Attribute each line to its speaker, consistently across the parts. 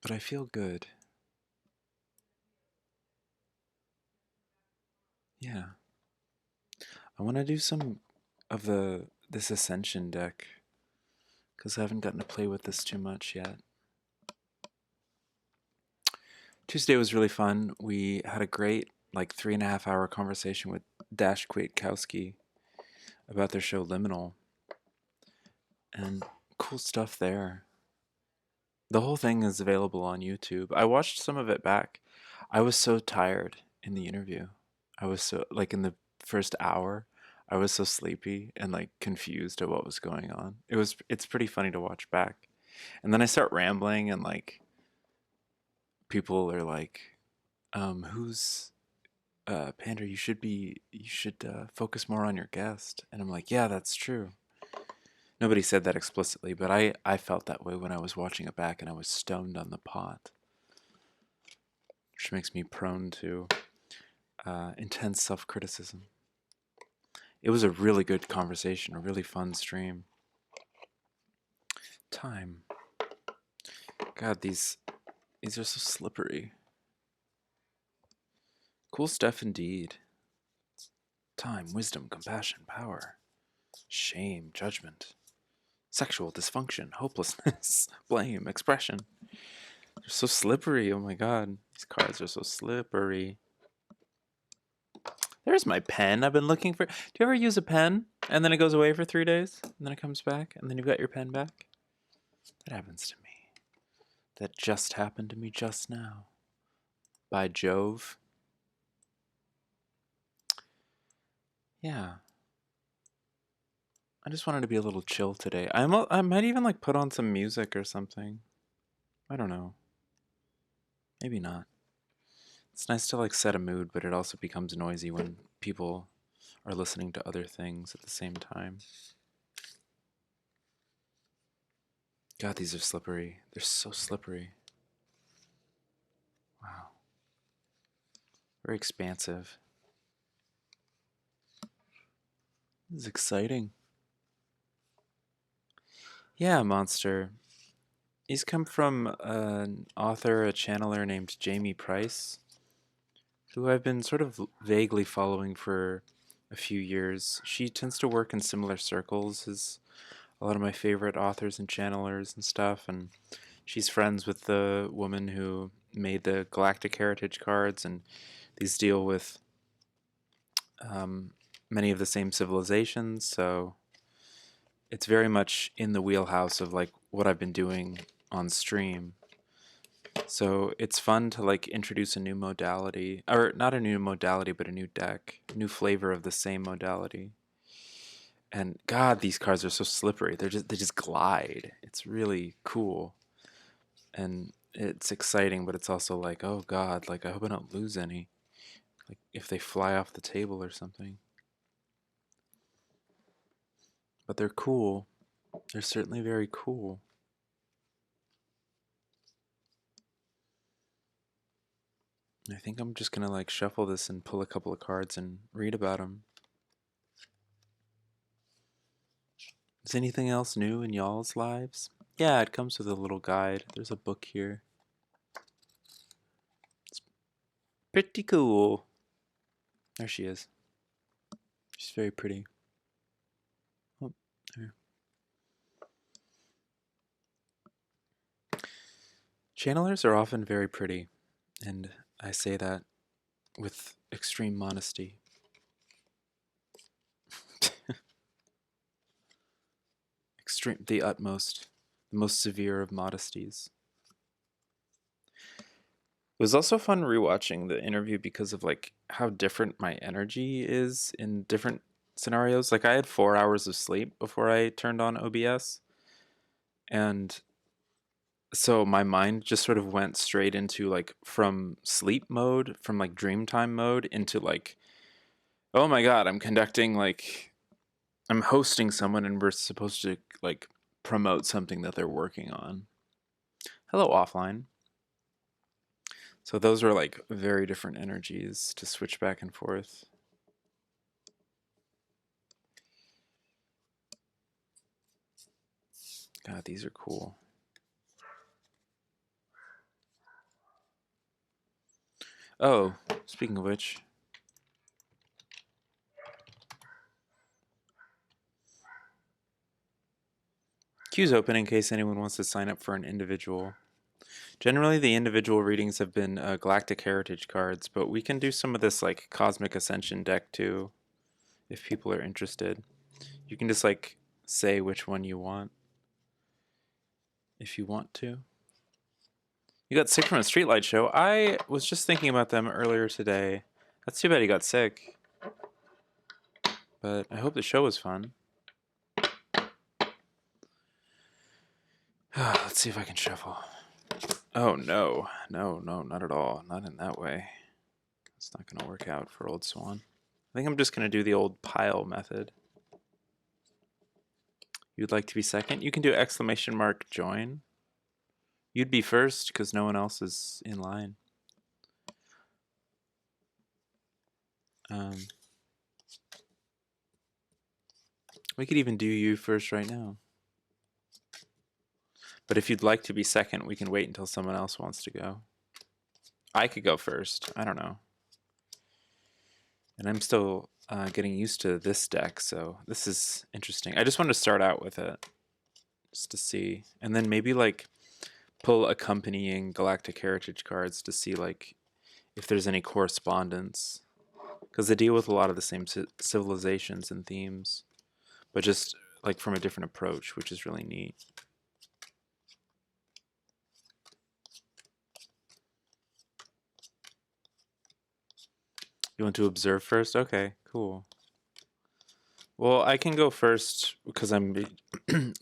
Speaker 1: but I feel good. Yeah. I want to do some of this Ascension deck because I haven't gotten to play with this too much yet. Tuesday was really fun. We had a great, like, 3.5 hour conversation with Dash Kwiatkowski about their show Liminal, and cool stuff there. The whole thing is available on YouTube. I watched some of it back. I was so tired in the interview. I was so, like, in the first hour, I was so sleepy and like confused at what was going on. It's pretty funny to watch back. And then I start rambling and like people are like, who's Pander, you should focus more on your guest. And I'm like, yeah, that's true. Nobody said that explicitly, but I felt that way when I was watching it back and I was stoned on the pot, which makes me prone to intense self criticism. It was a really good conversation, a really fun stream. Time. God, these are so slippery. Cool stuff indeed. Time, wisdom, compassion, power, shame, judgment, sexual dysfunction, hopelessness, blame, expression. They're so slippery. Oh my god. These cards are so slippery. There's my pen I've been looking for. Do you ever use a pen and then it goes away for 3 days and then it comes back and then you've got your pen back? That happens to me. That just happened to me just now. By Jove. Yeah. I just wanted to be a little chill today. I might even like put on some music or something. I don't know. Maybe not. It's nice to like set a mood, but it also becomes noisy when people are listening to other things at the same time. God, these are slippery. They're so slippery. Wow. Very expansive. This is exciting. Yeah, Monster. He's come from an author, a channeler named Jamie Price, who I've been sort of vaguely following for a few years. She tends to work in similar circles as a lot of my favorite authors and channelers and stuff, and she's friends with the woman who made the Galactic Heritage cards, and these deal with um, many of the same civilizations, so it's very much in the wheelhouse of like what I've been doing on stream. So it's fun to like introduce a new modality, or not a new modality, but a new deck, a new flavor of the same modality. And God, these cards are so slippery. They just glide. It's really cool, and it's exciting, but it's also like, oh God, like I hope I don't lose any. Like if they fly off the table or something. But they're cool. They're certainly very cool. I think I'm just gonna like shuffle this and pull a couple of cards and read about them. Is anything else new in y'all's lives? Yeah, it comes with a little guide. There's a book here. It's pretty cool. There she is. She's very pretty. Oh, there. Channelers are often very pretty, and I say that with extreme modesty. Extreme, the utmost, the most severe of modesties. It was also fun rewatching the interview because of like how different my energy is in different scenarios. Like I had 4 hours of sleep before I turned on OBS, and so my mind just sort of went straight into like from sleep mode, from like dream time mode into like, oh my god, I'm hosting someone and we're supposed to like promote something that they're working on. Hello, offline. So those are like very different energies to switch back and forth. God, these are cool. Oh, speaking of which. Queue's open in case anyone wants to sign up for an individual. Generally, the individual readings have been Galactic Heritage cards, but we can do some of this like Cosmic Ascension deck too, if people are interested. You can just like say which one you want, if you want to. You got sick from a streetlight show. I was just thinking about them earlier today. That's too bad he got sick. But I hope the show was fun. Let's see if I can shuffle. Oh, no. No, not at all. Not in that way. It's not going to work out for Old Swan. I think I'm just going to do the old pile method. You'd like to be second? You can do exclamation mark join. You'd be first because no one else is in line. We could even do you first right now. But if you'd like to be second, we can wait until someone else wants to go. I could go first. I don't know. And I'm still getting used to this deck, so this is interesting. I just wanted to start out with it, just to see. And then maybe like pull accompanying Galactic Heritage cards to see like if there's any correspondence. Because they deal with a lot of the same civilizations and themes, but just like from a different approach, which is really neat. You want to observe first? Okay, cool. Well, I can go first because I'm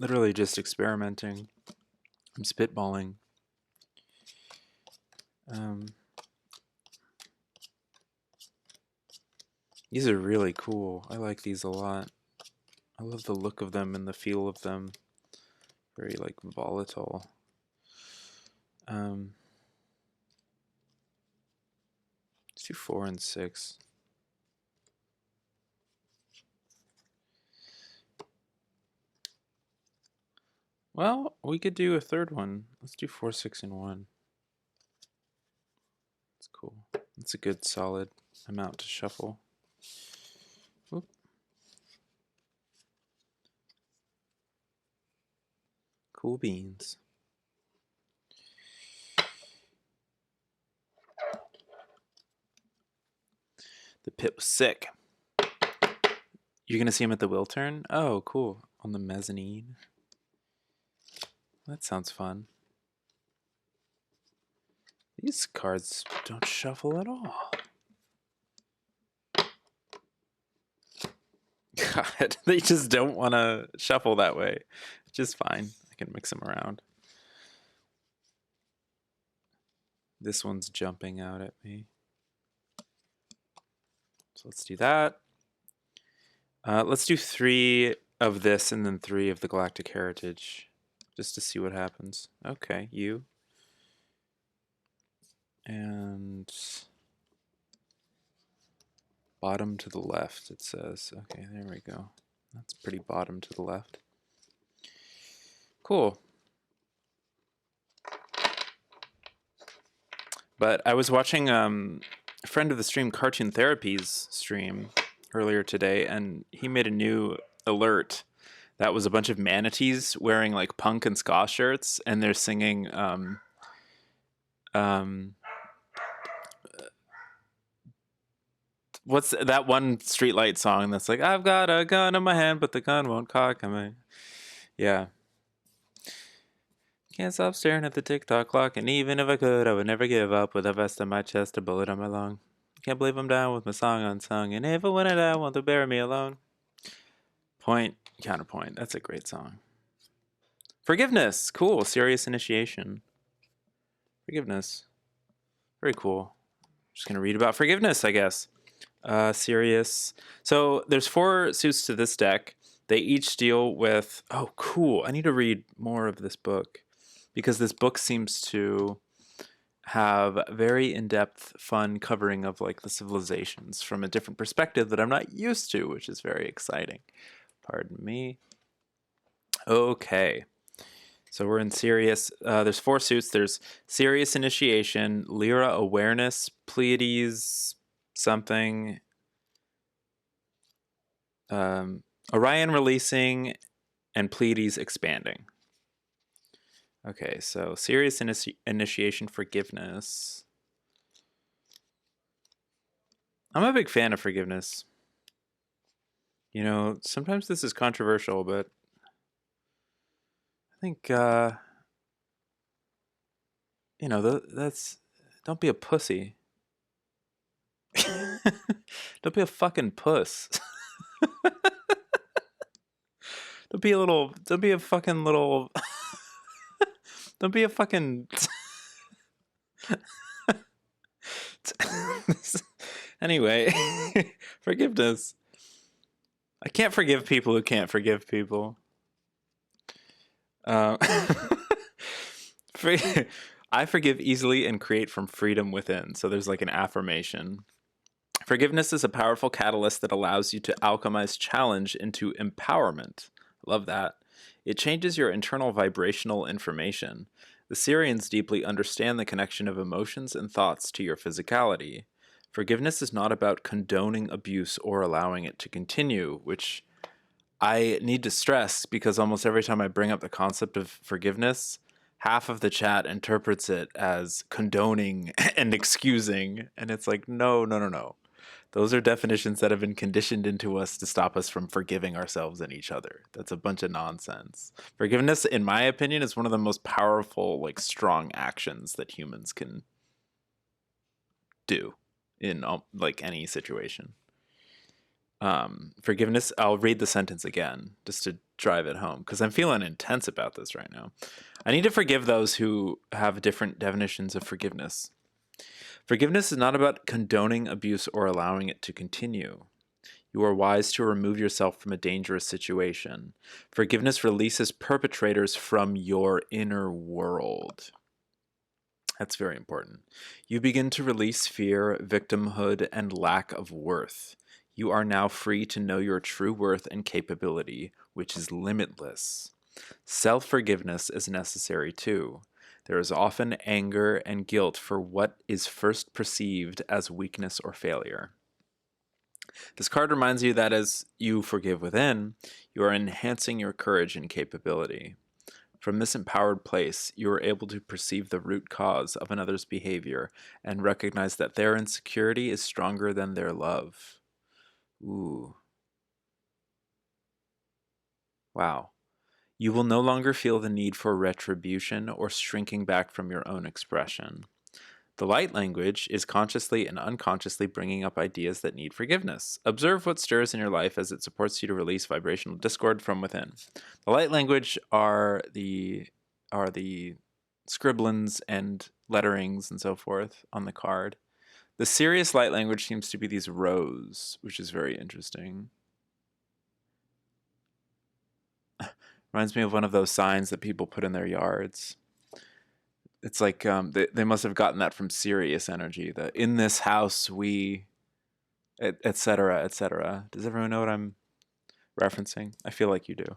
Speaker 1: literally just experimenting. I'm spitballing. These are really cool. I like these a lot. I love the look of them and the feel of them. Very like volatile. Let's do 4 and 6. Well, we could do a third one. Let's do 4, 6, and 1. That's cool. That's a good solid amount to shuffle. Oop. Cool beans. The pit was sick. You're gonna see him at the will turn? Oh, cool. On the mezzanine. That sounds fun. These cards don't shuffle at all. God, they just don't want to shuffle that way. Which is fine. I can mix them around. This one's jumping out at me. So let's do that. Let's do 3 of this and then 3 of the Galactic Heritage. Just to see what happens. Okay, you. And bottom to the left, it says. Okay, there we go. That's pretty bottom to the left. Cool. But I was watching a friend of the stream, Cartoon Therapy's stream earlier today, and he made a new alert that was a bunch of manatees wearing like punk and ska shirts, and they're singing what's that one streetlight song that's like, I've got a gun in my hand, but the gun won't cock me. Yeah. Can't stop staring at the tick-tock clock, and even if I could, I would never give up with a vest in my chest, a bullet on my lung. Can't believe I'm down with my song unsung, and if I win it, I want to bury me alone. Point, counterpoint. That's a great song. Forgiveness. Cool. Serious initiation. Forgiveness. Very cool. Just going to read about forgiveness, I guess. Serious. So there's 4 suits to this deck. They each deal with... Oh, cool. I need to read more of this book because this book seems to have very in-depth, fun covering of like the civilizations from a different perspective that I'm not used to, which is very exciting. Pardon me. Okay. So we're in Sirius. There's 4 suits. There's Sirius Initiation, Lyra Awareness, Pleiades something, um, Orion Releasing, and Pleiades Expanding. Okay, so Sirius Initiation, Forgiveness. I'm a big fan of forgiveness. You know, sometimes this is controversial, but I think, you know, that's. Don't be a pussy. Don't be a fucking puss. Don't be a little. Don't be a fucking little. Don't be a fucking. Anyway, forgiveness. I can't forgive people who can't forgive people. Uh, I forgive easily and create from freedom within. So there's like an affirmation. Forgiveness is a powerful catalyst that allows you to alchemize challenge into empowerment. Love that. It changes your internal vibrational information. The Syrians deeply understand the connection of emotions and thoughts to your physicality. Forgiveness is not about condoning abuse or allowing it to continue, which I need to stress because almost every time I bring up the concept of forgiveness, half of the chat interprets it as condoning and excusing. And it's like, no, no, no, no. Those are definitions that have been conditioned into us to stop us from forgiving ourselves and each other. That's a bunch of nonsense. Forgiveness, in my opinion, is one of the most powerful, like, strong actions that humans can do in like any situation. Forgiveness, I'll read the sentence again just to drive it home because I'm feeling intense about this right now. I need to forgive those who have different definitions of forgiveness. Forgiveness is not about condoning abuse or allowing it to continue. You are wise to remove yourself from a dangerous situation. Forgiveness releases perpetrators from your inner world. That's very important. You begin to release fear, victimhood, and lack of worth. You are now free to know your true worth and capability, which is limitless. Self-forgiveness is necessary too. There is often anger and guilt for what is first perceived as weakness or failure. This card reminds you that as you forgive within, you are enhancing your courage and capability. From this empowered place, you are able to perceive the root cause of another's behavior and recognize that their insecurity is stronger than their love. Ooh. Wow. You will no longer feel the need for retribution or shrinking back from your own expression. The light language is consciously and unconsciously bringing up ideas that need forgiveness. Observe what stirs in your life as it supports you to release vibrational discord from within. The light language are the scribblings and letterings and so forth on the card. The serious light language seems to be these rows, which is very interesting. Reminds me of one of those signs that people put in their yards. It's like they must have gotten that from Sirius energy. The in this house we, etc., etc. Does everyone know what I'm referencing? I feel like you do.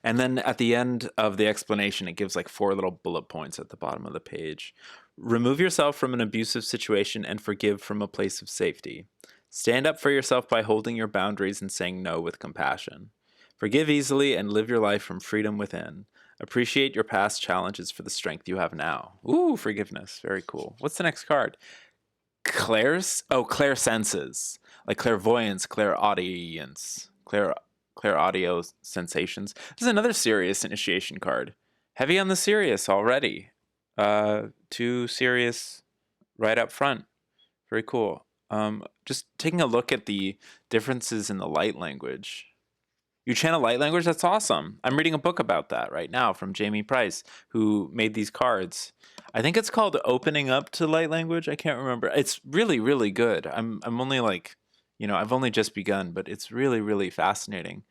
Speaker 1: And then at the end of the explanation, it gives like 4 little bullet points at the bottom of the page. Remove yourself from an abusive situation and forgive from a place of safety. Stand up for yourself by holding your boundaries and saying no with compassion. Forgive easily and live your life from freedom within. Appreciate your past challenges for the strength you have now. Ooh, forgiveness. Very cool. What's the next card? Clairsenses. Like clairvoyance, clairaudience, clairaudio sensations. This is another serious initiation card. Heavy on the serious already. 2 serious right up front. Very cool. Just taking a look at the differences in the light language. You channel light language? That's awesome. I'm reading a book about that right now from Jamie Price, who made these cards. I think it's called Opening Up to Light Language. I can't remember. It's really, really good. I'm only like, I've only just begun, but it's really, really fascinating.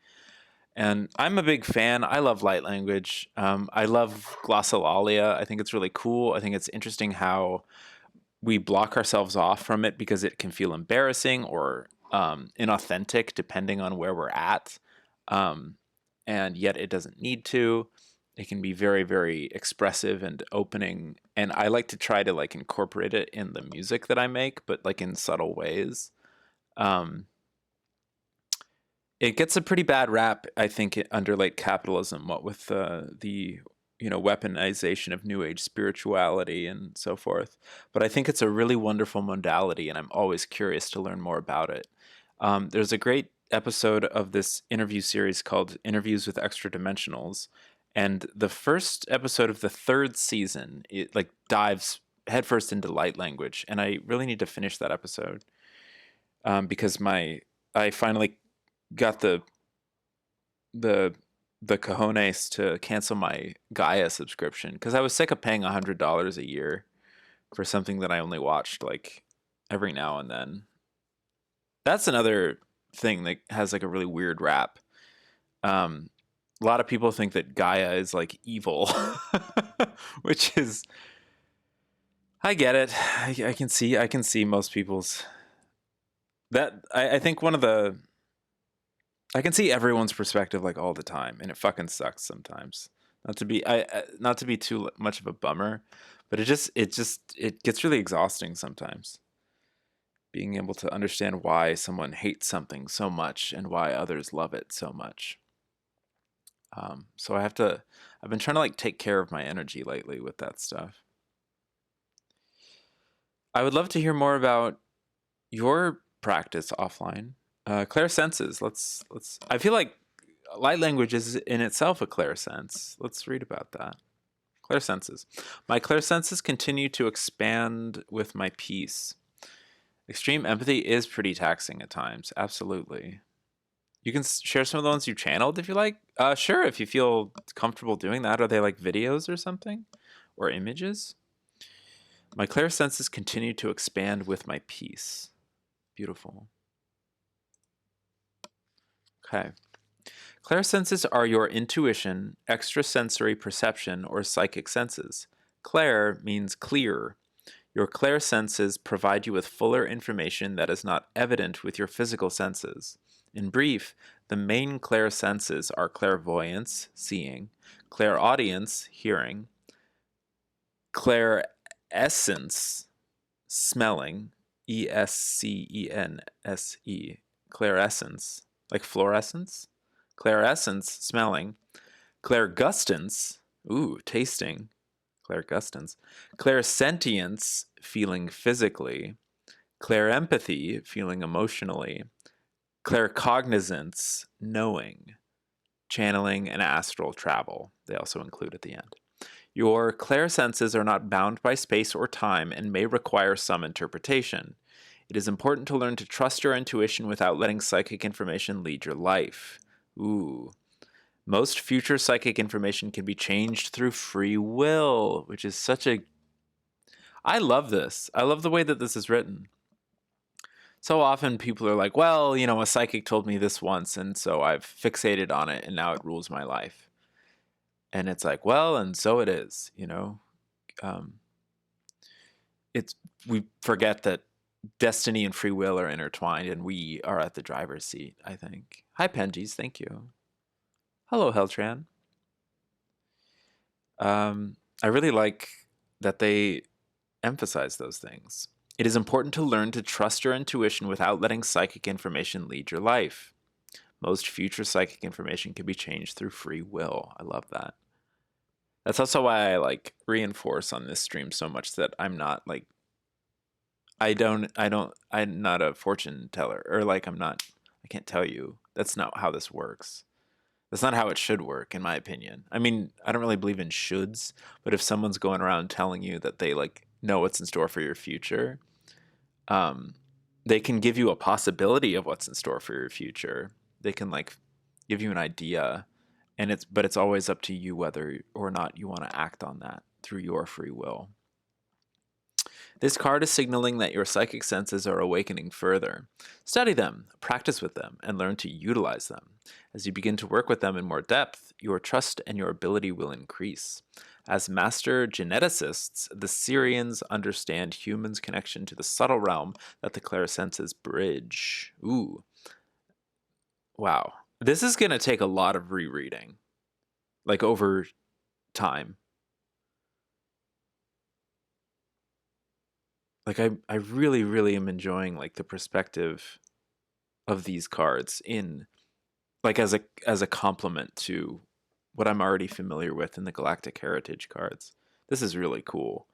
Speaker 1: And I'm a big fan. I love light language. I love glossolalia. I think it's really cool. I think it's interesting how we block ourselves off from it because it can feel embarrassing or inauthentic depending on where we're at. And yet it doesn't need to. It can be very, very expressive and opening, and I like to try to like incorporate it in the music that I make, but like in subtle ways. Um, it gets a pretty bad rap, I think, under like capitalism, what with the weaponization of new age spirituality and so forth. But I think it's a really wonderful modality, and I'm always curious to learn more about it. There's a great episode of this interview series called Interviews with Extra Dimensionals, and the first episode of the third season, it like dives headfirst into light language, and I really need to finish that episode because my I finally got the the cojones to cancel my Gaia subscription because I was sick of paying $100 a year for something that I only watched like every now and then. That's another thing that has like a really weird rap. A lot of people think that Gaia is like evil, which is I get it. I can see most people's that I think one of the I can see everyone's perspective like all the time, and it fucking sucks sometimes. Not to be too much of a bummer, but it gets really exhausting sometimes. Being able to understand why someone hates something so much and why others love it so much. So I've been trying to like take care of my energy lately with that stuff. I would love to hear more about your practice offline. Clairsenses. Let's. I feel like light language is in itself a clairsense. Let's read about that. Clairsenses. My clairsenses continue to expand with my peace. Extreme empathy is pretty taxing at times. Absolutely. You can share some of the ones you channeled if you like. Sure, if you feel comfortable doing that. Are they like videos or something? Or images? My clairsenses continue to expand with my peace. Beautiful. Okay. Clairsenses are your intuition, extrasensory perception, or psychic senses. Clair means clear. Your clairsenses provide you with fuller information that is not evident with your physical senses. In brief, the main clairsenses are clairvoyance, seeing, clairaudience, hearing, clairessence, smelling, ESCENSE, clairessence, like fluorescence, clairessence, smelling, clairgustance, ooh, tasting, clairgustance, clairsentience, feeling physically, clairempathy, feeling emotionally, claircognizance, knowing, channeling, and astral travel. They also include at the end. Your clairsenses are not bound by space or time and may require some interpretation. It is important to learn to trust your intuition without letting psychic information lead your life. Ooh. Most future psychic information can be changed through free will, which is such a... I love this. I love the way that this is written. So often people are like, well, a psychic told me this once, and so I've fixated on it, and now it rules my life. And it's like, well, and so it is, Um, we forget that destiny and free will are intertwined, and we are at the driver's seat, I think. Hi, Penjies. Thank you. Hello, Heltran. I really like that they emphasize those things. It is important to learn to trust your intuition without letting psychic information lead your life. Most future psychic information can be changed through free will. I love that. That's also why I like reinforce on this stream so much that I'm not like I'm not a fortune teller, or like I can't tell you. That's not how this works. That's not how it should work, in my opinion. I mean, I don't really believe in shoulds, but if someone's going around telling you that they like know what's in store for your future, they can give you a possibility of what's in store for your future. They can like give you an idea, and it's always up to you whether or not you want to act on that through your free will. This card is signaling that your psychic senses are awakening further. Study them, practice with them, and learn to utilize them. As you begin to work with them in more depth, your trust and your ability will increase. As master geneticists, the Syrians understand humans' connection to the subtle realm that the clairsenses bridge. Ooh. Wow. This is going to take a lot of rereading. Like over time. Like I really, really am enjoying like the perspective of these cards in like as a complement to what I'm already familiar with in the Galactic Heritage cards. This is really cool.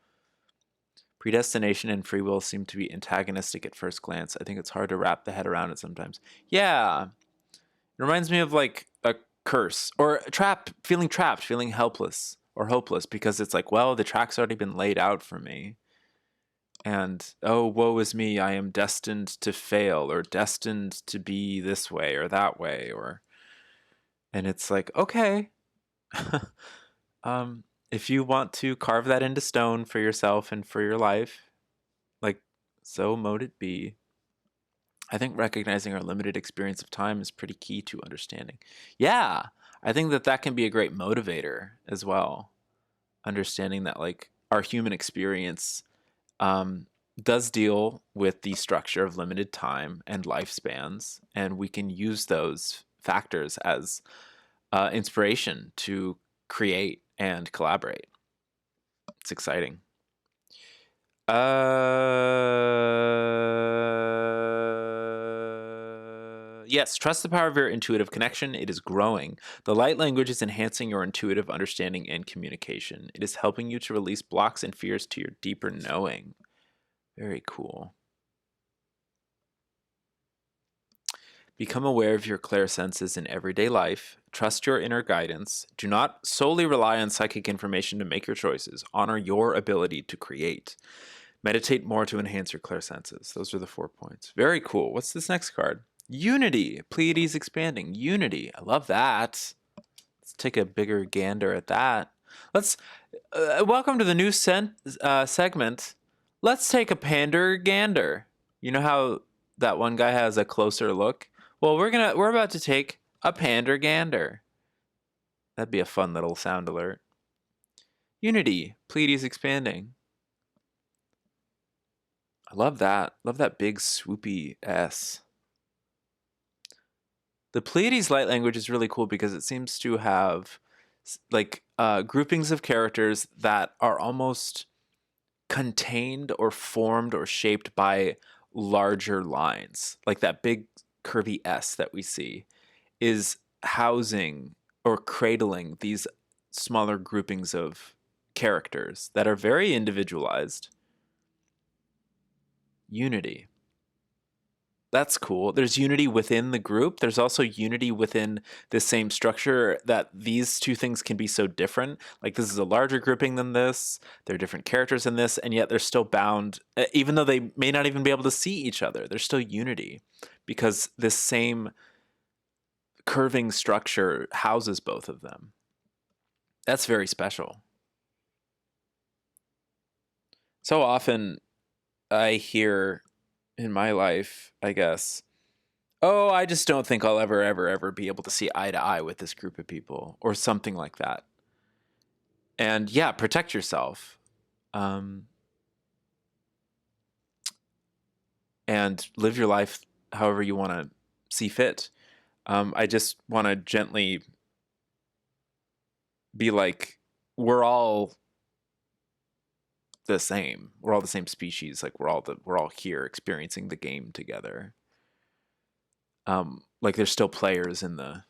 Speaker 1: Predestination and free will seem to be antagonistic at first glance. I think it's hard to wrap the head around it sometimes. Yeah. It reminds me of like a curse or trapped, feeling helpless or hopeless because it's like, well, the track's already been laid out for me. And oh, woe is me, I am destined to fail or destined to be this way or that way or and it's like, okay. If you want to carve that into stone for yourself and for your life, like so mote it be. I think recognizing our limited experience of time is pretty key to understanding. Yeah, I think that that can be a great motivator as well. Understanding that like our human experience um, does deal with the structure of limited time and lifespans, and we can use those factors as inspiration to create and collaborate. It's exciting. Yes, trust the power of your intuitive connection. It is growing. The light language is enhancing your intuitive understanding and communication. It is helping you to release blocks and fears to your deeper knowing. Very cool. Become aware of your clairsenses in everyday life. Trust your inner guidance. Do not solely rely on psychic information to make your choices. Honor your ability to create. Meditate more to enhance your clairsenses. Those are the 4 points. Very cool. What's this next card? Unity. Pleiades expanding. Unity. I love that. Let's take a bigger gander at that. Let's welcome to the new segment. Let's take a pander gander. You know how that one guy has a closer look? Well, we're about to take a pander gander. That'd be a fun little sound alert. Unity. Pleiades expanding. I love that. Love that big swoopy S. The Pleiades light language is really cool because it seems to have like groupings of characters that are almost contained or formed or shaped by larger lines. Like that big curvy S that we see is housing or cradling these smaller groupings of characters that are very individualized. Unity. That's cool. There's unity within the group. There's also unity within the same structure that these two things can be so different. Like this is a larger grouping than this. There are different characters in this, and yet they're still bound, even though they may not even be able to see each other. There's still unity because this same curving structure houses both of them. That's very special. So often I hear in my life, I guess, oh, I just don't think I'll ever be able to see eye to eye with this group of people or something like that. And yeah, protect yourself. And live your life however you want to see fit. I just want to gently be like, we're all the same. We're all the same species. Like we're all here experiencing the game together. Like there's still players in the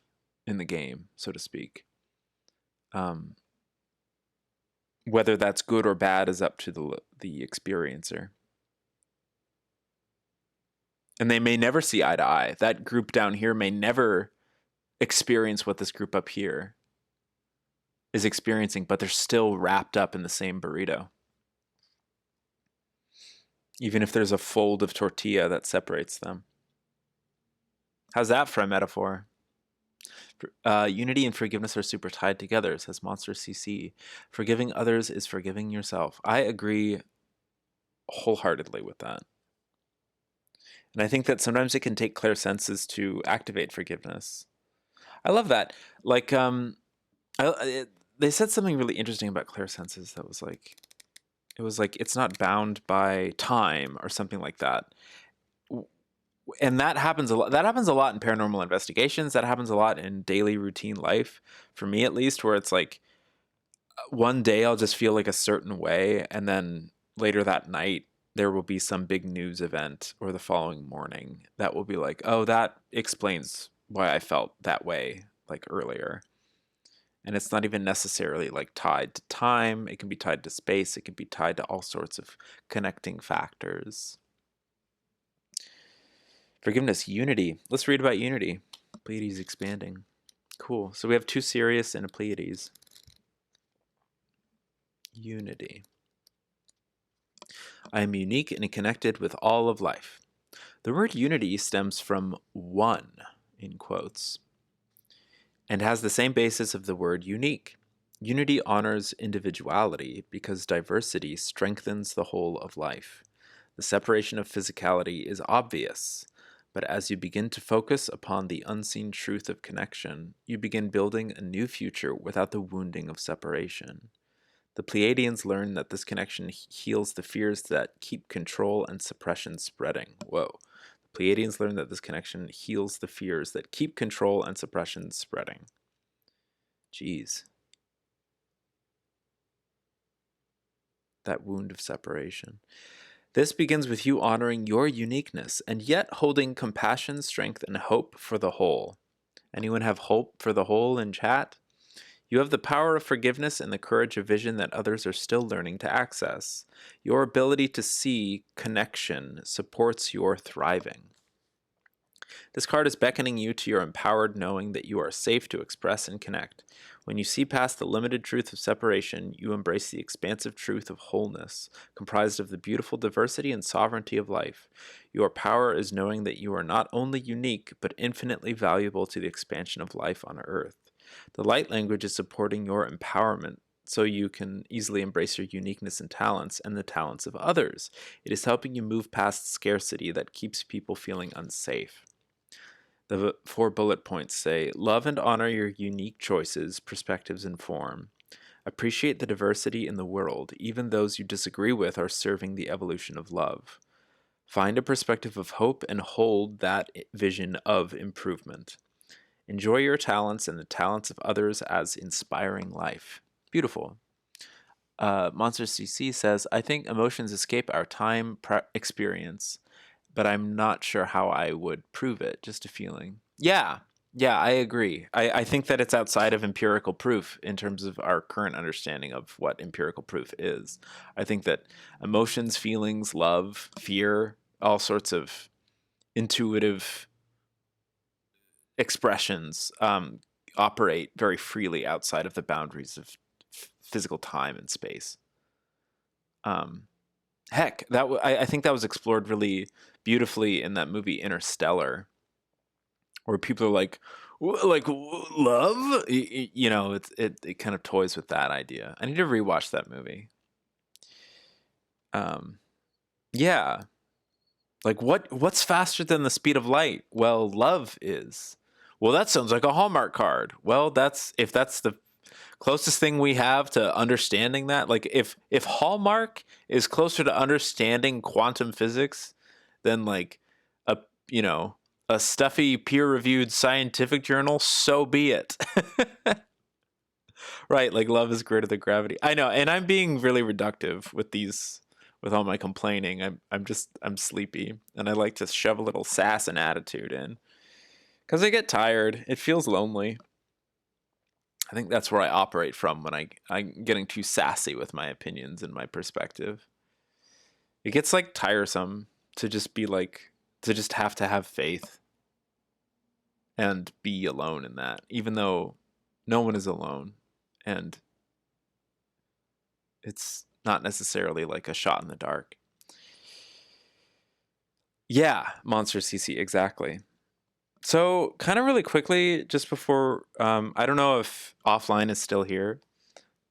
Speaker 1: game, so to speak. Whether that's good or bad is up to the experiencer. And they may never see eye to eye. That group down here may never experience what this group up here is experiencing, but they're still wrapped up in the same burrito. Even if there's a fold of tortilla that separates them. How's that for a metaphor? Unity and forgiveness are super tied together, says Monster CC. Forgiving others is forgiving yourself. I agree wholeheartedly with that. And I think that sometimes it can take clairsenses to activate forgiveness. I love that. Like, they said something really interesting about clairsenses that was like, it was like it's not bound by time or something like that. And that happens a lot. That happens a lot in paranormal investigations. That happens a lot in daily routine life, for me at least, where it's like one day I'll just feel like a certain way, and then later that night there will be some big news event, or the following morning that will be like, oh, that explains why I felt that way like earlier. And it's not even necessarily like tied to time. It can be tied to space. It can be tied to all sorts of connecting factors. Forgiveness, unity. Let's read about unity. Pleiades expanding. Cool. So we have two Sirius and a Pleiades. Unity. I am unique and connected with all of life. The word unity stems from one, in quotes, and has the same basis of the word unique. Unity honors individuality because diversity strengthens the whole of life. The separation of physicality is obvious, but as you begin to focus upon the unseen truth of connection, you begin building a new future without the wounding of separation. The Pleiadians learn that this connection heals the fears that keep control and suppression spreading. Whoa. The Pleiadians learn that this connection heals the fears that keep control and suppression spreading. Jeez. That wound of separation. This begins with you honoring your uniqueness and yet holding compassion, strength, and hope for the whole. Anyone have hope for the whole in chat? You have the power of forgiveness and the courage of vision that others are still learning to access. Your ability to see connection supports your thriving. This card is beckoning you to your empowered knowing that you are safe to express and connect. When you see past the limited truth of separation, you embrace the expansive truth of wholeness, comprised of the beautiful diversity and sovereignty of life. Your power is knowing that you are not only unique, but infinitely valuable to the expansion of life on Earth. The light language is supporting your empowerment so you can easily embrace your uniqueness and talents and the talents of others. It is helping you move past scarcity that keeps people feeling unsafe. The 4 bullet points say, love and honor your unique choices, perspectives, and form. Appreciate the diversity in the world. Even those you disagree with are serving the evolution of love. Find a perspective of hope and hold that vision of improvement. Enjoy your talents and the talents of others as inspiring life. Beautiful. Monster CC says, I think emotions escape our time experience, but I'm not sure how I would prove it. Just a feeling. Yeah, I agree. I think that it's outside of empirical proof in terms of our current understanding of what empirical proof is. I think that emotions, feelings, love, fear, all sorts of intuitive expressions operate very freely outside of the boundaries of physical time and space. Heck, I think that was explored really beautifully in that movie Interstellar, where people are like love, you know, it kind of toys with that idea. I need to rewatch that movie. Yeah, like what's faster than the speed of light? Well, love is. Well, that sounds like a Hallmark card. Well, if that's the closest thing we have to understanding that. Like if Hallmark is closer to understanding quantum physics than like a you know a stuffy peer-reviewed scientific journal, so be it. Right, like love is greater than gravity. I know, and I'm being really reductive with these with all my complaining. I'm sleepy and I like to shove a little sass and attitude in cuz I get tired. It feels lonely. I think that's where I operate from when I'm getting too sassy with my opinions and my perspective. It gets like tiresome to just be like, to just have to have faith and be alone in that, even though no one is alone. And it's not necessarily like a shot in the dark. Yeah, Monster CC, exactly. So, kind of really quickly, just before, I don't know if offline is still here.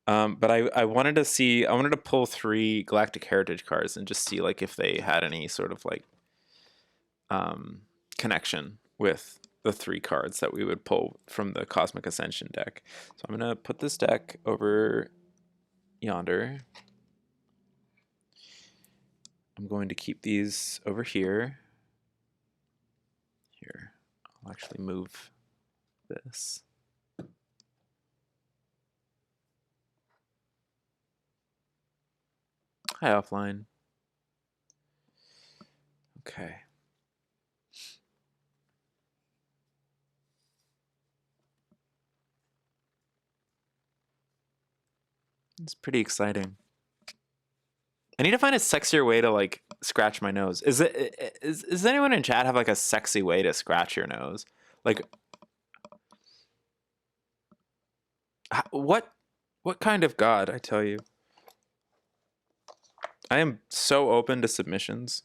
Speaker 1: But I wanted to see, I wanted to pull 3 Galactic Heritage cards and just see like if they had any sort of like connection with the 3 cards that we would pull from the Cosmic Ascension deck. So I'm gonna put this deck over yonder. I'm going to keep these over here. Here, I'll actually move this. Hi, offline. Okay. It's pretty exciting. I need to find a sexier way to like scratch my nose. Is anyone in chat have like a sexy way to scratch your nose? Like what kind of god, I tell you. I am so open to submissions.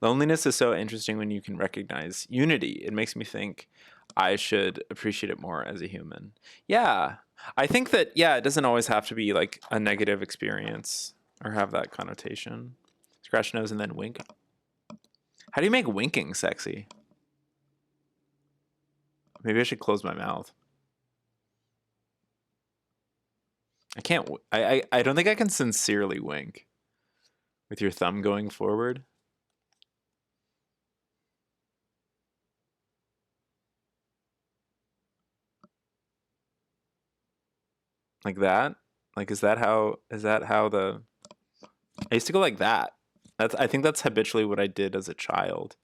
Speaker 1: Loneliness is so interesting when you can recognize unity. It makes me think I should appreciate it more as a human. Yeah. I think that, yeah, it doesn't always have to be like a negative experience or have that connotation. Scratch nose and then wink. How do you make winking sexy? Maybe I should close my mouth. I can't. I don't think I can sincerely wink with your thumb going forward. Like that? Like is that how the I used to go like that. I think that's habitually what I did as a child.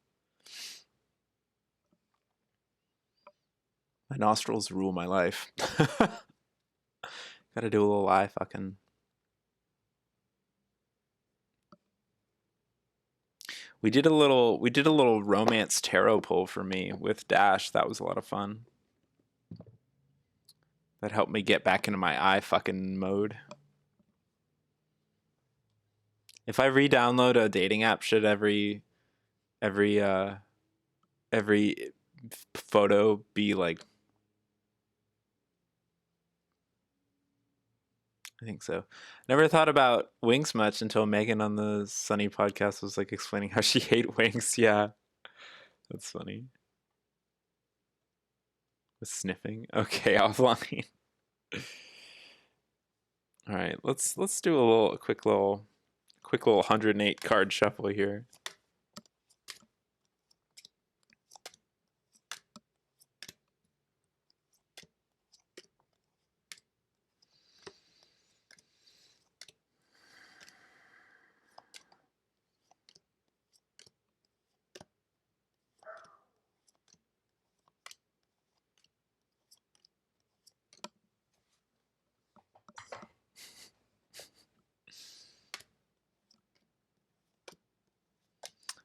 Speaker 1: My nostrils rule my life. Gotta do a little eye fucking. We did a little romance tarot pull for me with Dash. That was a lot of fun. That helped me get back into my eye fucking mode. If I re-download a dating app, should every photo be like, I think so. Never thought about wings much until Megan on the Sunny podcast was like explaining how she hate wings. Yeah, that's funny. With sniffing. Okay, offline. All right, let's do a quick little 108 card shuffle here.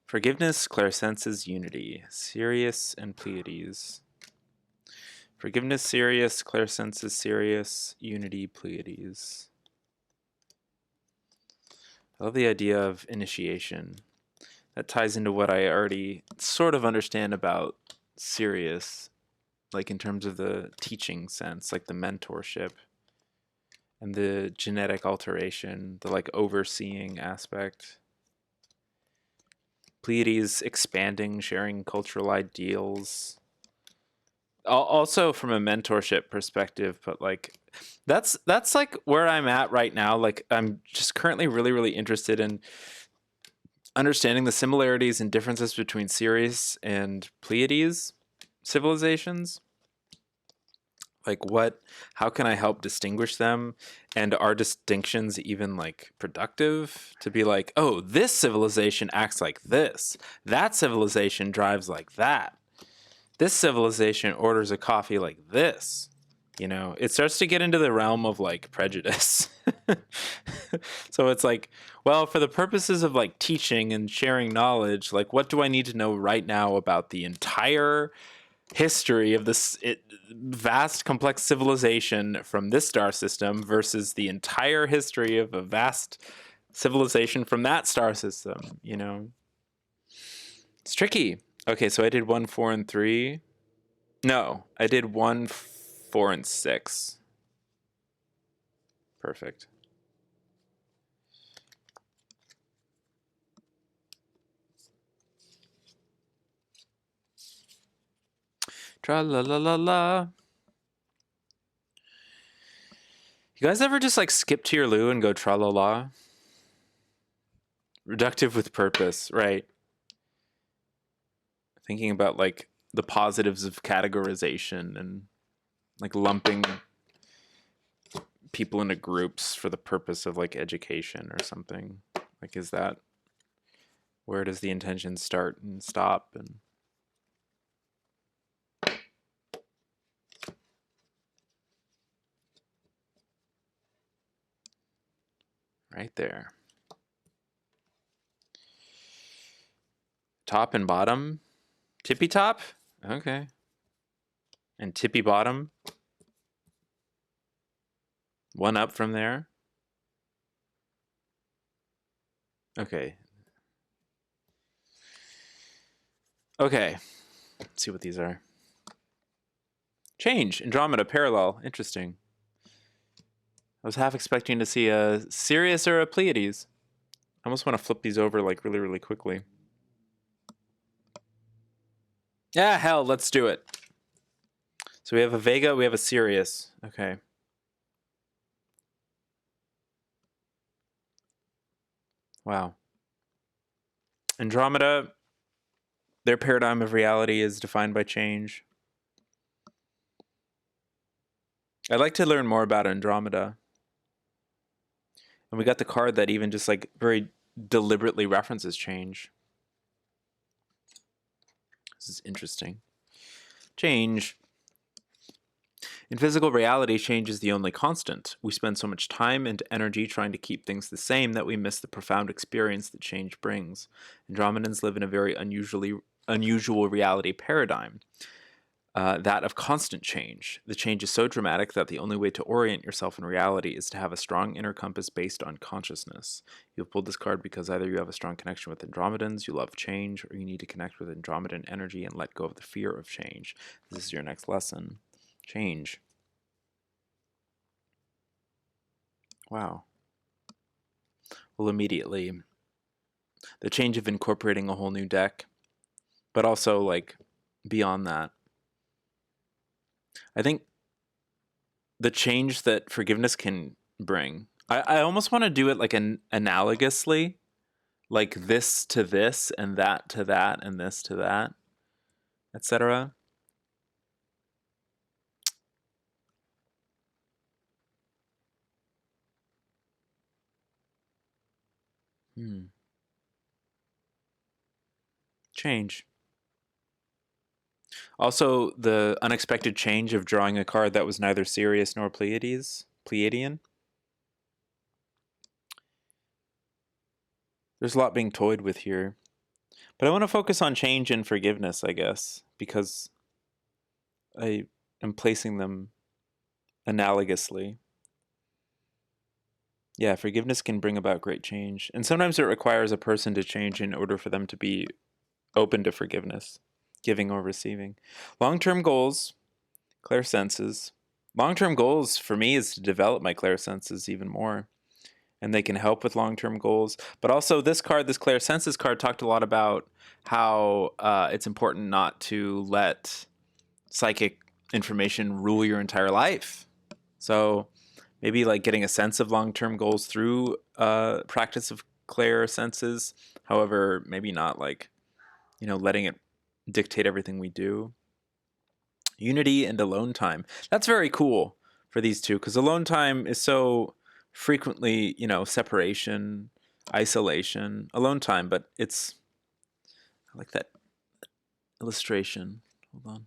Speaker 1: Forgiveness, clairsenses, unity. Sirius and Pleiades. Forgiveness, Sirius, clairsenses, Sirius, unity, Pleiades. I love the idea of initiation. That ties into what I already sort of understand about Sirius, like in terms of the teaching sense, like the mentorship and the genetic alteration, the like overseeing aspect. Pleiades expanding, sharing cultural ideals. Also from a mentorship perspective, but like that's like where I'm at right now. Like I'm just currently really interested in understanding the similarities and differences between Sirius and Pleiades civilizations. Like how can I help distinguish them, and are distinctions even like productive to be like, oh, this civilization acts like this, that civilization drives like that, this civilization orders a coffee like this. It starts to get into the realm of like prejudice. So it's like, well, for the purposes of like teaching and sharing knowledge, like what do I need to know right now about the entire history of this vast complex civilization from this star system versus the entire history of a vast civilization from that star system? It's tricky. Okay, so I did 1, 4, and 3. No, I did 1, 4, and 6. Perfect. Tra la la la la. You guys ever just like skip to your loo and go tra la la? Reductive with purpose, right? Thinking about like the positives of categorization and like lumping people into groups for the purpose of like education or something. Like, is that where does the intention start and stop? And right there. Top and bottom. Tippy top? Okay. And tippy bottom. One up from there. Okay. Okay. Let's see what these are. Change. Andromeda parallel. Interesting. I was half expecting to see a Sirius or a Pleiades. I almost want to flip these over like really, really quickly. Yeah, hell, let's do it. So we have a Vega, we have a Sirius. Okay. Wow. Andromeda, their paradigm of reality is defined by change. I'd like to learn more about Andromeda. And we got the card that even just like very deliberately references change. This is interesting. Change. In physical reality, change is the only constant. We spend so much time and energy trying to keep things the same that we miss the profound experience that change brings. Andromedans live in a very unusual reality paradigm. That of constant change. The change is so dramatic that the only way to orient yourself in reality is to have a strong inner compass based on consciousness. You have pulled this card because either you have a strong connection with Andromedans, you love change, or you need to connect with Andromedan energy and let go of the fear of change. This is your next lesson. Change. Wow. Well, immediately, the change of incorporating a whole new deck, but also like beyond that. I think the change that forgiveness can bring. I almost want to do it like analogously, like this to this and that to that and this to that, etc. Change. Also, the unexpected change of drawing a card that was neither Sirius nor Pleiadian. There's a lot being toyed with here. But I want to focus on change and forgiveness, I guess, because I am placing them analogously. Yeah, forgiveness can bring about great change. And sometimes it requires a person to change in order for them to be open to forgiveness, giving or receiving. Long-term goals, clairsenses. Long-term goals for me is to develop my clairsenses even more. And they can help with long-term goals. But also this card, this clairsenses card, talked a lot about how it's important not to let psychic information rule your entire life. So maybe like getting a sense of long-term goals through practice of clairsenses. However, maybe not like, letting it dictate everything we do. Unity and alone time. That's very cool for these two because alone time is so frequently, separation, isolation, alone time, but I like that illustration. Hold on.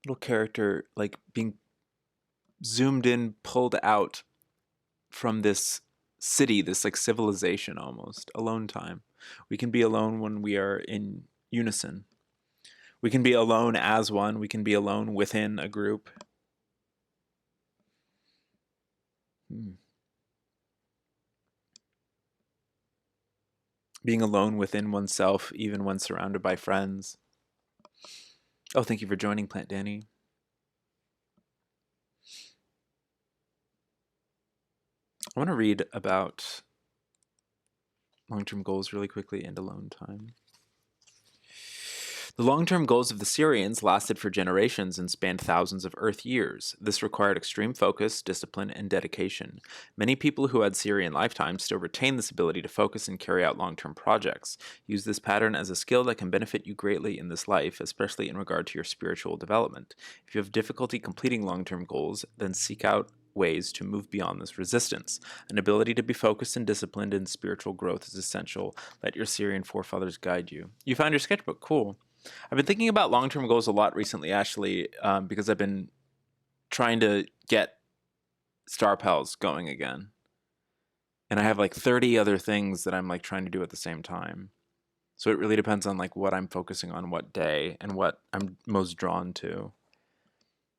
Speaker 1: Little character like being zoomed in, pulled out from this city, this like civilization almost. Alone time. We can be alone when we are in unison. We can be alone as one. We can be alone within a group. Being alone within oneself, even when surrounded by friends. Oh, thank you for joining, Plant Danny. I want to read about long-term goals really quickly and alone time. The long-term goals of the Syrians lasted for generations and spanned thousands of Earth years. This required extreme focus, discipline, and dedication. Many people who had Syrian lifetimes still retain this ability to focus and carry out long-term projects. Use this pattern as a skill that can benefit you greatly in this life, especially in regard to your spiritual development. If you have difficulty completing long-term goals, then seek out ways to move beyond this resistance. An ability to be focused and disciplined in spiritual growth is essential. Let your Syrian forefathers guide you. You found your sketchbook. Cool. I've been thinking about long-term goals a lot recently, Ashley, because I've been trying to get Star Pals going again. And I have like 30 other things that I'm like trying to do at the same time. So it really depends on like what I'm focusing on what day and what I'm most drawn to.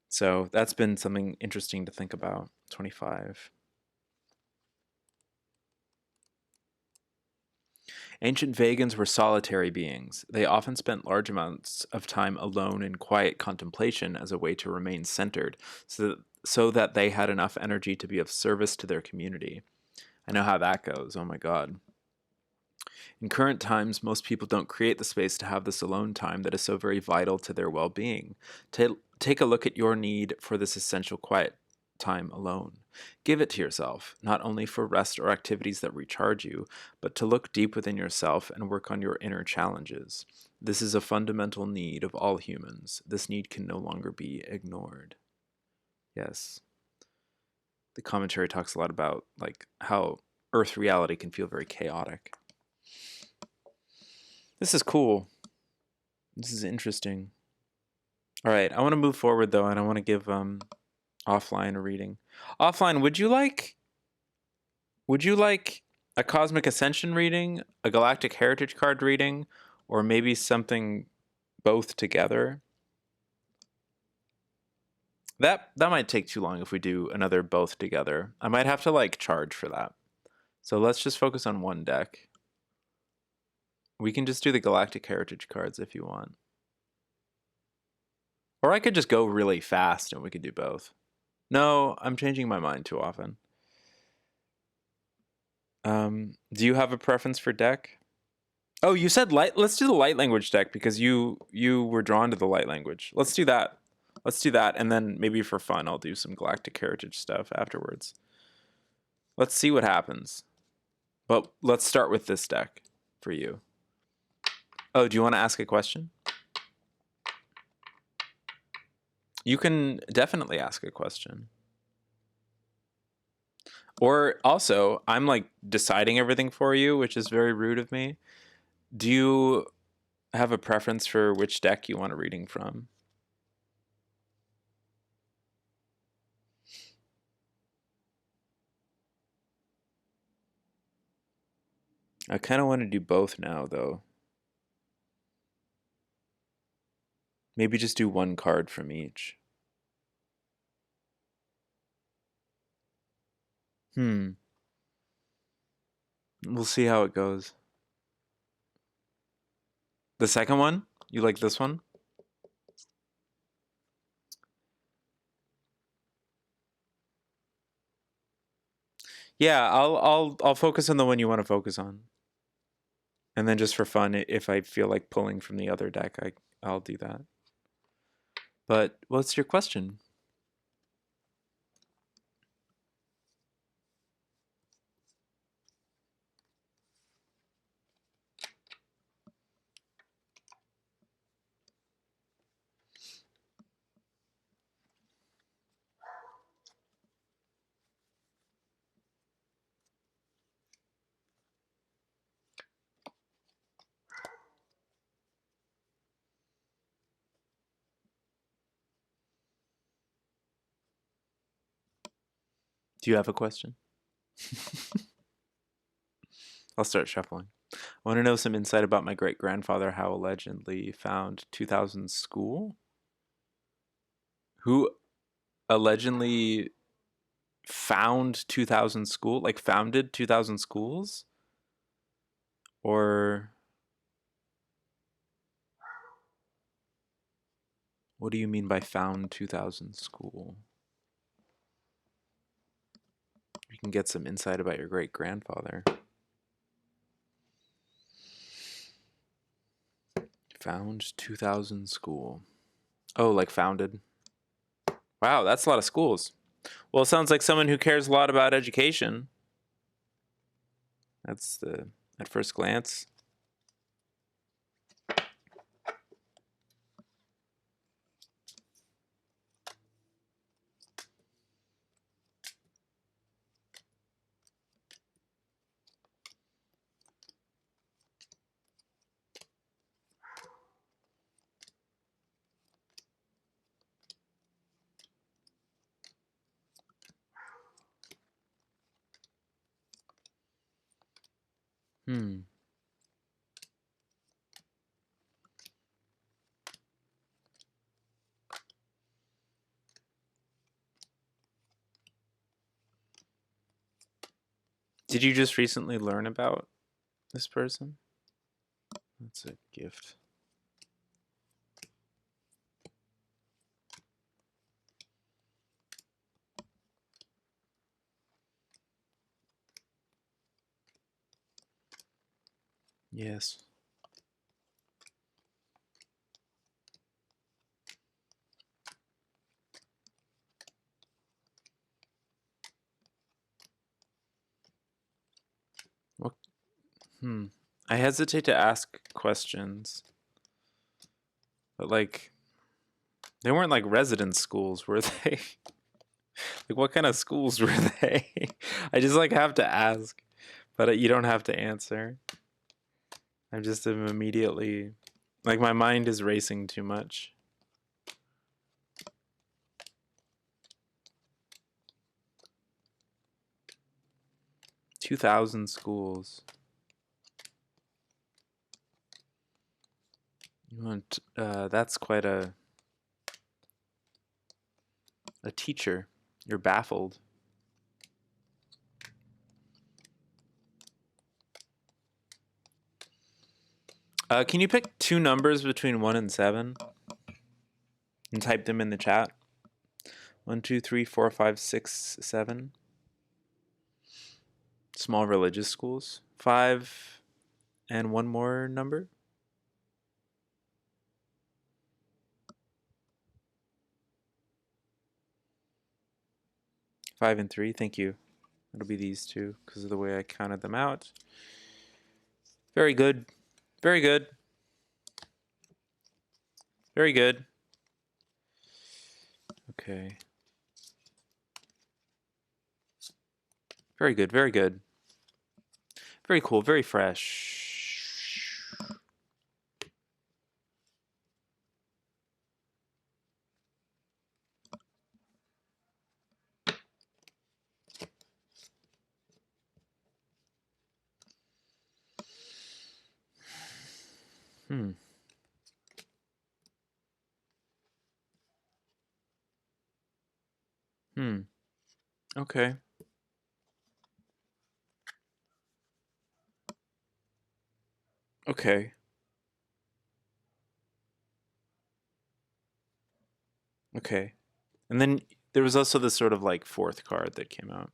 Speaker 1: So that's been something interesting to think about. 25. Ancient Vegans were solitary beings. They often spent large amounts of time alone in quiet contemplation as a way to remain centered, so that they had enough energy to be of service to their community. I know how that goes. Oh my God. In current times, most people don't create the space to have this alone time that is so very vital to their well-being. Take a look at your need for this essential quiet time alone. Give it to yourself, not only for rest or activities that recharge you, but to look deep within yourself and work on your inner challenges. This is a fundamental need of all humans. This need can no longer be ignored. Yes. The commentary talks a lot about like how Earth reality can feel very chaotic. This is cool. This is interesting. All right, I want to move forward though, and I want to give offline a reading. Offline, would you like a Cosmic Ascension reading, a Galactic Heritage card reading, or maybe something both together? That might take too long if we do another both together. I might have to like charge for that. So let's just focus on one deck. We can just do the Galactic Heritage cards if you want. Or I could just go really fast and we could do both. No, I'm changing my mind too often. Do you have a preference for deck? Oh, you said light. Let's do the light language deck because you were drawn to the light language. Let's do that. Let's do that, and then maybe for fun, I'll do some Galactic Heritage stuff afterwards. Let's see what happens. But let's start with this deck for you. Oh, do you want to ask a question? You can definitely ask a question. Or also, I'm like deciding everything for you, which is very rude of me. Do you have a preference for which deck you want a reading from? I kind of want to do both now, though. Maybe just do one card from each. We'll see how it goes. The second one? You like this one? Yeah, I'll focus on the one you want to focus on. And then just for fun, if I feel like pulling from the other deck, I'll do that. But what's your question? Do you have a question? I'll start shuffling. I want to know some insight about my great grandfather, how allegedly found 2000 school? Who allegedly found 2000 school? Like founded 2000 schools? Or what do you mean by found 2000 school? You can get some insight about your great grandfather. Found 2000 school. Oh, like founded. Wow, that's a lot of schools. Well, it sounds like someone who cares a lot about education. That's the at first glance. Hmm. Did you just recently learn about this person? That's a gift. Yes. What? I hesitate to ask questions, but like, they weren't like residence schools, were they? Like, what kind of schools were they? I just like have to ask, but you don't have to answer. I just am immediately, like, my mind is racing too much. 2000 schools. You want, that's quite a teacher. You're baffled. Can you pick two numbers between 1 and 7 and type them in the chat? 1, 2, 3, 4, 5, 6, 7. Small religious schools. 5 and one more number. 5 and 3. Thank you. It'll be these two because of the way I counted them out. Very good. Very good. Very good. Okay. Very good. Very good. Very cool. Very fresh. Hmm. Hmm. Okay. Okay. Okay. And then there was also this sort of like fourth card that came out.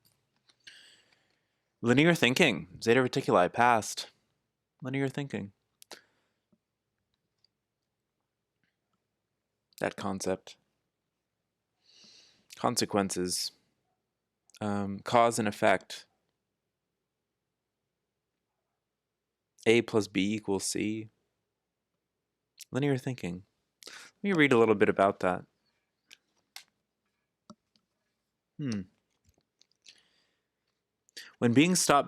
Speaker 1: Linear thinking. Zeta Reticuli passed. Linear thinking. That concept. Consequences. Cause and effect. A plus B equals C. Linear thinking. Let me read a little bit about that. When beings stop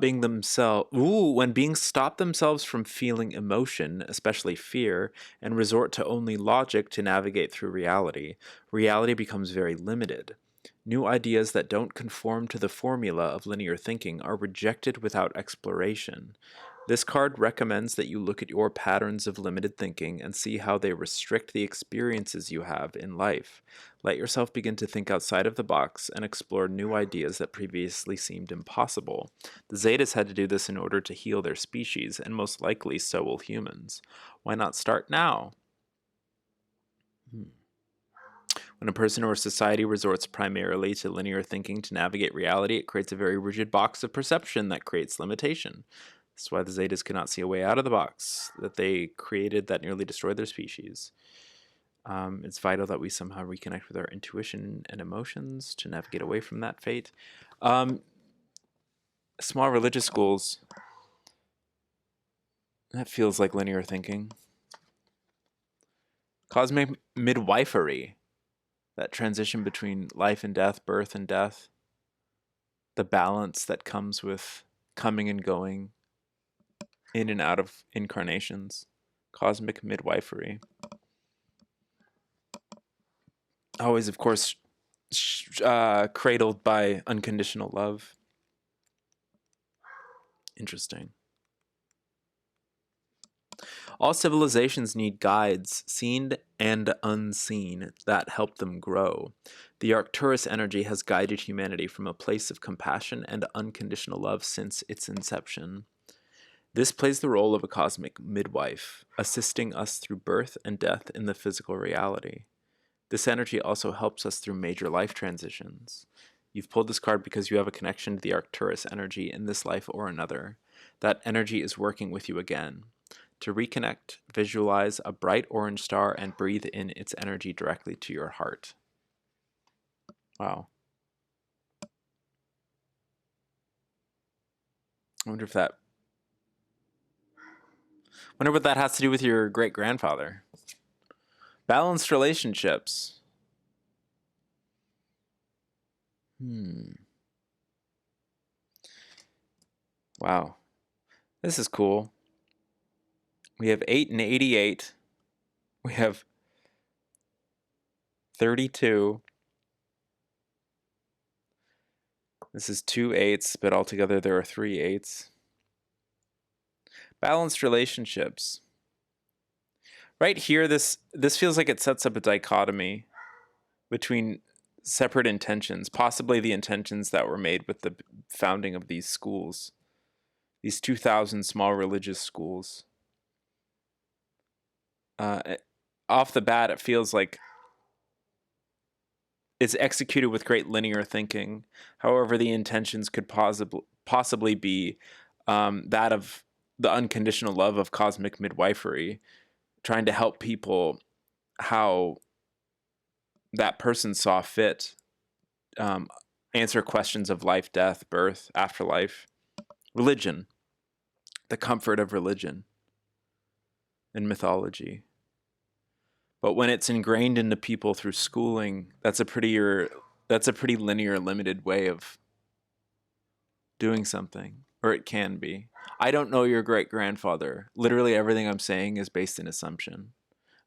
Speaker 1: themselves from feeling emotion, especially fear, and resort to only logic to navigate through reality, reality becomes very limited. New ideas that don't conform to the formula of linear thinking are rejected without exploration. This card recommends that you look at your patterns of limited thinking and see how they restrict the experiences you have in life. Let yourself begin to think outside of the box and explore new ideas that previously seemed impossible. The Zetas had to do this in order to heal their species, and most likely so will humans. Why not start now? When a person or society resorts primarily to linear thinking to navigate reality, it creates a very rigid box of perception that creates limitation. This is why the Zetas could not see a way out of the box that they created that nearly destroyed their species. It's vital that we somehow reconnect with our intuition and emotions to navigate away from that fate. Small religious schools, that feels like linear thinking. Cosmic midwifery, that transition between life and death, birth and death, the balance that comes with coming and going, in and out of incarnations. Cosmic midwifery. Always, of course, cradled by unconditional love. Interesting. All civilizations need guides, seen and unseen, that help them grow. The Arcturus energy has guided humanity from a place of compassion and unconditional love since its inception. This plays the role of a cosmic midwife, assisting us through birth and death in the physical reality. This energy also helps us through major life transitions. You've pulled this card because you have a connection to the Arcturus energy in this life or another. That energy is working with you again. To reconnect, visualize a bright orange star and breathe in its energy directly to your heart. Wow. I wonder what that has to do with your great-grandfather. Balanced relationships. Wow. This is cool. We have 8 and 88. We have 32. This is 2 8s, but altogether there are 3 8s. Balanced relationships. Right here, this feels like it sets up a dichotomy between separate intentions, possibly the intentions that were made with the founding of these schools, these 2,000 small religious schools. Off the bat, it feels like it's executed with great linear thinking. However, the intentions could possibly be that of the unconditional love of cosmic midwifery, trying to help people how that person saw fit, answer questions of life, death, birth, afterlife, religion, the comfort of religion and mythology. But when it's ingrained into people through schooling, that's a pretty linear, limited way of doing something, or it can be. I don't know your great-grandfather. Literally everything I'm saying is based in assumption.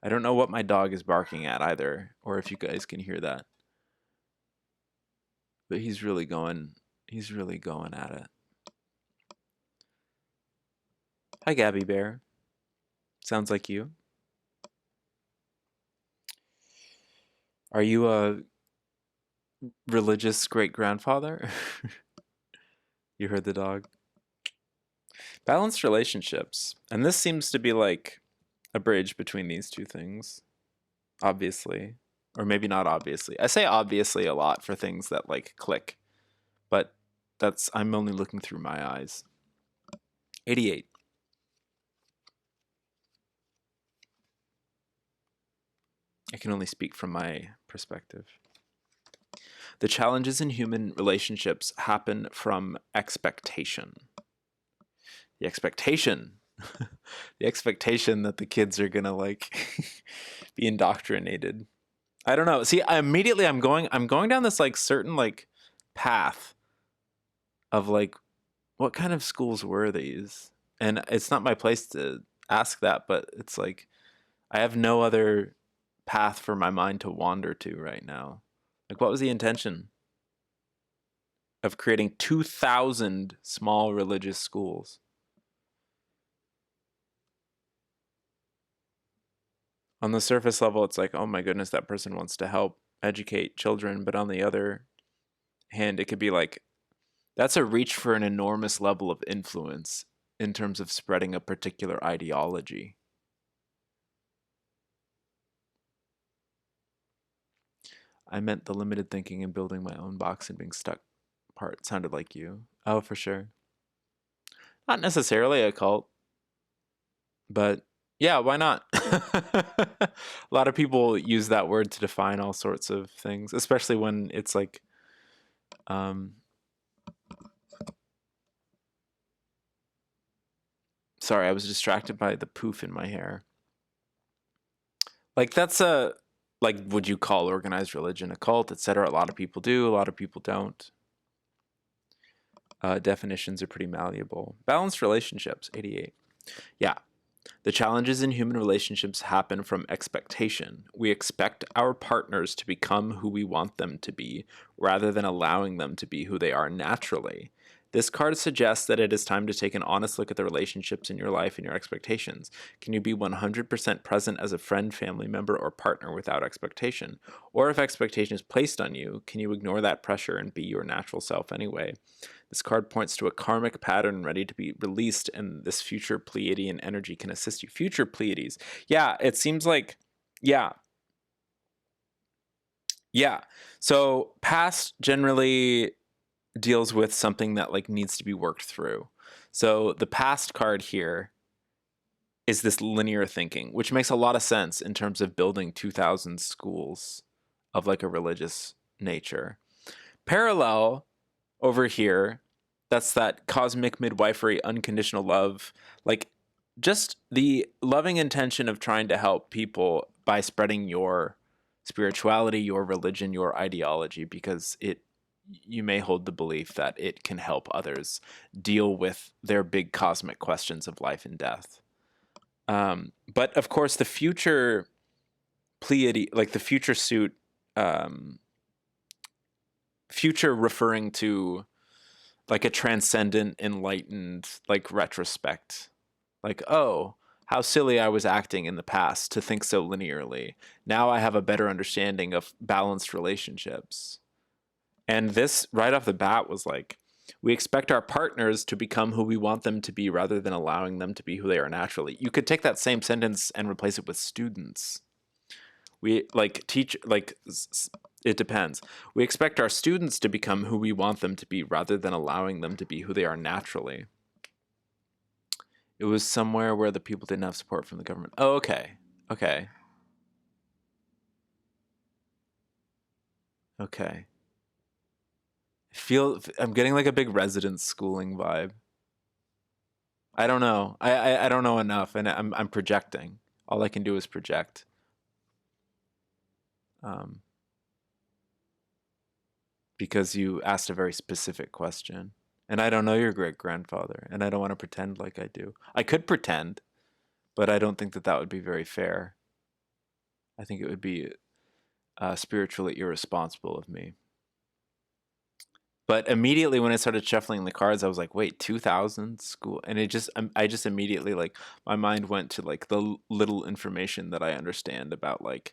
Speaker 1: I don't know what my dog is barking at either, or if you guys can hear that. But he's really going at it. Hi, Gabby Bear. Sounds like you. Are you a religious great-grandfather? You heard the dog. Balanced relationships. And this seems to be like a bridge between these two things. Obviously. Or maybe not obviously. I say obviously a lot for things that like click. But I'm only looking through my eyes. 88. I can only speak from my perspective. The challenges in human relationships happen from expectation. The expectation. The expectation that the kids are gonna like be indoctrinated. I don't know. See, I'm going down this like certain like path of like what kind of schools were these? And it's not my place to ask that, but it's like I have no other path for my mind to wander to right now. Like, what was the intention of creating 2,000 small religious schools? On the surface level, it's like, oh my goodness, that person wants to help educate children. But on the other hand, it could be like, that's a reach for an enormous level of influence in terms of spreading a particular ideology. I meant the limited thinking and building my own box and being stuck part sounded like you. Oh, for sure. Not necessarily a cult, but yeah, why not? A lot of people use that word to define all sorts of things, especially when it's like, um, sorry, I was distracted by the poof in my hair. Like that's a, like, would you call organized religion a cult, etc.? A lot of people do, a lot of people don't. Definitions are pretty malleable. Balanced relationships, 88. Yeah. The challenges in human relationships happen from expectation. We expect our partners to become who we want them to be, rather than allowing them to be who they are naturally. This card suggests that it is time to take an honest look at the relationships in your life and your expectations. Can you be 100% present as a friend, family member, or partner without expectation? Or if expectation is placed on you, can you ignore that pressure and be your natural self anyway? This card points to a karmic pattern ready to be released, and this future Pleiadian energy can assist you. Future Pleiades. Yeah, it seems like, yeah. Yeah. So past generally deals with something that like needs to be worked through. So the past card here is this linear thinking, which makes a lot of sense in terms of building 2000 schools of like a religious nature. Parallel over here, that's that cosmic midwifery, unconditional love, like just the loving intention of trying to help people by spreading your spirituality, your religion, your ideology, because it, you may hold the belief that it can help others deal with their big cosmic questions of life and death. But of course, the future Pleiade, like the future suit, future referring to like a transcendent, enlightened, like retrospect. Like, oh, how silly I was acting in the past to think so linearly. Now I have a better understanding of balanced relationships. And this, right off the bat, was like, we expect our partners to become who we want them to be rather than allowing them to be who they are naturally. You could take that same sentence and replace it with students. We like teach, like, it depends. We expect our students to become who we want them to be rather than allowing them to be who they are naturally. It was somewhere where the people didn't have support from the government. Oh, okay. Okay. Okay. I'm getting like a big residence schooling vibe. I don't know. I don't know enough, and I'm projecting. All I can do is project. Um, because you asked a very specific question, and I don't know your great grandfather, and I don't want to pretend like I do. I could pretend, but I don't think that that would be very fair. I think it would be spiritually irresponsible of me. But immediately when I started shuffling the cards, I was like, "Wait, 2000 school?" And I just immediately like my mind went to like the little information that I understand about like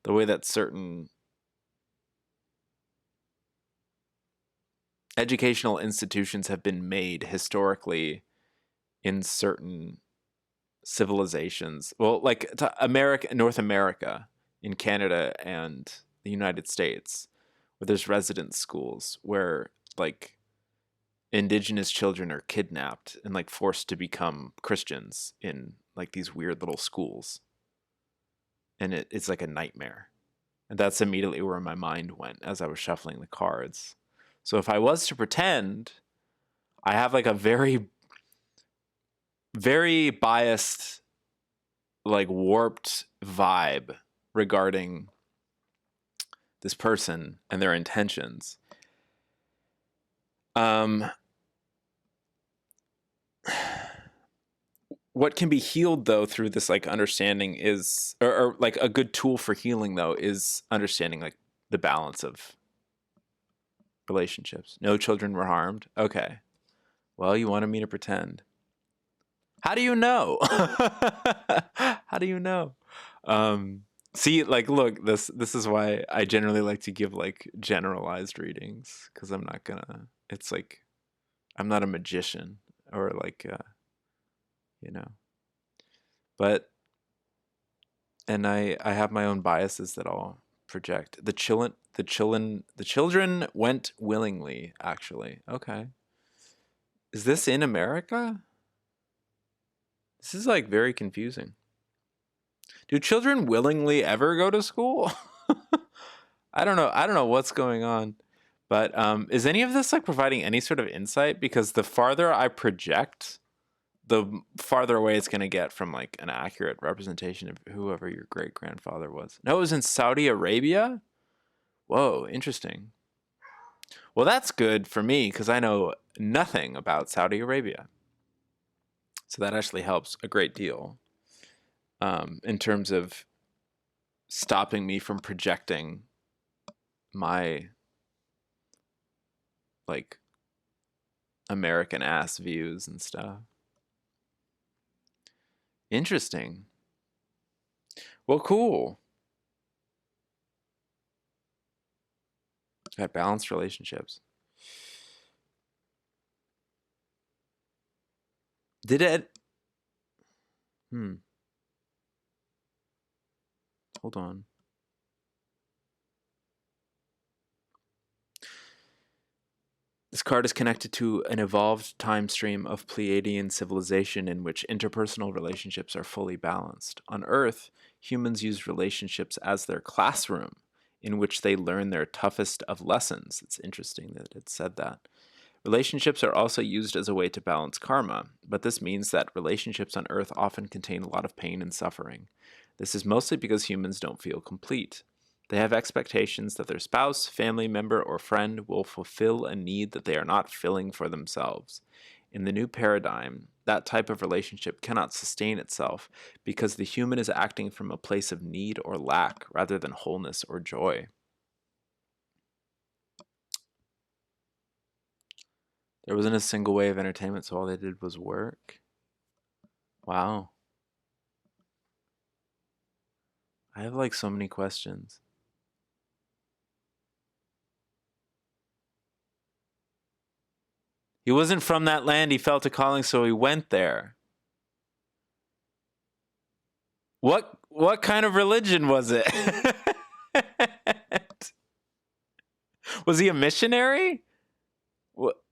Speaker 1: the way that certain educational institutions have been made historically in certain civilizations. Well, like to America, North America, in Canada and the United States, where there's residence schools where like indigenous children are kidnapped and like forced to become Christians in like these weird little schools. And it's like a nightmare. And that's immediately where my mind went as I was shuffling the cards. So if I was to pretend, I have like a very, very biased, like warped vibe regarding this person and their intentions. Um, what can be healed though through this like understanding is, or like a good tool for healing though is understanding like the balance of relationships. No children were harmed. Okay. Well, you wanted me to pretend. How do you know? How do you know? See, like, look, this is why I generally like to give like generalized readings because I'm not gonna. It's like I'm not a magician or like you know. But and I have my own biases that I'll project. The children went willingly. Actually, okay. Is this in America? This is like very confusing. Do children willingly ever go to school? I don't know. I don't know what's going on. But is any of this like providing any sort of insight? Because the farther I project, the farther away it's going to get from like an accurate representation of whoever your great grandfather was. No, it was in Saudi Arabia? Whoa, interesting. Well, that's good for me because I know nothing about Saudi Arabia. So that actually helps a great deal in terms of stopping me from projecting my like American ass views and stuff. Interesting. Well, cool. Got balanced relationships. Did it? Hmm. Hold on. This card is connected to an evolved time stream of Pleiadian civilization in which interpersonal relationships are fully balanced. On Earth, humans use relationships as their classroom in which they learn their toughest of lessons. It's interesting that it said that. Relationships are also used as a way to balance karma, but this means that relationships on Earth often contain a lot of pain and suffering. This is mostly because humans don't feel complete. They have expectations that their spouse, family member, or friend will fulfill a need that they are not filling for themselves. In the new paradigm, that type of relationship cannot sustain itself because the human is acting from a place of need or lack rather than wholeness or joy. There wasn't a single way of entertainment, so all they did was work. Wow. I have like so many questions. He wasn't from that land, he felt a calling, so he went there. What kind of religion was it? Was he a missionary? What?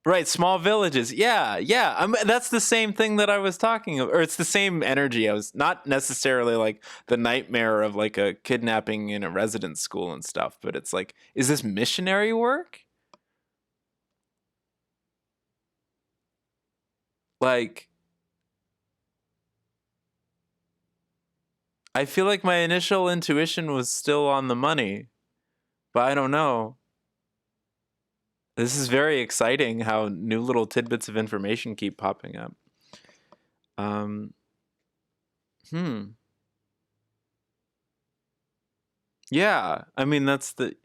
Speaker 1: Right, small villages. Yeah, yeah. That's the same thing that I was talking about, or it's the same energy. I was not necessarily like the nightmare of like a kidnapping in a residence school and stuff, but it's like, is this missionary work? Like, I feel like my initial intuition was still on the money, but I don't know. This is very exciting how new little tidbits of information keep popping up. Um, hmm. Yeah, I mean that's the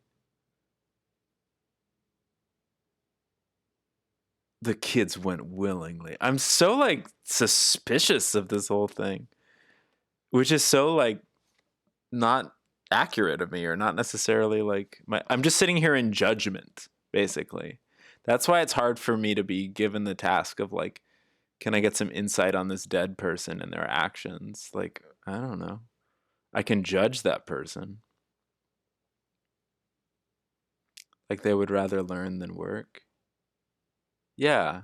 Speaker 1: kids went willingly. I'm so like suspicious of this whole thing, which is so like not accurate of me or not necessarily like my I'm just sitting here in judgment basically. That's why it's hard for me to be given the task of like can I get some insight on this dead person and their actions? Like, I don't know. I can judge that person. Like they would rather learn than work. Yeah,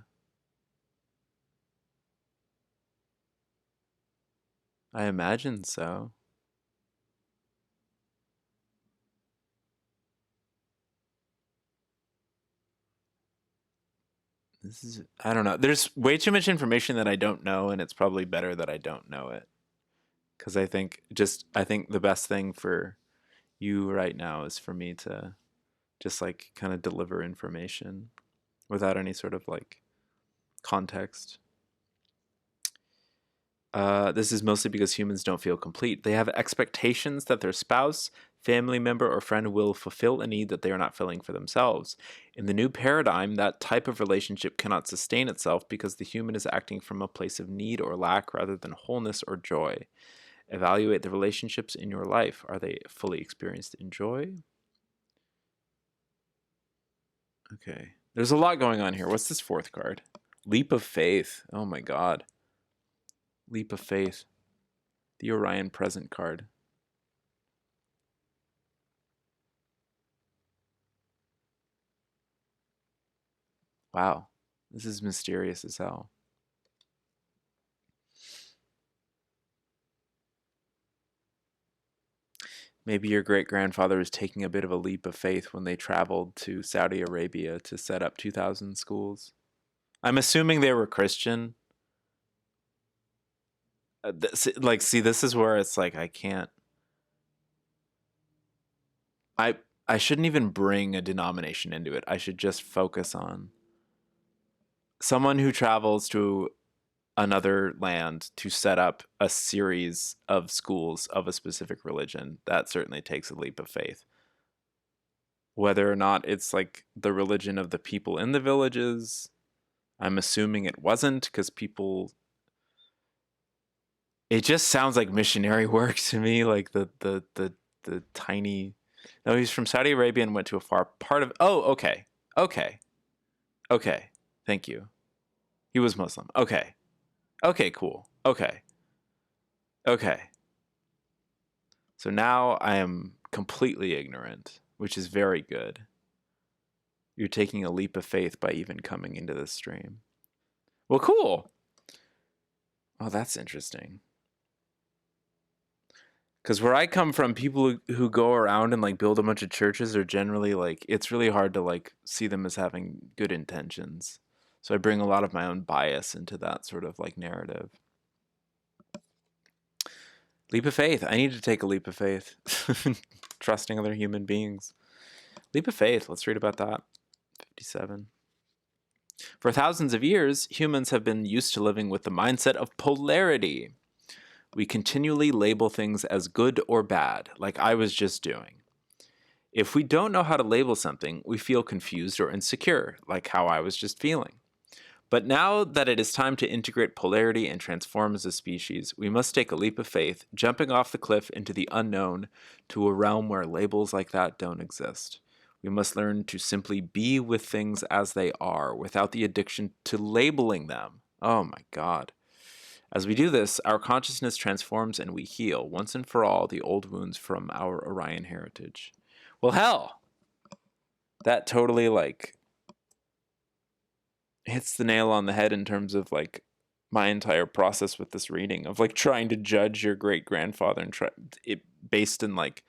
Speaker 1: I imagine so. This is I don't know. There's way too much information that I don't know and it's probably better that I don't know it cuz I think the best thing for you right now is for me to just like kind of deliver information without any sort of like context. This is mostly because humans don't feel complete. They have expectations that their spouse, family member, or friend will fulfill a need that they are not filling for themselves. In the new paradigm, that type of relationship cannot sustain itself because the human is acting from a place of need or lack rather than wholeness or joy. Evaluate the relationships in your life. Are they fully experienced in joy? Okay. There's a lot going on here. What's this fourth card? Leap of Faith. Oh my god. Leap of Faith. The Orion Present card. Wow. This is mysterious as hell. Maybe your great-grandfather was taking a bit of a leap of faith when they traveled to Saudi Arabia to set up 2,000 schools. I'm assuming they were Christian. See, this is where it's like I can't. I I shouldn't even bring a denomination into it. I should just focus on someone who travels to another land to set up a series of schools of a specific religion. That certainly takes a leap of faith. Whether or not it's like the religion of the people in the villages, I'm assuming it wasn't because people. It just sounds like missionary work to me, like the tiny. No, he's from Saudi Arabia and went to a far part of. Oh, okay, okay, okay. Thank you. He was Muslim. Okay, okay, cool. Okay, okay. So now I am completely ignorant, which is very good. You're taking a leap of faith by even coming into this stream. Well, cool. Oh, that's interesting. Because where I come from, people who go around and like build a bunch of churches are generally like, it's really hard to like see them as having good intentions. So I bring a lot of my own bias into that sort of like narrative. Leap of faith. I need to take a leap of faith. Trusting other human beings. Leap of faith. Let's read about that. 57. For thousands of years, humans have been used to living with the mindset of polarity. We continually label things as good or bad, like I was just doing. If we don't know how to label something, we feel confused or insecure, like how I was just feeling. But now that it is time to integrate polarity and transform as a species, we must take a leap of faith, jumping off the cliff into the unknown to a realm where labels like that don't exist. We must learn to simply be with things as they are, without the addiction to labeling them. Oh my God. As we do this, our consciousness transforms and we heal, once and for all, the old wounds from our Orion heritage. Well, hell, that totally, like, hits the nail on the head in terms of, like, my entire process with this reading of, like, trying to judge your great-grandfather and try it based in, like,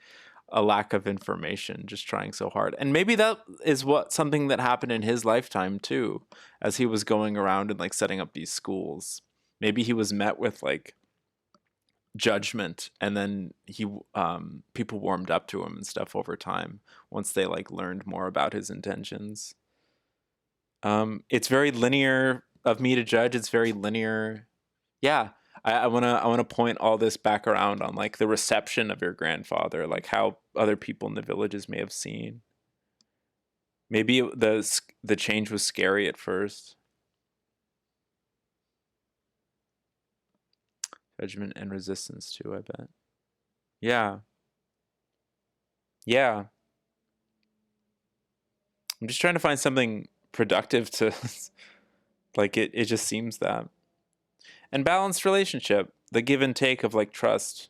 Speaker 1: a lack of information, just trying so hard. And maybe that is something that happened in his lifetime, too, as he was going around and, like, setting up these schools. Maybe he was met with like judgment, and then people warmed up to him and stuff over time once they like learned more about his intentions. It's very linear of me to judge. It's very linear. Yeah, I wanna point all this back around on like the reception of your grandfather, like how other people in the villages may have seen. Maybe the change was scary at first. Judgment and resistance too, I bet. Yeah. Yeah. I'm just trying to find something productive to like it just seems that. And balanced relationship, the give and take of like trust.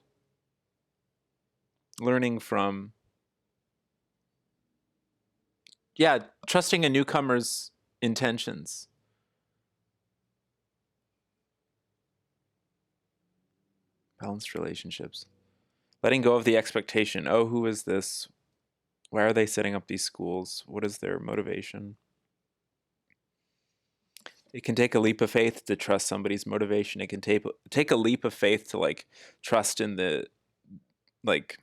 Speaker 1: Learning from trusting a newcomer's intentions. Balanced relationships. Letting go of the expectation. Oh, who is this? Why are they setting up these schools? What is their motivation? It can take a leap of faith to trust somebody's motivation. It can take a leap of faith to like trust in the like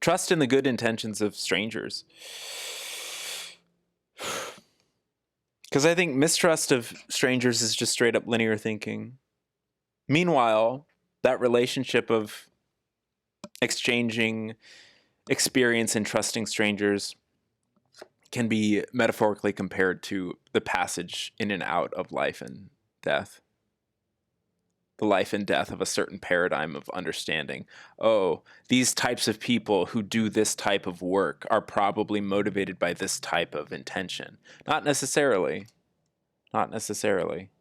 Speaker 1: trust in the good intentions of strangers. Because I think mistrust of strangers is just straight up linear thinking. Meanwhile, that relationship of exchanging experience and trusting strangers can be metaphorically compared to the passage in and out of life and death. The life and death of a certain paradigm of understanding. Oh, these types of people who do this type of work are probably motivated by this type of intention. Not necessarily. Not necessarily.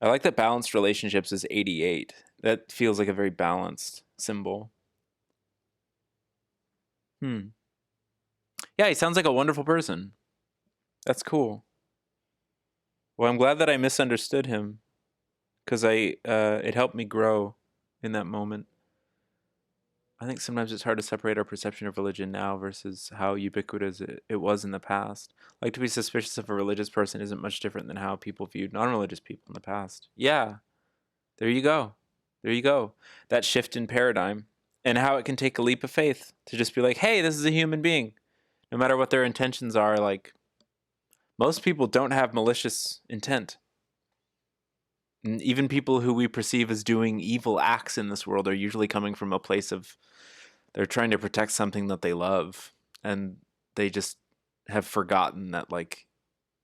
Speaker 1: I like that balanced relationships is 88. That feels like a very balanced symbol. Yeah, he sounds like a wonderful person. That's cool. Well, I'm glad that I misunderstood him. because it helped me grow in that moment. I think sometimes it's hard to separate our perception of religion now versus how ubiquitous it was in the past. Like, to be suspicious of a religious person isn't much different than how people viewed non-religious people in the past. Yeah, there you go. There you go. That shift in paradigm and how it can take a leap of faith to just be like, hey, this is a human being. No matter what their intentions are, like, most people don't have malicious intent. And even people who we perceive as doing evil acts in this world are usually coming from a place of they're trying to protect something that they love, and they just have forgotten that, like,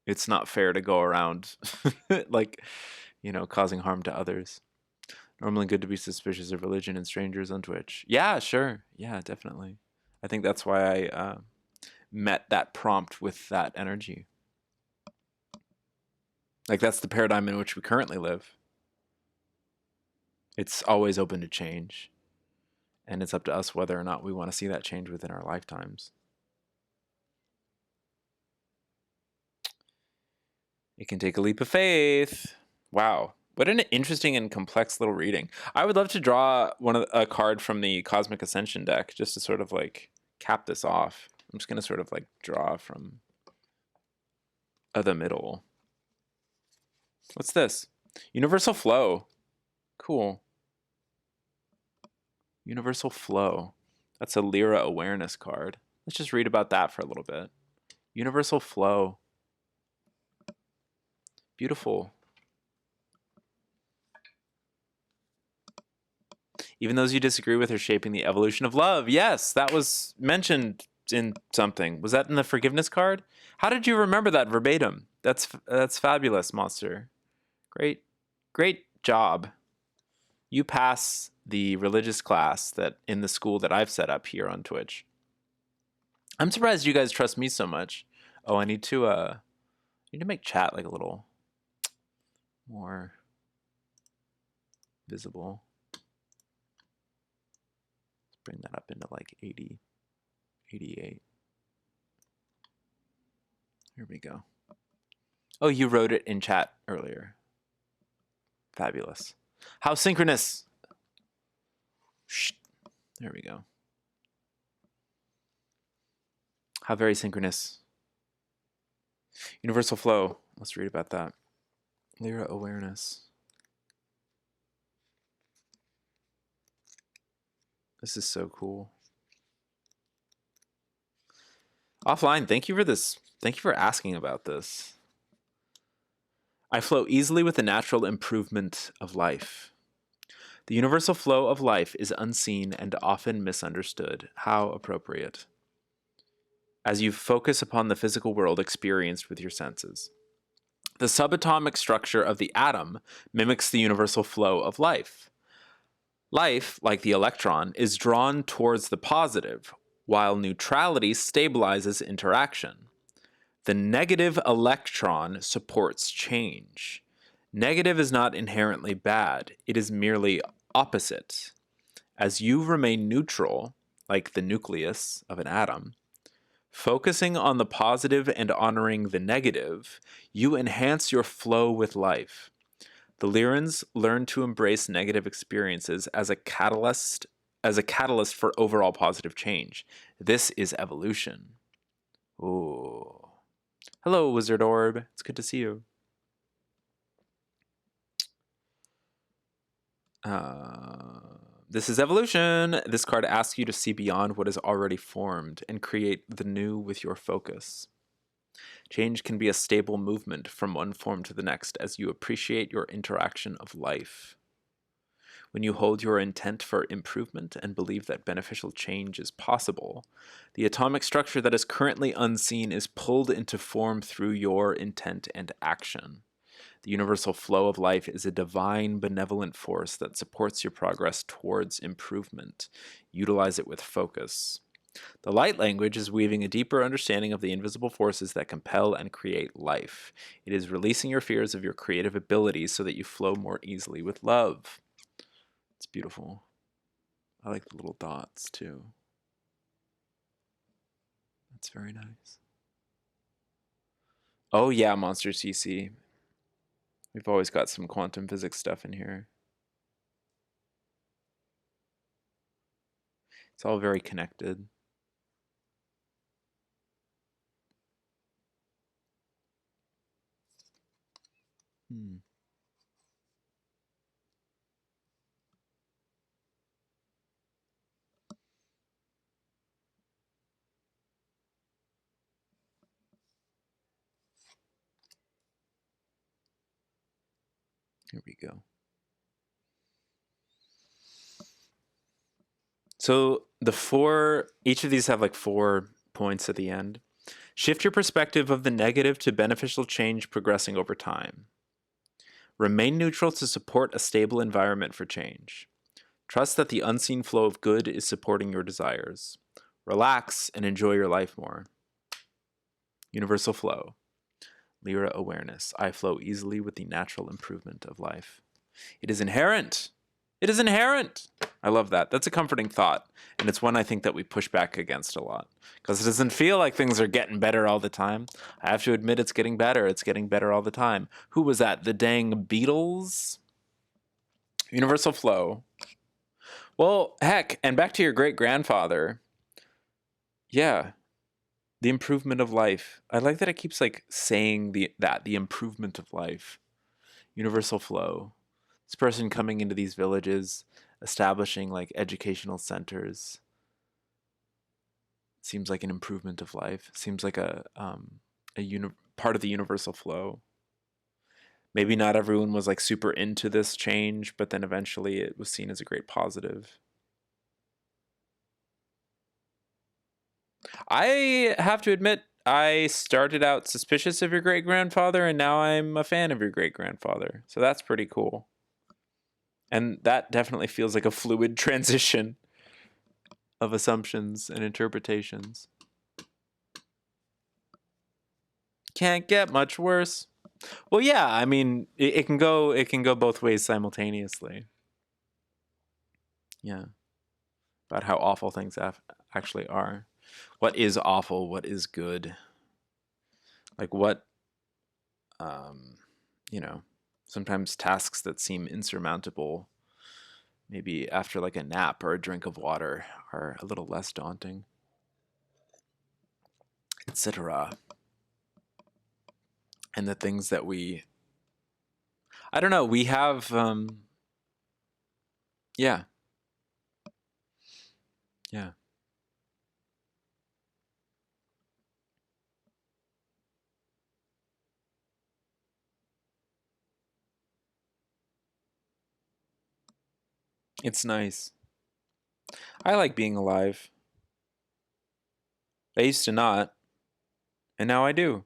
Speaker 1: it's not fair to go around like, causing harm to others. Normally good to be suspicious of religion and strangers on Twitch. Yeah, sure. Yeah, definitely. I think that's why I met that prompt with that energy. Like, that's the paradigm in which we currently live. It's always open to change, and it's up to us whether or not we want to see that change within our lifetimes. It can take a leap of faith. Wow. What an interesting and complex little reading. I would love to draw a card from the Cosmic Ascension deck just to sort of like cap this off. I'm just going to sort of like draw from the middle. What's this? Universal Flow. Cool. Universal Flow. That's a Lyra awareness card. Let's just read about that for a little bit. Universal Flow. Beautiful. Even those you disagree with are shaping the evolution of love. Yes, that was mentioned in something. Was that in the forgiveness card? How did you remember that verbatim? That's fabulous, Monster. Great job. You pass the religious class that in the school that I've set up here on Twitch. I'm surprised you guys trust me so much. Oh, I need to make chat like a little more visible. Let's bring that up into like 80, 88. Here we go. Oh, you wrote it in chat earlier. Fabulous. How synchronous. Shh. There we go. How very synchronous. Universal flow. Let's read about that. Lyra awareness. This is so cool. Offline, thank you for this. Thank you for asking about this. I flow easily with the natural improvement of life. The universal flow of life is unseen and often misunderstood. How appropriate. As you focus upon the physical world experienced with your senses. The subatomic structure of the atom mimics the universal flow of life. Life, like the electron, is drawn towards the positive, while neutrality stabilizes interaction. The negative electron supports change. Negative is not inherently bad, it is merely opposite. As you remain neutral, like the nucleus of an atom, focusing on the positive and honoring the negative, you enhance your flow with life. The Lyrans learn to embrace negative experiences as a catalyst for overall positive change. This is evolution. Ooh. Hello, Wizard Orb. It's good to see you. This is evolution. This card asks you to see beyond what is already formed and create the new with your focus. Change can be a stable movement from one form to the next as you appreciate your interaction of life. When you hold your intent for improvement and believe that beneficial change is possible, the atomic structure that is currently unseen is pulled into form through your intent and action. The universal flow of life is a divine, benevolent force that supports your progress towards improvement. Utilize it with focus. The light language is weaving a deeper understanding of the invisible forces that compel and create life. It is releasing your fears of your creative abilities so that you flow more easily with love. It's beautiful. I like the little dots too. That's very nice. Oh yeah, Monster CC. We've always got some quantum physics stuff in here. It's all very connected. Hmm. Here we go. So each of these have like 4 points at the end. Shift your perspective of the negative to beneficial change progressing over time. Remain neutral to support a stable environment for change. Trust that the unseen flow of good is supporting your desires. Relax and enjoy your life more. Universal flow. Lyra awareness. I flow easily with the natural improvement of life. It is inherent. It is inherent. I love that. That's a comforting thought. And it's one I think that we push back against a lot. Because it doesn't feel like things are getting better all the time. I have to admit it's getting better. It's getting better all the time. Who was that? The dang Beatles? Universal flow. Well, heck, and back to your great grandfather. Yeah, the improvement of life. I like that it keeps like saying the improvement of life. Universal flow. This person coming into these villages, establishing like educational centers. Seems like an improvement of life. Seems like part of the universal flow. Maybe not everyone was like super into this change, but then eventually it was seen as a great positive. I have to admit, I started out suspicious of your great grandfather, and now I'm a fan of your great grandfather. So that's pretty cool. And that definitely feels like a fluid transition of assumptions and interpretations. Can't get much worse. Well, yeah, I mean, it can go both ways simultaneously. Yeah, about how awful things actually are. What is awful? What is good? Like what um, you know, sometimes tasks that seem insurmountable, maybe after like a nap or a drink of water, are a little less daunting, etc. And the things that I don't know, we have, yeah, yeah, it's nice. I like being alive. I used to not, and now I do.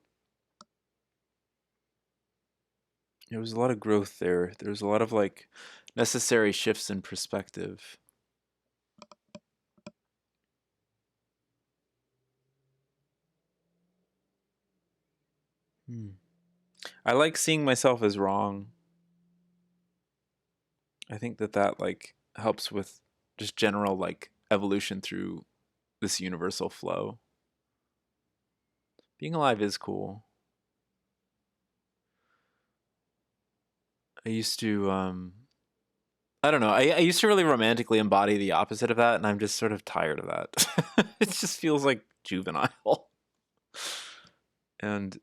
Speaker 1: There was a lot of growth there. There was a lot of like necessary shifts in perspective. Hmm. I like seeing myself as wrong. I think that like helps with just general like evolution through this universal flow. Being alive is cool. I used to I don't know. I used to really romantically embody the opposite of that, and I'm just sort of tired of that. It just feels like juvenile. And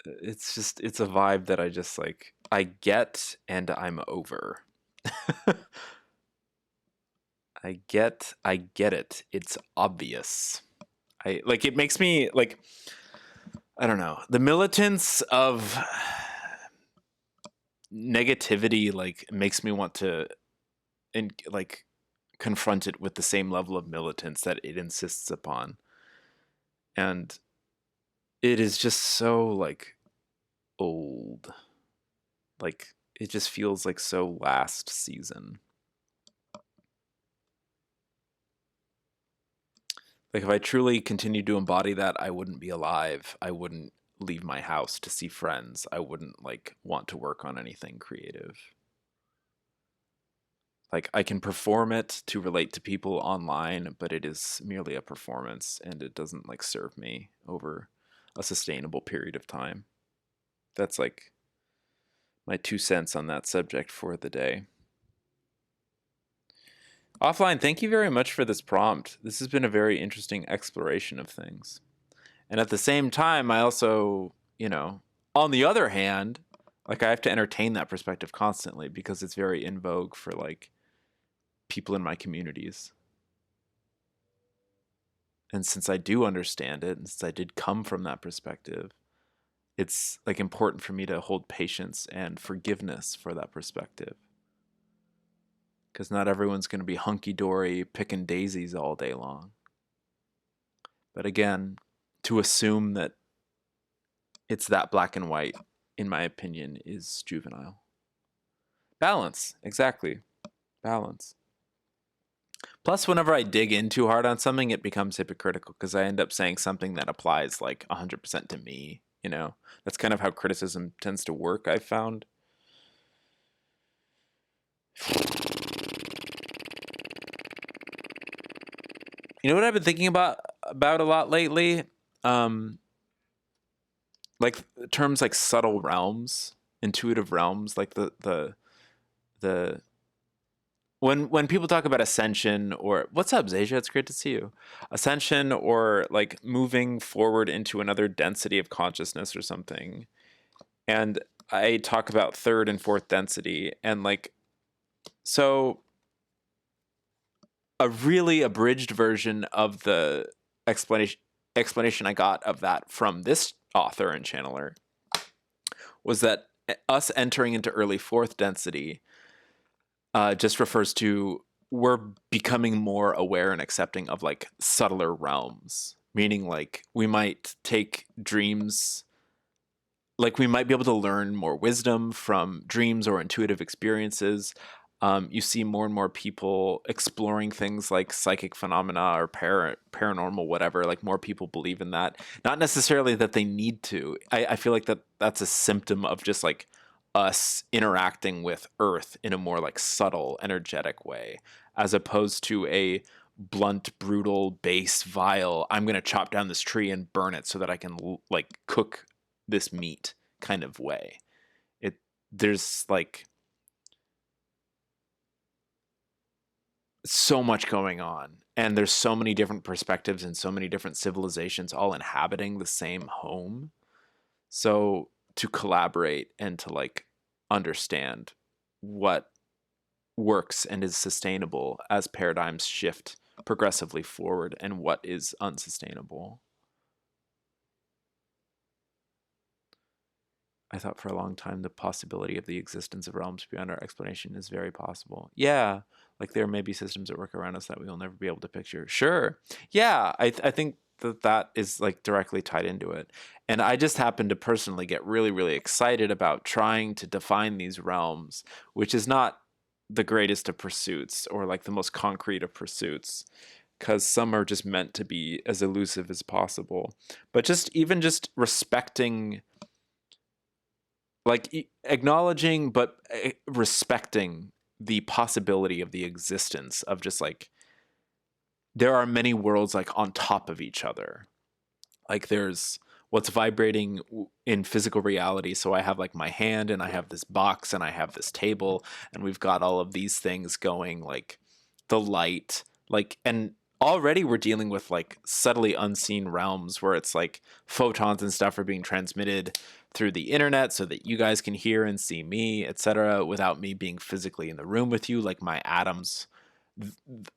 Speaker 1: it's a vibe that I just like I get and I'm over. I get it. It's obvious. I like it makes me like I don't know. The militance of negativity like makes me want to like confront it with the same level of militance that it insists upon. And it is just so like old. Like it just feels like so last season. Like if I truly continued to embody that, I wouldn't be alive. I wouldn't leave my house to see friends. I wouldn't like want to work on anything creative. Like I can perform it to relate to people online, but it is merely a performance and it doesn't like serve me over a sustainable period of time. That's like my 2 cents on that subject for the day. Offline, thank you very much for this prompt. This has been a very interesting exploration of things. And at the same time, I also, on the other hand, like I have to entertain that perspective constantly because it's very in vogue for like people in my communities. And since I do understand it, and since I did come from that perspective, it's like important for me to hold patience and forgiveness for that perspective. Because not everyone's going to be hunky-dory picking daisies all day long. But again, to assume that it's that black and white, in my opinion, is juvenile. Balance, exactly. Balance. Plus, whenever I dig in too hard on something, it becomes hypocritical because I end up saying something that applies like 100% to me. That's kind of how criticism tends to work, I've found. You know what I've been thinking about a lot lately? Um, like terms like subtle realms, intuitive realms, like the when people talk about ascension or what's up, Zasia? It's great to see you. Ascension or like moving forward into another density of consciousness or something. And I talk about third and fourth density and like so a really abridged version of the explanation I got of that from this author and channeler was that us entering into early fourth density just refers to we're becoming more aware and accepting of like subtler realms, meaning like we might take dreams, like we might be able to learn more wisdom from dreams or intuitive experiences. You see more and more people exploring things like psychic phenomena or paranormal, whatever. Like more people believe in that. Not necessarily that they need to. I feel like that's a symptom of just like us interacting with Earth in a more like subtle, energetic way, as opposed to a blunt, brutal, base, vile. I'm gonna chop down this tree and burn it so that I can like cook this meat kind of way. There's like so much going on and there's so many different perspectives and so many different civilizations all inhabiting the same home. So to collaborate and to like understand what works and is sustainable as paradigms shift progressively forward and what is unsustainable. I thought for a long time the possibility of the existence of realms beyond our explanation is very possible. Yeah, like there may be systems that work around us that we will never be able to picture. Sure. Yeah, I think that is like directly tied into it. And I just happen to personally get really, really excited about trying to define these realms, which is not the greatest of pursuits or like the most concrete of pursuits because some are just meant to be as elusive as possible. But just even just respecting, like acknowledging but respecting the possibility of the existence of just like there are many worlds like on top of each other. Like there's what's vibrating in physical reality. So I have like my hand and I have this box and I have this table and we've got all of these things going, like the light, like, and already we're dealing with like subtly unseen realms where it's like photons and stuff are being transmitted through the internet so that you guys can hear and see me, etc., without me being physically in the room with you. Like my atoms,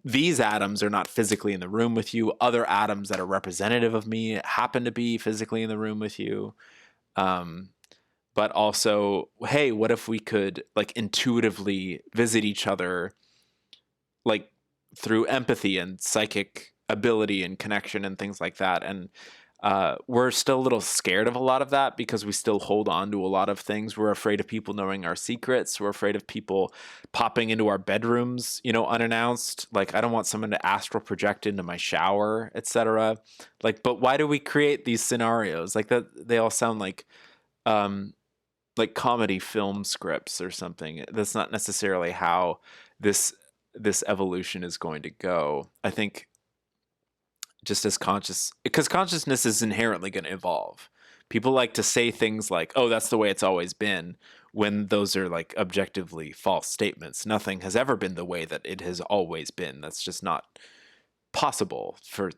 Speaker 1: these atoms are not physically in the room with you. Other atoms that are representative of me happen to be physically in the room with you. Um, but also, hey, what if we could like intuitively visit each other, like through empathy and psychic ability and connection and things like that? And we're still a little scared of a lot of that because we still hold on to a lot of things. We're afraid of people knowing our secrets. We're afraid of people popping into our bedrooms, unannounced. Like I don't want someone to astral project into my shower, etc. Like, but why do we create these scenarios? Like that, they all sound um, like comedy film scripts or something. That's not necessarily how this this evolution is going to go. I think just as conscious, because consciousness is inherently going to evolve, People like to say things like, "Oh, that's the way it's always been," when those are like objectively false statements. Nothing has ever been the way that it has always been. That's just not possible. For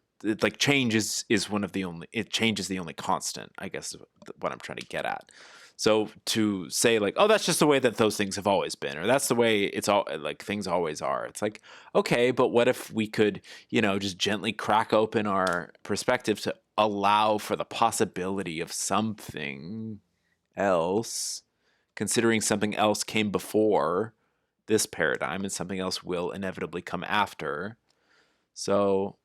Speaker 1: like, change is one of the only, it change is the only constant, I guess, is what I'm trying to get at. So to say like, oh, that's just the way that those things have always been, or that's the way it's all, like, things always are. It's like, okay, but what if we could, just gently crack open our perspective to allow for the possibility of something else, considering something else came before this paradigm and something else will inevitably come after. So,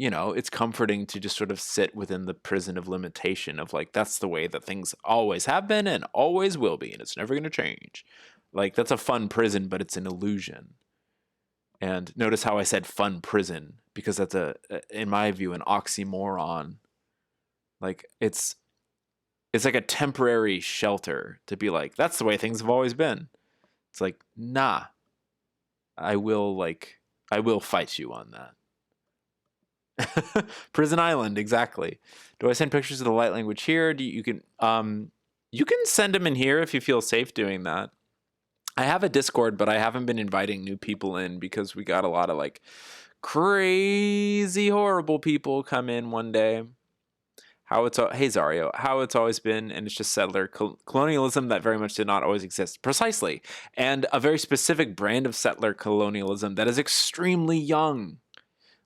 Speaker 1: it's comforting to just sort of sit within the prison of limitation of like, that's the way that things always have been and always will be, and it's never going to change. Like, that's a fun prison, but it's an illusion. And notice how I said fun prison, because that's in my view, an oxymoron. Like, it's like a temporary shelter to be like, that's the way things have always been. It's like, nah, I will fight you on that. Prison Island, exactly. Do I send pictures of the light language here? You can send them in here if you feel safe doing that. I have a Discord, but I haven't been inviting new people in because we got a lot of like crazy horrible people come in one day. Hey Zario, how it's always been, and it's just settler colonialism that very much did not always exist. Precisely. And a very specific brand of settler colonialism that is extremely young.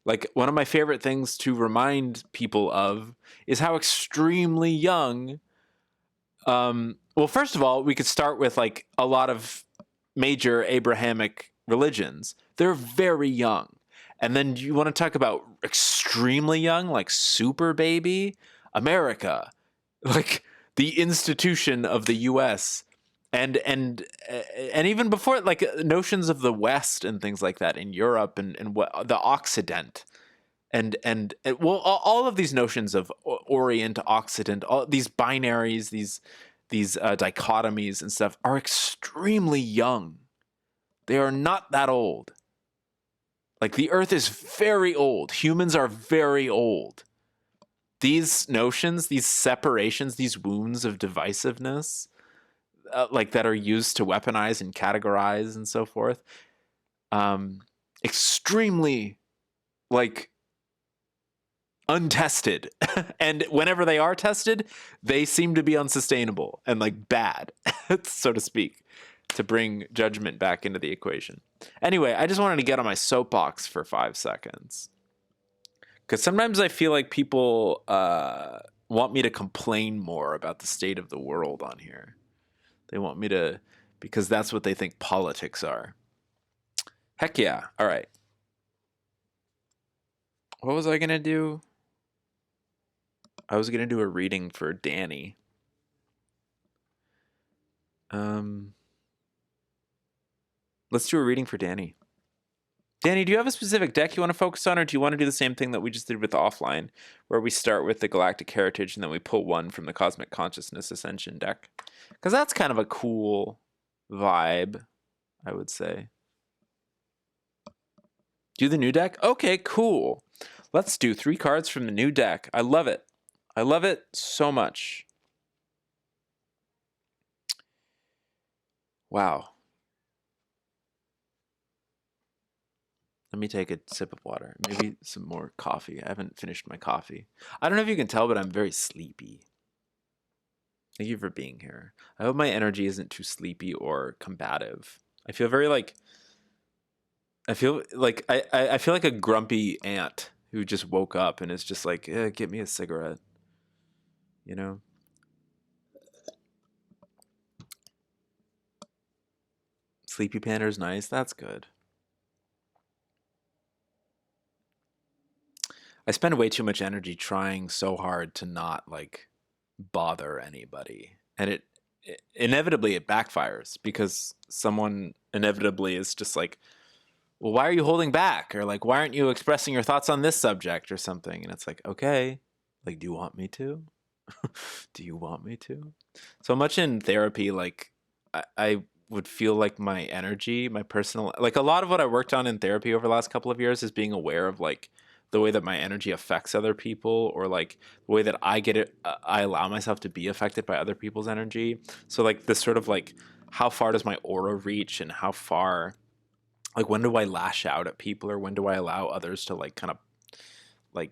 Speaker 1: Like, one of my favorite things to remind people of is how extremely young. Well, first of all, we could start with like a lot of major Abrahamic religions. They're very young. And then you want to talk about extremely young, like super baby? America, like the institution of the U.S. and even before, like, notions of the West and things like that in Europe and what the Occident and well, all of these notions of Orient, Occident, all these binaries, these dichotomies and stuff are extremely young. They are not that old. Like, the Earth is very old. Humans are very old. These notions, these separations, these wounds of divisiveness, like, that are used to weaponize and categorize and so forth, extremely, like, untested. And whenever they are tested, they seem to be unsustainable and, like, bad, so to speak, to bring judgment back into the equation. Anyway, I just wanted to get on my soapbox for 5 seconds. Because sometimes I feel like people want me to complain more about the state of the world on here. They want me to, because that's what they think politics are. Heck yeah. All right. What was I going to do? I was going to do a reading for Danny. Let's do a reading for Danny. Danny, do you have a specific deck you want to focus on, or do you want to do the same thing that we just did with offline, where we start with the Galactic Heritage and then we pull one from the Cosmic Consciousness Ascension deck? Because that's kind of a cool vibe, I would say. Do the new deck? Okay, cool. Let's do 3 cards from the new deck. I love it. I love it so much. Wow. Let me take a sip of water. Maybe some more coffee. I haven't finished my coffee. I don't know if you can tell, but I'm very sleepy. Thank you for being here. I hope my energy isn't too sleepy or combative. I feel very like... I feel like a grumpy ant who just woke up and is just like, get me a cigarette. You know? Sleepy Panda's nice. That's good. I spend way too much energy trying so hard to not, like, bother anybody. And it inevitably it backfires, because someone inevitably is just like, well, why are you holding back? Or like, why aren't you expressing your thoughts on this subject or something? And it's like, okay, like, do you want me to? Do you want me to? So much in therapy, like, I would feel like my energy, my personal, like, a lot of what I worked on in therapy over the last couple of years is being aware of, like, the way that my energy affects other people, or like the way that I get it, I allow myself to be affected by other people's energy. So like this sort of like, how far does my aura reach, and how far, like when do I lash out at people, or when do I allow others to like kind of like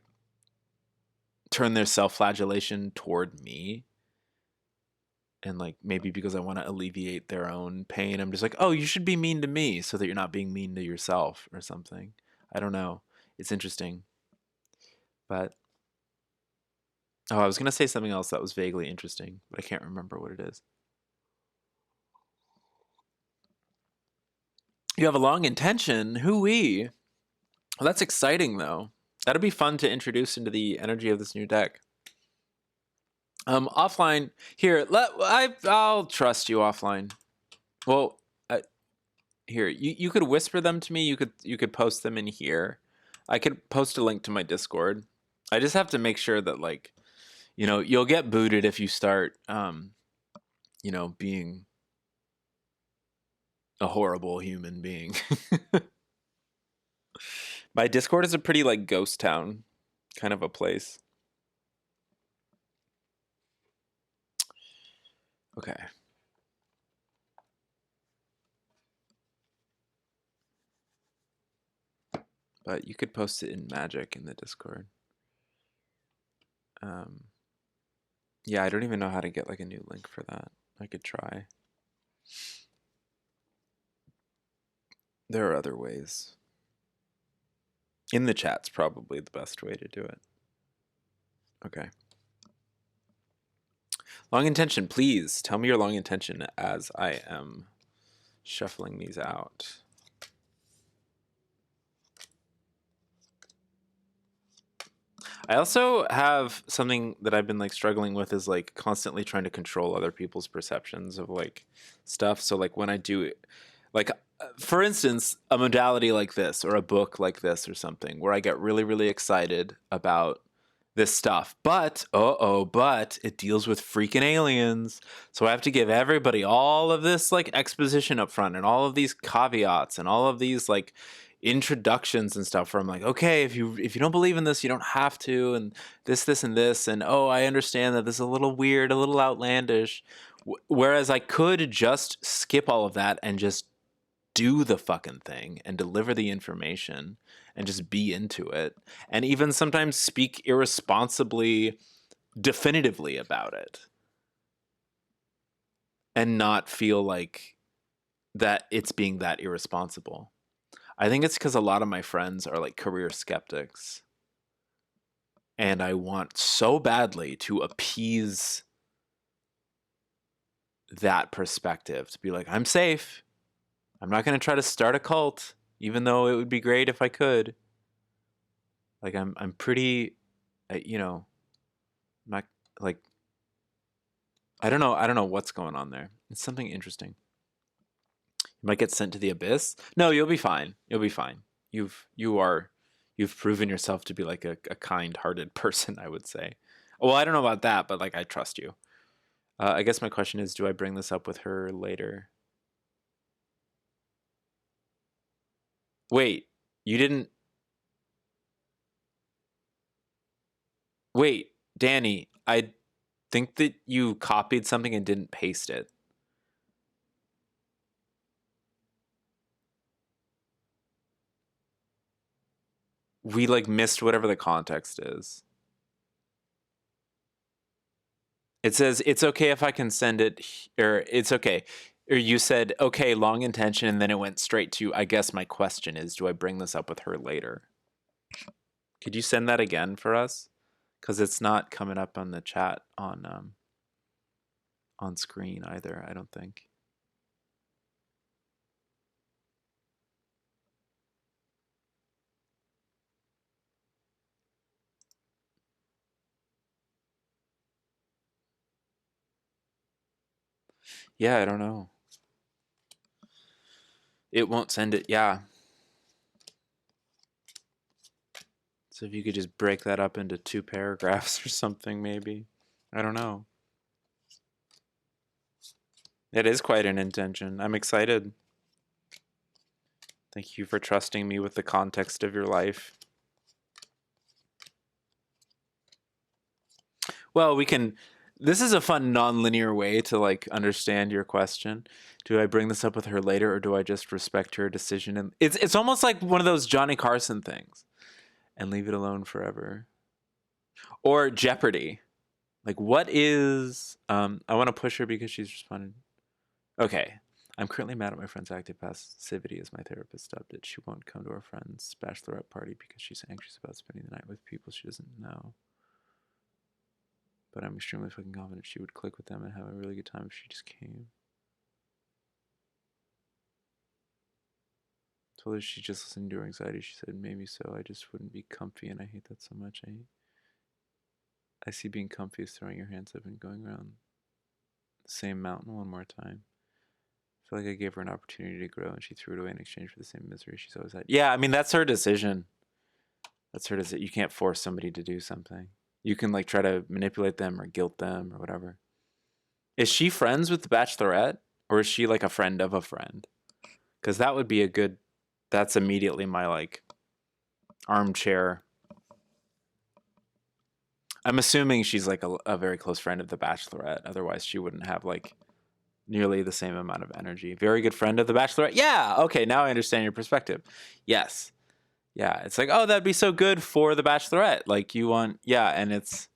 Speaker 1: turn their self-flagellation toward me? And like maybe because I want to alleviate their own pain, I'm just like, oh, you should be mean to me so that you're not being mean to yourself or something. I don't know. It's interesting. But oh, I was gonna say something else that was vaguely interesting, but I can't remember what it is. You have a long intention. Hoo-wee. Well, that's exciting though. That'd be fun to introduce into the energy of this new deck. Offline here. I'll trust you offline. Well, here you could whisper them to me. You could post them in here. I could post a link to my Discord. I just have to make sure that like, you'll get booted if you start being a horrible human being. My Discord is a pretty like ghost town kind of a place. Okay. But you could post it in Magic in the Discord. Yeah, I don't even know how to get like a new link for that. I could try. There are other ways. In the chat's probably the best way to do it. Okay. Long intention, please tell me your long intention as I am shuffling these out. I also have something that I've been like struggling with, is like constantly trying to control other people's perceptions of like stuff. So like when I do it, like for instance, a modality like this or a book like this or something where I get really, really excited about this stuff, but but it deals with freaking aliens, so I have to give everybody all of this like exposition up front and all of these caveats and all of these like introductions and stuff where I'm like, okay, if you don't believe in this, you don't have to, and this and this, and oh, I understand that this is a little weird, a little outlandish, whereas I could just skip all of that and just do the fucking thing and deliver the information and just be into it, and even sometimes speak irresponsibly definitively about it and not feel like that it's being that irresponsible. I think it's because a lot of my friends are like career skeptics, and I want so badly to appease that perspective, to be like, I'm safe, I'm not going to try to start a cult, even though it would be great if I could. Like I'm pretty, not like, I don't know what's going on there. It's something interesting. You might get sent to the abyss. No, you'll be fine. You'll be fine. You've proven yourself to be like a kind-hearted person, I would say. Well, I don't know about that, but like I trust you. I guess my question is, do I bring this up with her later? Wait, you didn't. Wait, Danny, I think that you copied something and didn't paste it. We like missed whatever the context is. It says it's okay if I can send it, or it's okay. Or you said, okay, long intention, and then it went straight to, I guess my question is, do I bring this up with her later? Could you send that again for us? Because it's not coming up on the chat on screen either, I don't think. Yeah, I don't know. It won't send it, yeah. So if you could just break that up into 2 paragraphs or something, maybe. I don't know. It is quite an intention. I'm excited. Thank you for trusting me with the context of your life. Well, we can. This is a fun non-linear way to like understand your question. Do I bring this up with her later, or do I just respect her decision? And it's almost like one of those Johnny Carson things, and leave it alone forever, or Jeopardy. Like, what is? I want to push her because she's responded. Okay, I'm currently mad at my friend's active passivity, as my therapist dubbed it. She won't come to her friend's bachelorette party because she's anxious about spending the night with people she doesn't know. But I'm extremely fucking confident she would click with them and have a really good time if she just came. Told her she just listened to her anxiety. She said, maybe so. I just wouldn't be comfy, and I hate that so much. I see being comfy as throwing your hands up and going around the same mountain one more time. I feel like I gave her an opportunity to grow, and she threw it away in exchange for the same misery she's always had. Yeah, I mean, that's her decision. That's her decision. You can't force somebody to do something. You can like try to manipulate them or guilt them or whatever. Is she friends with the Bachelorette, or is she like a friend of a friend? Because that would be a good. That's immediately my like armchair. I'm assuming she's like a very close friend of the Bachelorette. Otherwise, she wouldn't have like nearly the same amount of energy. Very good friend of the Bachelorette. Yeah. Okay. Now I understand your perspective. Yes. Yeah. It's like, oh, that'd be so good for the Bachelorette. Like you want, yeah. And this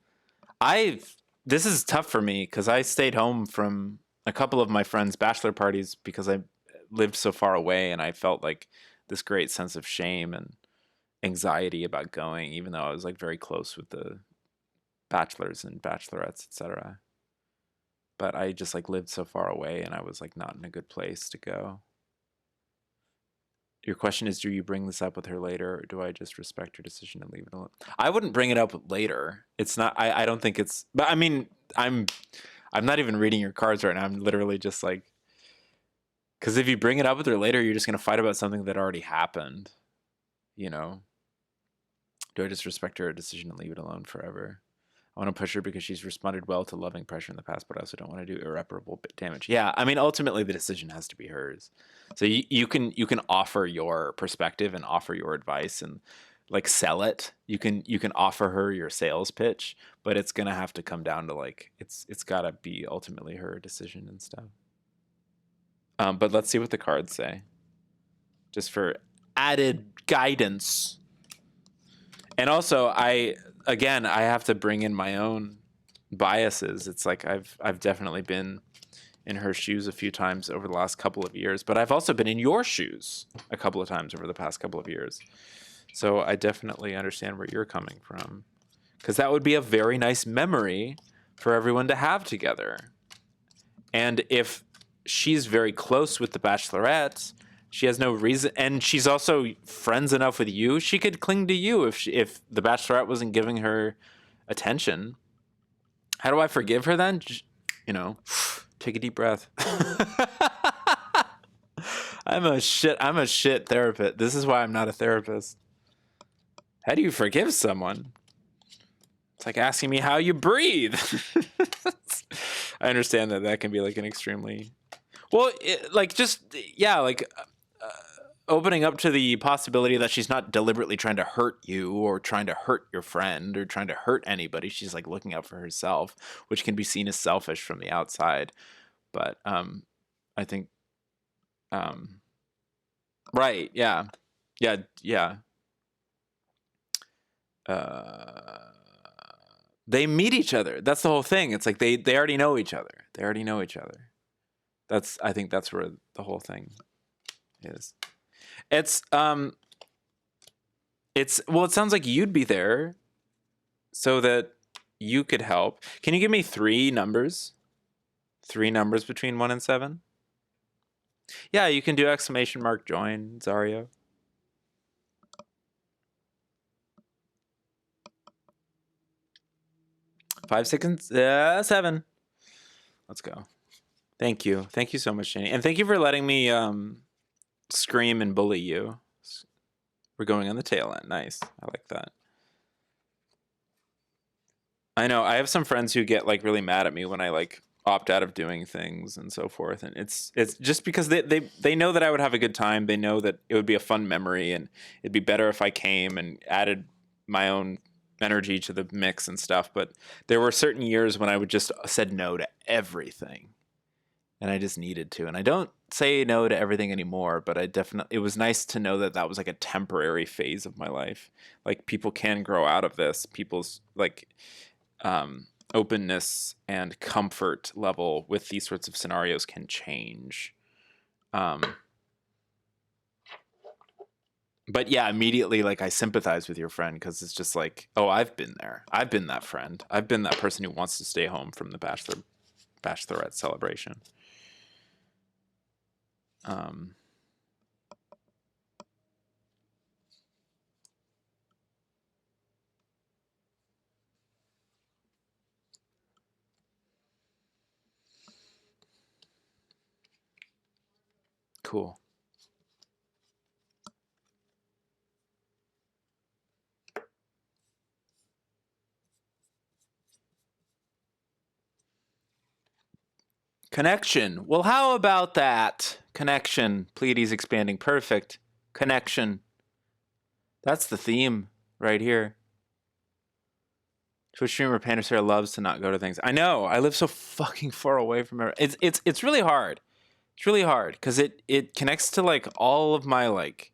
Speaker 1: is tough for me because I stayed home from a couple of my friends' bachelor parties because I lived so far away, and I felt like this great sense of shame and anxiety about going, even though I was like very close with the bachelors and bachelorettes, etc. But I just like lived so far away, and I was like not in a good place to go. Your question is, do you bring this up with her later, or do I just respect her decision and leave it alone? I wouldn't bring it up later. It's not. I don't think it's. But I mean, I'm not even reading your cards right now. I'm literally just like, because if you bring it up with her later, you're just gonna fight about something that already happened. You know. Do I just respect her decision and leave it alone forever? I want to push her because she's responded well to loving pressure in the past, but I also don't want to do irreparable damage. Yeah, I mean, ultimately the decision has to be hers. So you can offer your perspective and offer your advice and like sell it. You can offer her your sales pitch, but it's gonna have to come down to like it's gotta be ultimately her decision and stuff. But let's see what the cards say, just for added guidance. And also, I have to bring in my own biases. It's like I've definitely been in her shoes a few times over the last couple of years, but I've also been in your shoes a couple of times over the past couple of years. So I definitely understand where you're coming from, because that would be a very nice memory for everyone to have together. And if she's very close with the Bachelorette, she has no reason, and she's also friends enough with you. She could cling to you if the Bachelorette wasn't giving her attention. How do I forgive her then? Take a deep breath. I'm a shit therapist. This is why I'm not a therapist. How do you forgive someone? It's like asking me how you breathe. I understand that can be like an extremely opening up to the possibility that she's not deliberately trying to hurt you or trying to hurt your friend or trying to hurt anybody. She's like looking out for herself, which can be seen as selfish from the outside. But I think, right, yeah, yeah, yeah. They meet each other. That's the whole thing. It's like they already know each other. They already know each other. I think that's where the whole thing is. It sounds like you'd be there so that you could help. Can you give me 3 numbers? 3 numbers between 1 and 7? Yeah, you can do exclamation mark join, Zario. 5, 6, and 7. Let's go. Thank you. Thank you so much, Jenny. And thank you for letting me scream and bully you. We're going on the tail end. Nice. I like that. I know. I have some friends who get like really mad at me when I like opt out of doing things and so forth. And it's just because they know that I would have a good time. They know that it would be a fun memory, and it'd be better if I came and added my own energy to the mix and stuff. But there were certain years when I would just said no to everything, and I just needed to. And I don't say no to everything anymore, but it was nice to know that that was like a temporary phase of my life. Like, people can grow out of this. People's like openness and comfort level with these sorts of scenarios can change. But yeah, immediately, like, I sympathize with your friend, because it's just like, oh, I've been there. I've been that friend. I've been that person who wants to stay home from the bachelorette celebration. Cool. Connection. Well, how about that? Connection. Pleiades expanding. Perfect. Connection. That's the theme right here. Twitch streamer Pandasaur loves to not go to things. I know. I live so fucking far away from it. It's really hard. It's really hard because it connects to like all of my like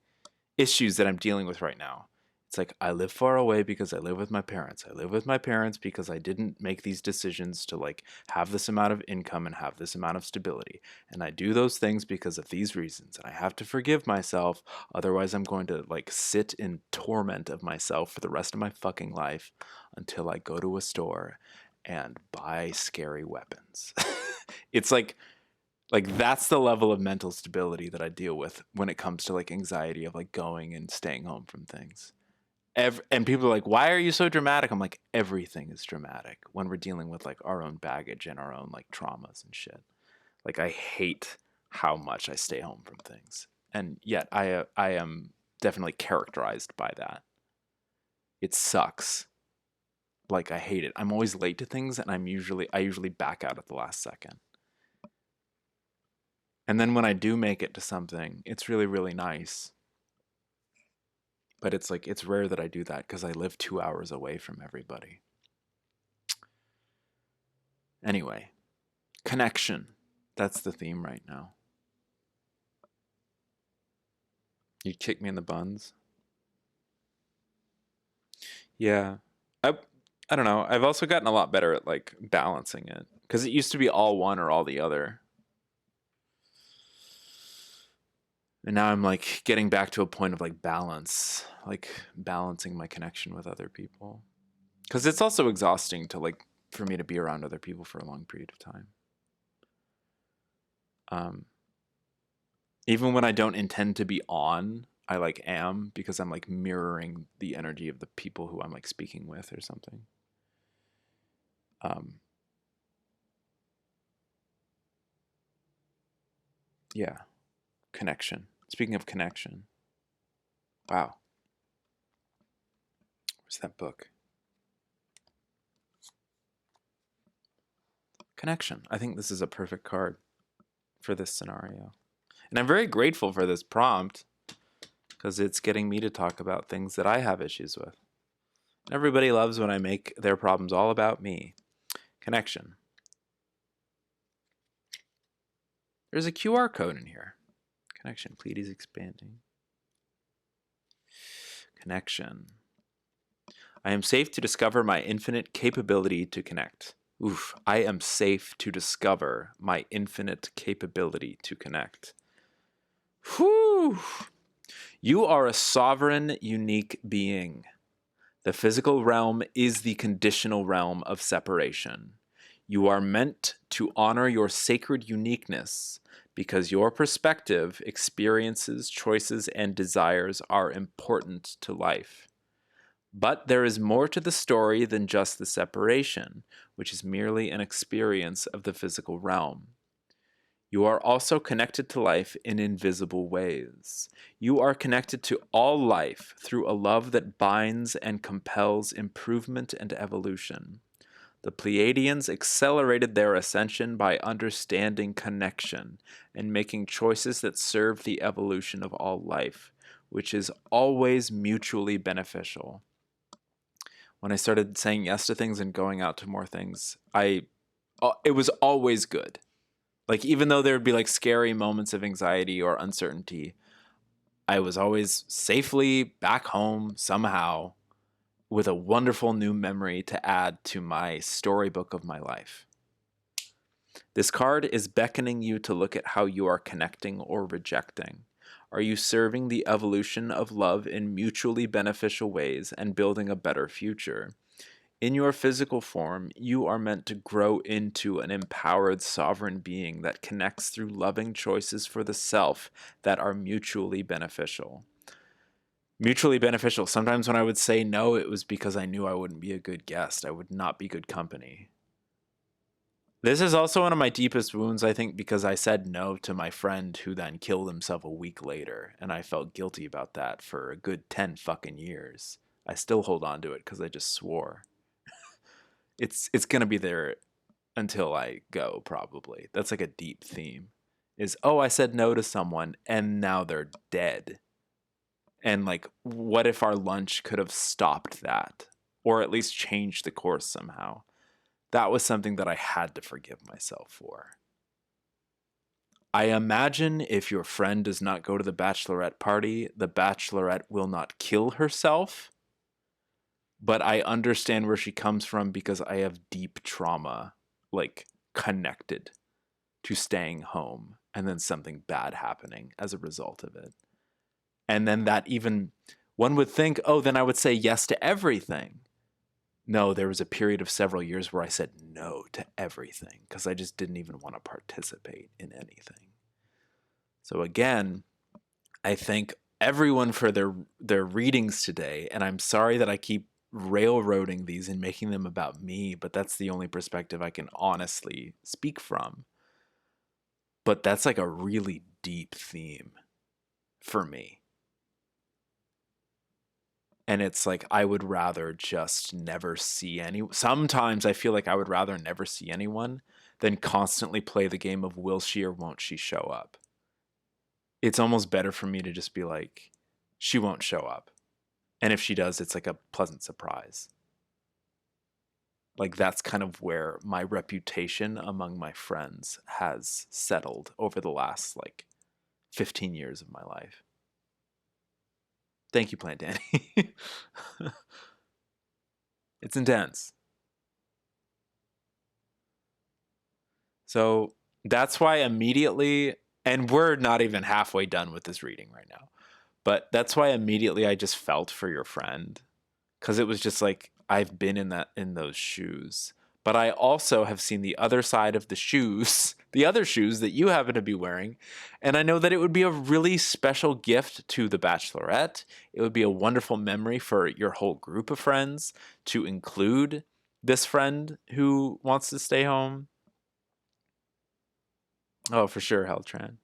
Speaker 1: issues that I'm dealing with right now. It's like, I live far away because I live with my parents. I live with my parents because I didn't make these decisions to like have this amount of income and have this amount of stability. And I do those things because of these reasons. And I have to forgive myself. Otherwise, I'm going to like sit in torment of myself for the rest of my fucking life until I go to a store and buy scary weapons. It's like that's the level of mental stability that I deal with when it comes to like anxiety of like going and staying home from things. And people are like, why are you so dramatic? I'm like, everything is dramatic when we're dealing with like our own baggage and our own like traumas and shit. Like, I hate how much I stay home from things. And yet I am definitely characterized by that. It sucks. Like, I hate it. I'm always late to things, and I usually back out at the last second. And then when I do make it to something, it's really, really nice. But it's like, it's rare that I do that because I live 2 hours away from everybody. Anyway, connection. That's the theme right now. You'd kick me in the buns? Yeah. I don't know. I've also gotten a lot better at like balancing it, because it used to be all one or all the other. And now I'm like getting back to a point of like balance, like balancing my connection with other people. Because it's also exhausting to like, for me to be around other people for a long period of time. Even when I don't intend to be on, I like am, because I'm like mirroring the energy of the people who I'm like speaking with or something. Yeah. Connection. Speaking of connection. Wow. Where's that book? Connection. I think this is a perfect card for this scenario. And I'm very grateful for this prompt, because it's getting me to talk about things that I have issues with. Everybody loves when I make their problems all about me. Connection. There's a QR code in here. Connection. Pleiades expanding. Connection. I am safe to discover my infinite capability to connect. Oof. I am safe to discover my infinite capability to connect. Whew. You are a sovereign, unique being. The physical realm is the conditional realm of separation. You are meant to honor your sacred uniqueness because your perspective, experiences, choices, and desires are important to life. But there is more to the story than just the separation, which is merely an experience of the physical realm. You are also connected to life in invisible ways. You are connected to all life through a love that binds and compels improvement and evolution. The Pleiadians accelerated their ascension by understanding connection and making choices that serve the evolution of all life, which is always mutually beneficial. when I started saying yes to things and going out to more things, it was always good. Like, even though there would be like scary moments of anxiety or uncertainty, I was always safely back home somehow with a wonderful new memory to add to my storybook of my life. This card is beckoning you to look at how you are connecting or rejecting. Are you serving the evolution of love in mutually beneficial ways and building a better future? In your physical form, you are meant to grow into an empowered sovereign being that connects through loving choices for the self that are mutually beneficial. Mutually beneficial. Sometimes when I would say no, it was because I knew I wouldn't be a good guest. I would not be good company. This is also one of my deepest wounds, I think, because I said no to my friend who then killed himself a week later, and I felt guilty about that for a good 10 fucking years. I still hold on to it because I just swore. It's gonna be there until I go, probably. That's like a deep theme. Is, oh, I said no to someone and now they're dead. And like, what if our lunch could have stopped that? Or at least changed the course somehow? That was something that I had to forgive myself for. I imagine if your friend does not go to the bachelorette party, the bachelorette will not kill herself. But I understand where she comes from because I have deep trauma, like, connected to staying home and then something bad happening as a result of it. And then that even, one would think, oh, then I would say yes to everything. No, there was a period of several years where I said no to everything because I just didn't even want to participate in anything. So again, I thank everyone for their readings today, and I'm sorry that I keep railroading these and making them about me, but that's the only perspective I can honestly speak from. But that's like a really deep theme for me. And it's like I would rather just never see sometimes I feel like I would rather never see anyone than constantly play the game of will she or won't she show up. It's almost better for me to just be like, she won't show up. And if she does, it's like a pleasant surprise. Like, that's kind of where my reputation among my friends has settled over the last like 15 years of my life. Thank you, Plant Danny. It's intense. So that's why immediately, and we're not even halfway done with this reading right now, but that's why immediately I just felt for your friend, because it was just like I've been in those shoes. But I also have seen the other side of the shoes, the other shoes that you happen to be wearing, and I know that it would be a really special gift to the bachelorette. It would be a wonderful memory for your whole group of friends to include this friend who wants to stay home. Oh, for sure, Heltran.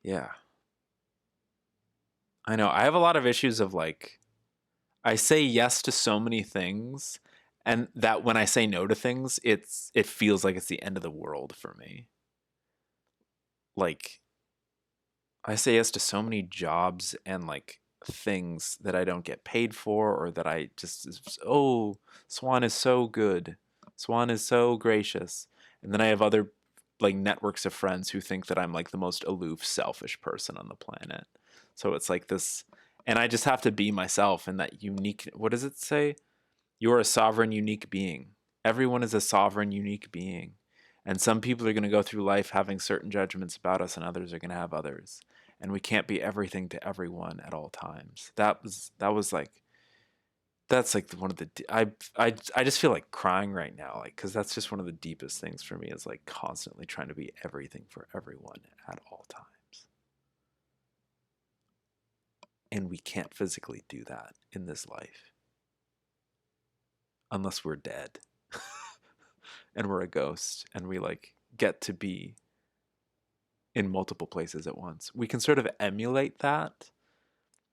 Speaker 1: Yeah. I know. I have a lot of issues of like, I say yes to so many things, and that when I say no to things, it feels like it's the end of the world for me. Like, I say yes to so many jobs and like things that I don't get paid for, or that I just, oh, Swan is so good. Swan is so gracious. And then I have other like networks of friends who think that I'm like the most aloof, selfish person on the planet. So it's like this, and I just have to be myself in that unique, what does it say? You're a sovereign, unique being. Everyone is a sovereign, unique being. And some people are going to go through life having certain judgments about us, and others are going to have others. And we can't be everything to everyone at all times. That was like, that's like one of the I just feel like crying right now, like, because that's just one of the deepest things for me, is like constantly trying to be everything for everyone at all times. And we can't physically do that in this life unless we're dead. And we're a ghost and we like get to be in multiple places at once. We can sort of emulate that.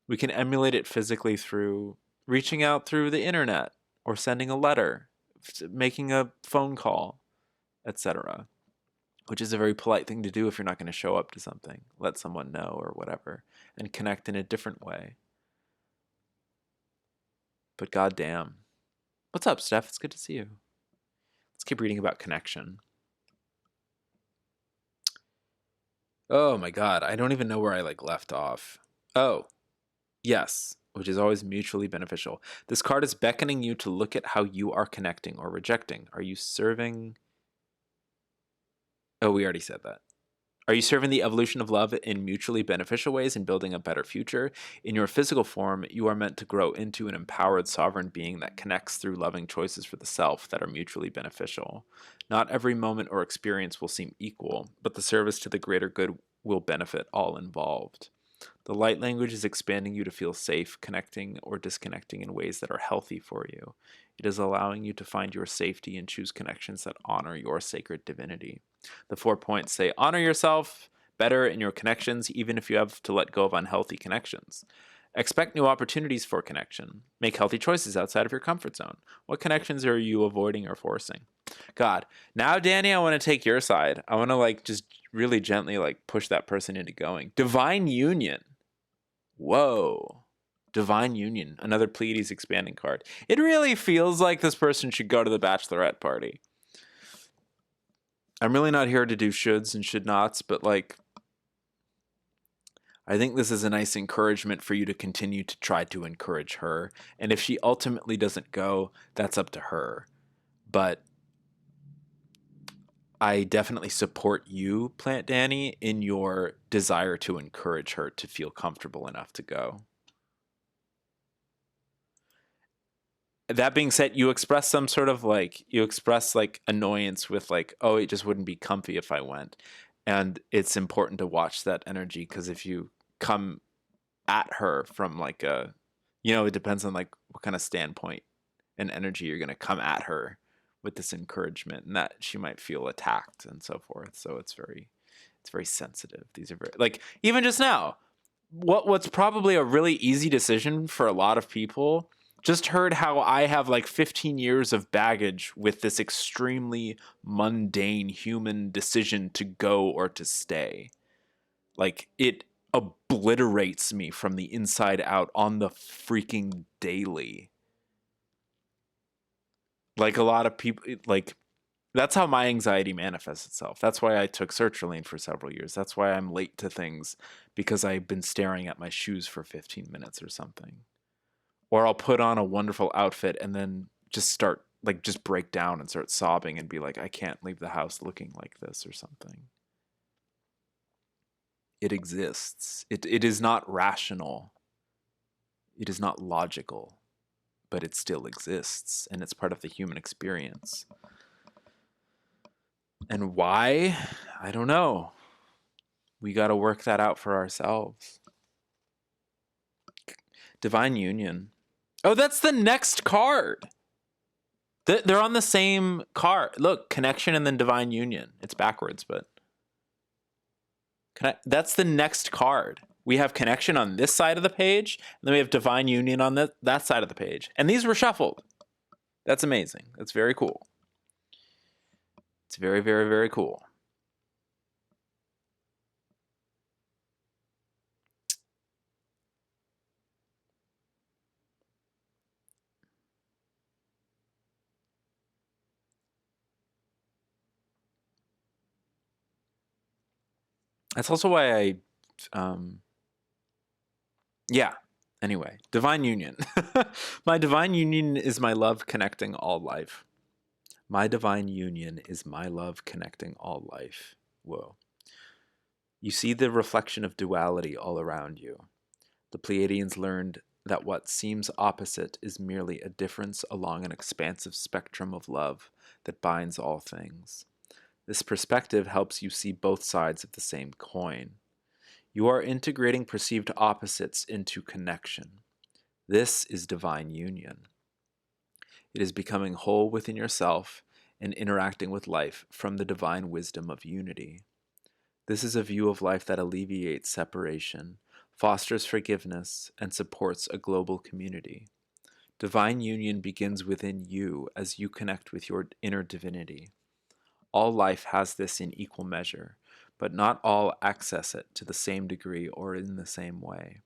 Speaker 1: We can emulate it physically through reaching out through the internet or sending a letter, making a phone call, etc., which is a very polite thing to do if you're not going to show up to something. Let someone know or whatever and connect in a different way. But goddamn. What's up, Steph? It's good to see you. Let's keep reading about connection. Oh my god, I don't even know where I left off. Oh, yes, which is always mutually beneficial. This card is beckoning you to look at how you are connecting or rejecting. Are you serving... Oh, we already said that. Are you serving the evolution of love in mutually beneficial ways and building a better future? In your physical form, you are meant to grow into an empowered sovereign being that connects through loving choices for the self that are mutually beneficial. Not every moment or experience will seem equal, but the service to the greater good will benefit all involved. The light language is expanding you to feel safe, connecting or disconnecting in ways that are healthy for you. It is allowing you to find your safety and choose connections that honor your sacred divinity. The 4 points say honor yourself better in your connections, even if you have to let go of unhealthy connections. Expect new opportunities for connection. Make healthy choices outside of your comfort zone. What connections are you avoiding or forcing? God, now Danny, I want to take your side. I want to just really gently push that person into going. Divine Union. Whoa. Divine Union, another Pleiades expanding card. It really feels like this person should go to the bachelorette party. I'm really not here to do shoulds and should nots, but I think this is a nice encouragement for you to continue to try to encourage her. And if she ultimately doesn't go, that's up to her. But I definitely support you, Plant Danny, in your desire to encourage her to feel comfortable enough to go. That being said, you express some sort of annoyance with oh, it just wouldn't be comfy if I went. And it's important to watch that energy, because if you come at her from it depends on what kind of standpoint and energy you're going to come at her with this encouragement, and that she might feel attacked and so forth. So it's very sensitive. These are very even just now, what's probably a really easy decision for a lot of people, just heard how I have 15 years of baggage with this extremely mundane human decision to go or to stay. It obliterates me from the inside out on the freaking daily. A lot of people, that's how my anxiety manifests itself. That's why I took sertraline for several years. That's why I'm late to things, because I've been staring at my shoes for 15 minutes or something. Or I'll put on a wonderful outfit and then just start just break down and start sobbing and be like, I can't leave the house looking like this or something. It exists. It is not rational. It is not logical, but it still exists, and it's part of the human experience. And why? I don't know. We got to work that out for ourselves. Divine Union. Oh, that's the next card. They're on the same card. Look, Connection and then Divine Union. It's backwards, but that's the next card. We have Connection on this side of the page, and then we have Divine Union on that side of the page. And these were shuffled. That's amazing. That's very cool. It's very, very, very cool. That's also why yeah. Anyway, Divine Union. My Divine Union is my love connecting all life. My Divine Union is my love connecting all life. Whoa. You see the reflection of duality all around you. The Pleiadians learned that what seems opposite is merely a difference along an expansive spectrum of love that binds all things. This perspective helps you see both sides of the same coin. You are integrating perceived opposites into connection. This is divine union. It is becoming whole within yourself and interacting with life from the divine wisdom of unity. This is a view of life that alleviates separation, fosters forgiveness, and supports a global community. Divine union begins within you as you connect with your inner divinity. All life has this in equal measure, but not all access it to the same degree or in the same way.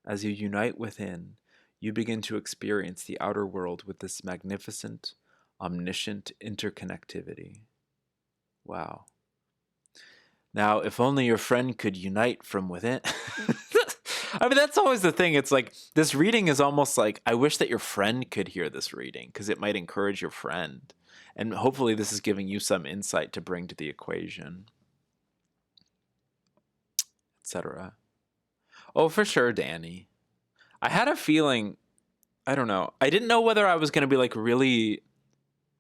Speaker 1: As you unite within, you begin to experience the outer world with this magnificent, omniscient interconnectivity. Wow. Now, if only your friend could unite from within. I mean, that's always the thing. It's like this reading is almost like I wish that your friend could hear this reading because it might encourage your friend. And hopefully, this is giving you some insight to bring to the equation, etc. Oh, for sure, Danny. I had a feeling, I don't know. I didn't know whether I was going to be like really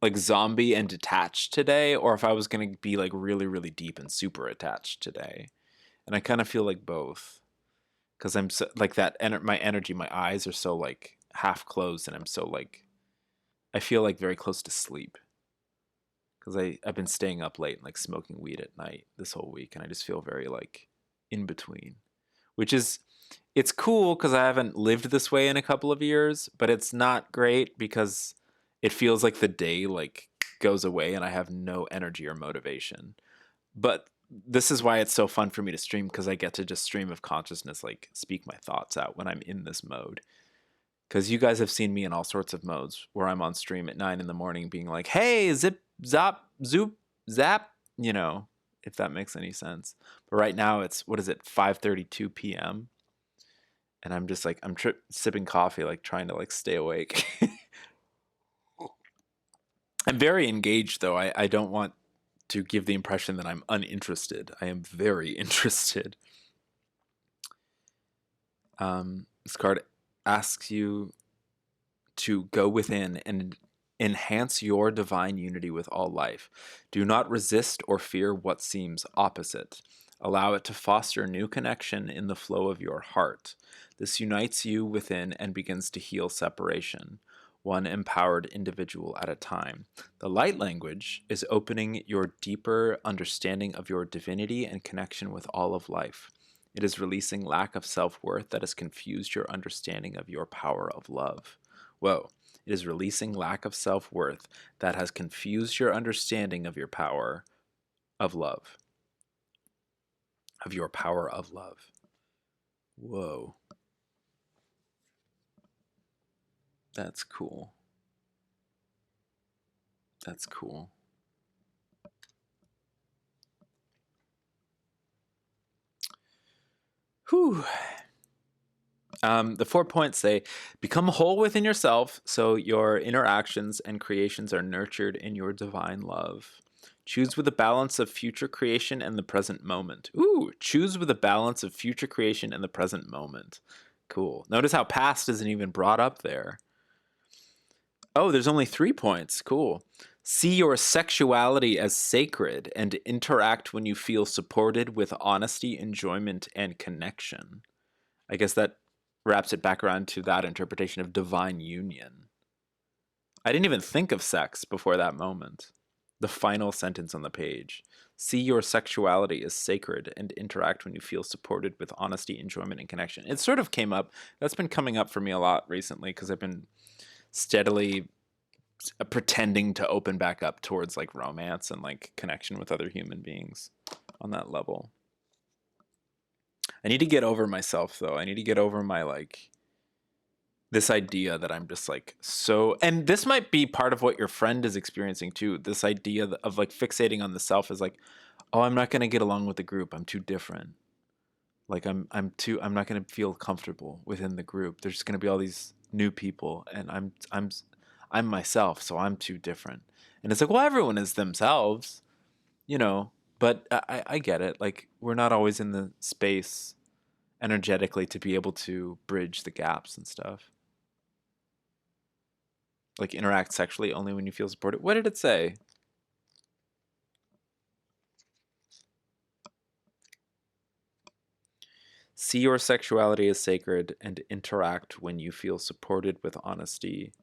Speaker 1: like zombie and detached today or if I was going to be like really, really deep and super attached today. And I kind of feel like both because I'm so, like that, my energy, my eyes are so like half closed and I'm so like, I feel like very close to sleep because I've been staying up late and like smoking weed at night this whole week. And I just feel very like in between, which is, it's cool because I haven't lived this way in a couple of years, but it's not great because it feels like the day like goes away and I have no energy or motivation. But this is why it's so fun for me to stream because I get to just stream of consciousness, like speak my thoughts out when I'm in this mode. Because you guys have seen me in all sorts of modes where I'm on stream at 9 in the morning being like, hey, zip, zop, zoop, zap, you know, if that makes any sense. But right now it's, what is it, 5:32 p.m.? And I'm just like, I'm sipping coffee, like trying to like stay awake. I'm very engaged though. I don't want to give the impression that I'm uninterested. I am very interested. This card asks you to go within and enhance your divine unity with all life. Do not resist or fear what seems opposite. Allow it to foster new connection in the flow of your heart. This unites you within and begins to heal separation, one empowered individual at a time. The light language is opening your deeper understanding of your divinity and connection with all of life. It is releasing lack of self-worth that has confused your understanding of your power of love. Whoa. It is releasing lack of self-worth that has confused your understanding of your power of love. Of your power of love. Whoa. That's cool. That's cool. Whew. The 4 points say, become whole within yourself so your interactions and creations are nurtured in your divine love. Choose with a balance of future creation and the present moment. Ooh, choose with a balance of future creation and the present moment. Cool. Notice how past isn't even brought up there. Oh, there's only 3 points. Cool. See your sexuality as sacred and interact when you feel supported with honesty, enjoyment, and connection. I guess that wraps it back around to that interpretation of divine union. I didn't even think of sex before that moment. The final sentence on the page. See your sexuality as sacred and interact when you feel supported with honesty, enjoyment, and connection. It sort of came up. That's been coming up for me a lot recently because I've been steadily pretending to open back up towards like romance and like connection with other human beings on that level. I need to get over myself though. I need to get over my like this idea that I'm just like so, and this might be part of what your friend is experiencing too. This idea of like fixating on the self is like, oh, I'm not going to get along with the group. I'm too different. Like I'm not going to feel comfortable within the group. There's going to be all these new people and I'm myself. So I'm too different. And it's like, well, everyone is themselves, you know, but I get it. Like we're not always in the space energetically to be able to bridge the gaps and stuff. Like interact sexually only when you feel supported. What did it say? See your sexuality as sacred and interact when you feel supported with honesty.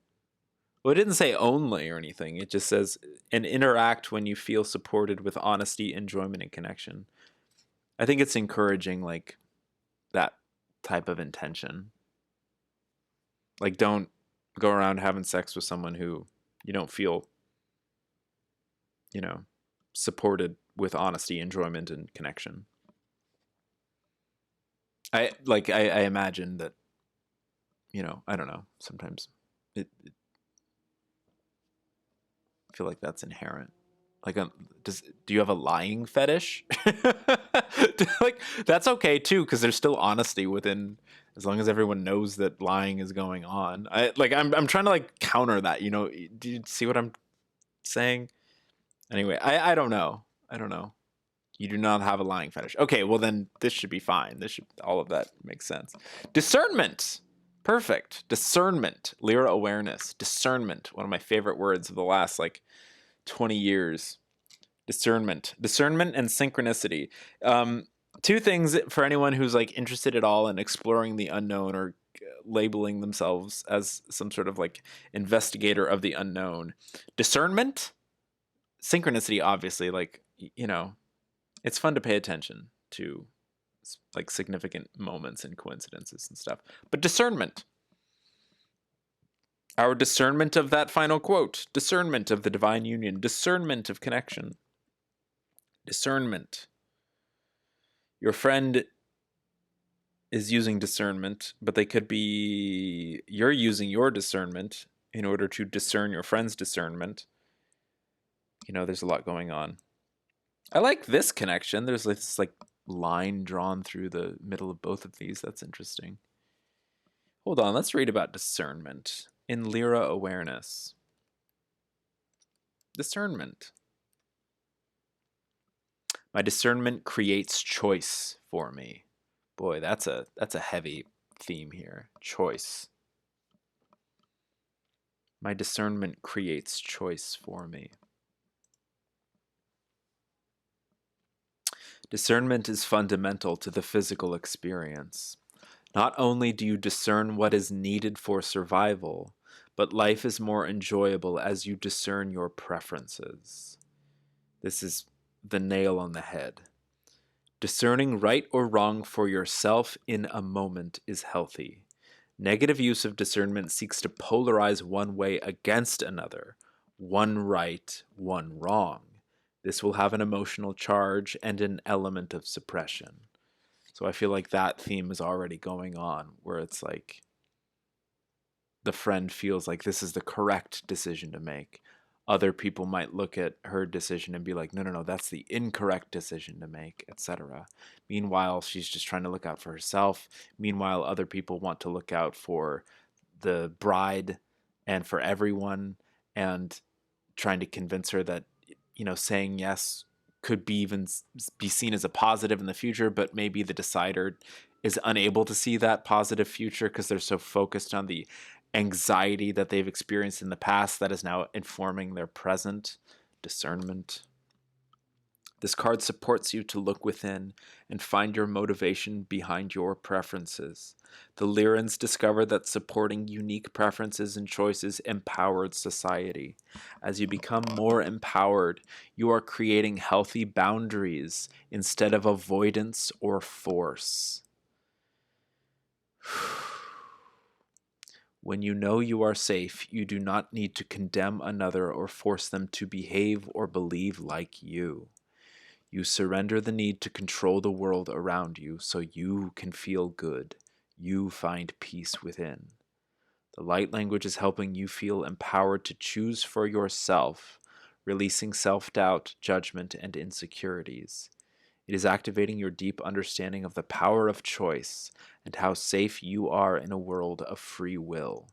Speaker 1: Well, it didn't say only or anything. It just says, and interact when you feel supported with honesty, enjoyment, and connection. I think it's encouraging, like, that type of intention. Like, don't go around having sex with someone who you don't feel, you know, supported with honesty, enjoyment, and connection. I imagine that I don't know. Sometimes I feel like that's inherent. Like, do you have a lying fetish? Like, that's okay too, because there's still honesty within, as long as everyone knows that lying is going on. I'm trying to like counter that. Do you see what I'm saying? Anyway, I don't know. I don't know. You do not have a lying fetish. Okay, well then this should be fine. All of that makes sense. Discernment. Perfect. Discernment. Lyra awareness. Discernment. One of my favorite words of the last 20 years. Discernment and synchronicity. Two things for anyone who's interested at all in exploring the unknown, or labeling themselves as some sort of investigator of the unknown. Discernment, synchronicity, obviously, it's fun to pay attention to significant moments and coincidences and stuff. But discernment, our discernment of that final quote, discernment of the divine union, discernment of connection. Discernment. Your friend is using discernment, but you're using your discernment in order to discern your friend's discernment. There's a lot going on. I like this connection. There's this line drawn through the middle of both of these. That's interesting. Hold on, let's read about discernment in Lyra awareness. Discernment. My discernment creates choice for me. Boy, that's a heavy theme here. Choice. My discernment creates choice for me. Discernment is fundamental to the physical experience. Not only do you discern what is needed for survival, but life is more enjoyable as you discern your preferences. This is the nail on the head. Discerning right or wrong for yourself in a moment is healthy. Negative use of discernment seeks to polarize one way against another, one right, one wrong. This will have an emotional charge and an element of suppression. So I feel like that theme is already going on, where it's the friend feels like this is the correct decision to make. Other people might look at her decision and be like, no, that's the incorrect decision to make, etc. Meanwhile, she's just trying to look out for herself. Meanwhile, other people want to look out for the bride and for everyone, and trying to convince her that, saying yes could be seen as a positive in the future, but maybe the decider is unable to see that positive future because they're so focused on the anxiety that they've experienced in the past that is now informing their present. Discernment. This card supports you to look within and find your motivation behind your preferences. The Lyrans discover that supporting unique preferences and choices empowered society. As you become more empowered, you are creating healthy boundaries instead of avoidance or force. When you know you are safe, you do not need to condemn another or force them to behave or believe like you. You surrender the need to control the world around you so you can feel good. You find peace within. The light language is helping you feel empowered to choose for yourself, releasing self-doubt, judgment, and insecurities. It is activating your deep understanding of the power of choice and how safe you are in a world of free will.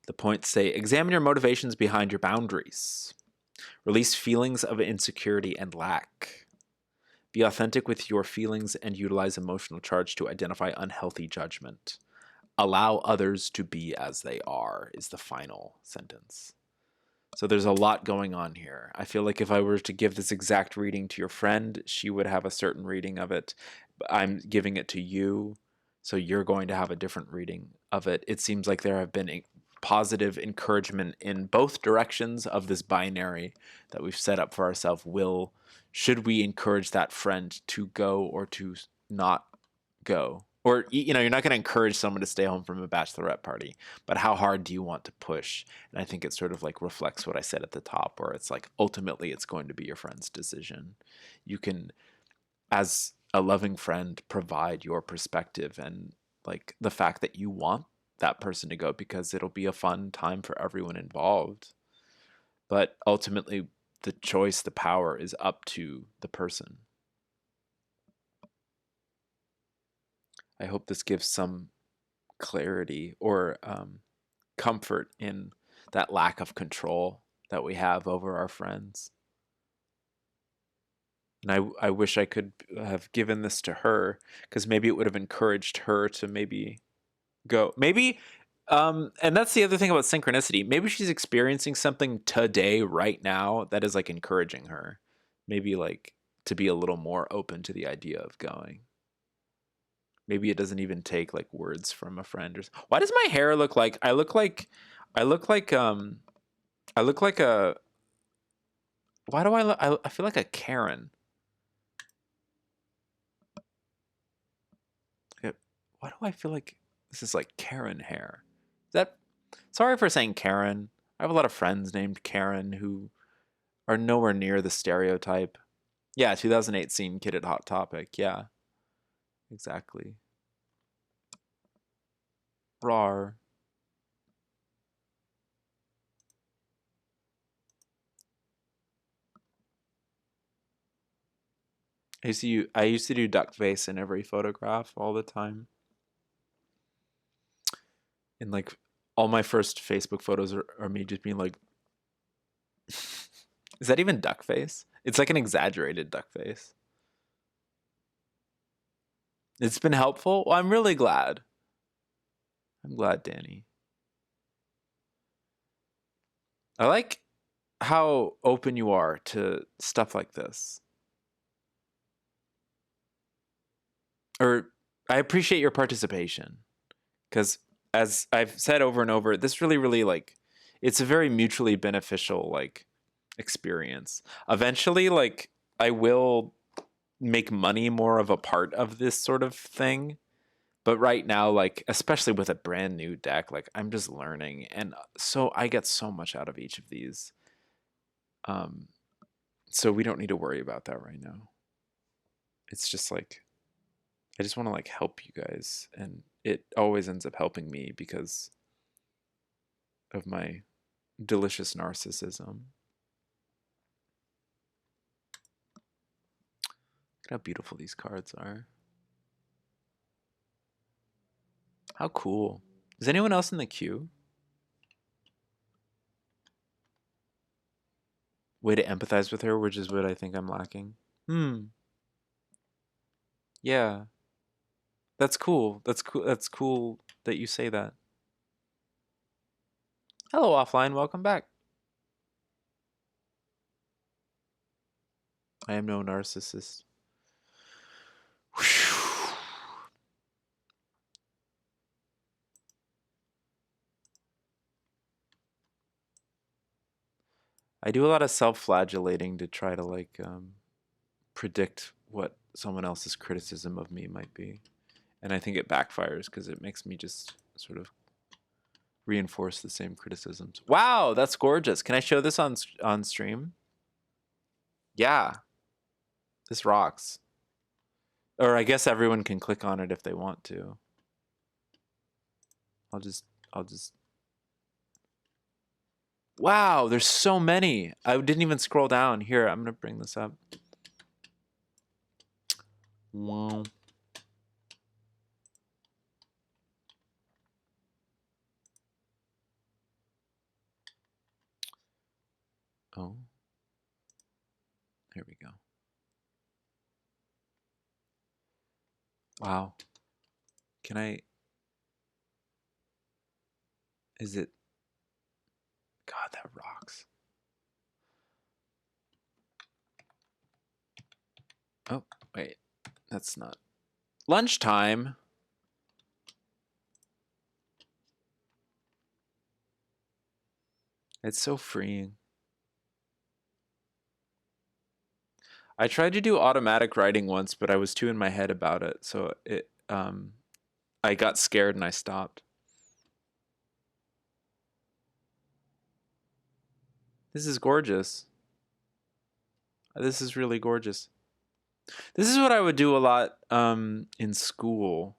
Speaker 1: The points say, examine your motivations behind your boundaries. Release feelings of insecurity and lack. Be authentic with your feelings and utilize emotional charge to identify unhealthy judgment. Allow others to be as they are is the final sentence. So there's a lot going on here. I feel like if I were to give this exact reading to your friend, she would have a certain reading of it. I'm giving it to you, so you're going to have a different reading of it. It seems like there have been positive encouragement in both directions of this binary that we've set up for ourselves. Should we encourage that friend to go or to not go? Or, you're not going to encourage someone to stay home from a bachelorette party, but how hard do you want to push? And I think it sort of reflects what I said at the top, where it's ultimately it's going to be your friend's decision. You can, as a loving friend, provide your perspective and like the fact that you want that person to go because it'll be a fun time for everyone involved. But ultimately, the choice, the power is up to the person. I hope this gives some clarity or comfort in that lack of control that we have over our friends. And I wish I could have given this to her, because maybe it would have encouraged her to maybe go. Maybe, and that's the other thing about synchronicity. Maybe she's experiencing something today, right now, that is like encouraging her. Maybe like to be a little more open to the idea of going. Maybe it doesn't even take like words from a friend. Why does my hair look like I look like I look like I look like a why do I feel like a Karen? Why do I feel like this is like Karen hair? Is that sorry for saying Karen. I have a lot of friends named Karen who are nowhere near the stereotype. Yeah, 2008 scene kid at Hot Topic. Yeah, exactly. Rar. I used to do duck face in every photograph all the time. And like all my first Facebook photos are me just being like, is that even duck face? It's like an exaggerated duck face. It's been helpful. Well, I'm really glad. I'm glad, Danny. I like how open you are to stuff like this. Or I appreciate your participation, because as I've said over and over, this really, really like it's a very mutually beneficial like experience. Eventually, like I will make money more of a part of this sort of thing. But right now, like especially with a brand new deck, like I'm just learning, and so I get so much out of each of these. Um, so we don't need to worry about that right now. It's just like I just want to like help you guys, and it always ends up helping me because of my delicious narcissism. Look how beautiful these cards are. How cool. Is anyone else in the queue? Way to empathize with her, which is what I think I'm lacking. Yeah. That's cool. That's cool. That's cool that you say that. Hello, offline. Welcome back. I am no narcissist. I do a lot of self-flagellating to try to like predict what someone else's criticism of me might be, and I think it backfires because it makes me just sort of reinforce the same criticisms. Wow, that's gorgeous. Can I show this on stream? Yeah, this rocks. Or I guess everyone can click on it if they want to. I'll just Wow, there's so many. I didn't even scroll down. Here, I'm going to bring this up. Wow. Oh. Here we go. Wow. Can I Is it God, that rocks. Oh, wait. That's not lunchtime. It's so freeing. I tried to do automatic writing once, but I was too in my head about it, so I got scared and I stopped. This is gorgeous. This is really gorgeous. This is what I would do a lot in school.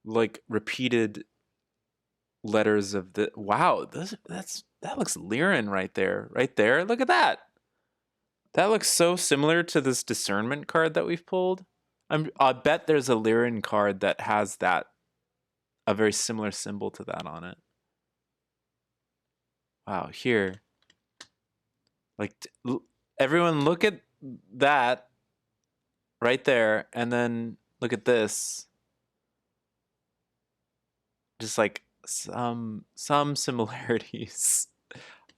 Speaker 1: like repeated letters of the wow. That looks Lyran right there, right there. Look at that. That looks so similar to this discernment card that we've pulled. I bet there's a Lyran card that has that a very similar symbol to that on it. Wow, here. Like everyone look at that right there and then look at this. Just like some similarities,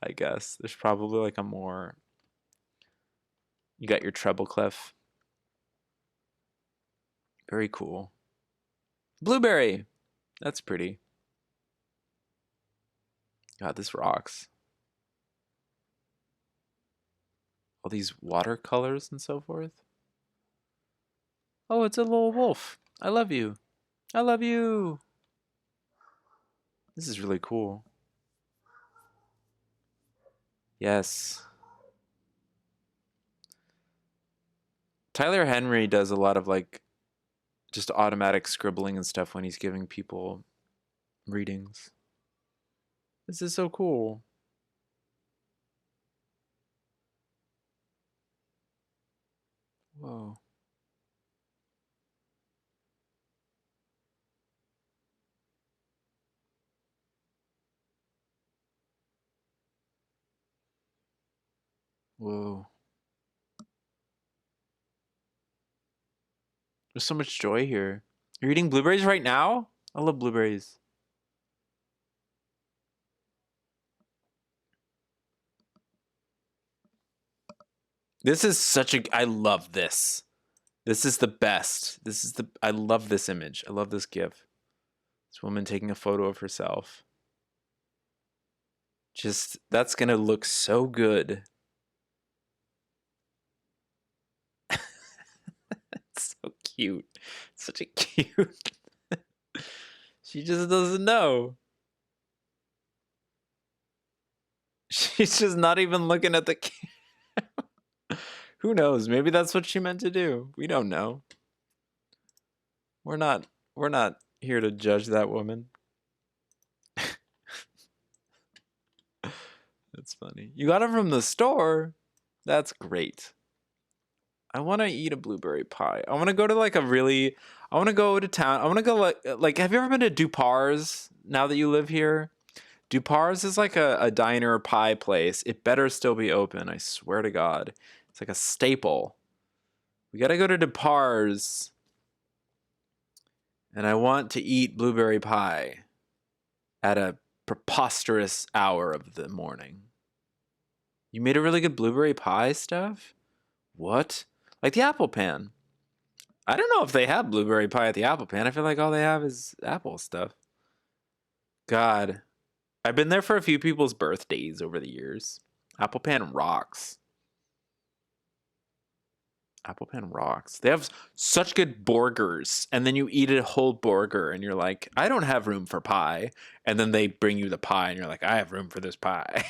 Speaker 1: I guess. There's probably like a more you got your treble clef. Very cool. Blueberry. That's pretty. God, this rocks. All these watercolors and so forth. Oh, it's a little wolf. I love you. I love you. This is really cool. Yes. Tyler Henry does a lot of like just automatic scribbling and stuff when he's giving people readings. This is so cool. Whoa. Whoa. There's so much joy here. You're eating blueberries right now? I love blueberries. This is such a I love this. This is the best. I love this image. I love this GIF. This woman taking a photo of herself. Just that's gonna look so good. It's so cute. Such a cute. She just doesn't know. She's just not even looking at the camera. Who knows? Maybe that's what she meant to do. We don't know. We're not here to judge that woman. That's funny. You got it from the store? That's great. I want to eat a blueberry pie. I want to go to like I want to go to town. I want to go like have you ever been to Dupar's now that you live here? Dupar's is like a diner pie place. It better still be open, I swear to God. It's like a staple. We got to go to Dupar's. And I want to eat blueberry pie at a preposterous hour of the morning. You made a really good blueberry pie, Steph? What? Like the apple pan. I don't know if they have blueberry pie at the apple pan. I feel like all they have is apple stuff. God. I've been there for a few people's birthdays over the years. Apple pan rocks. Apple pan rocks. They have such good burgers, and then you eat a whole burger, and you're like, I don't have room for pie. And then they bring you the pie, and you're like, I have room for this pie.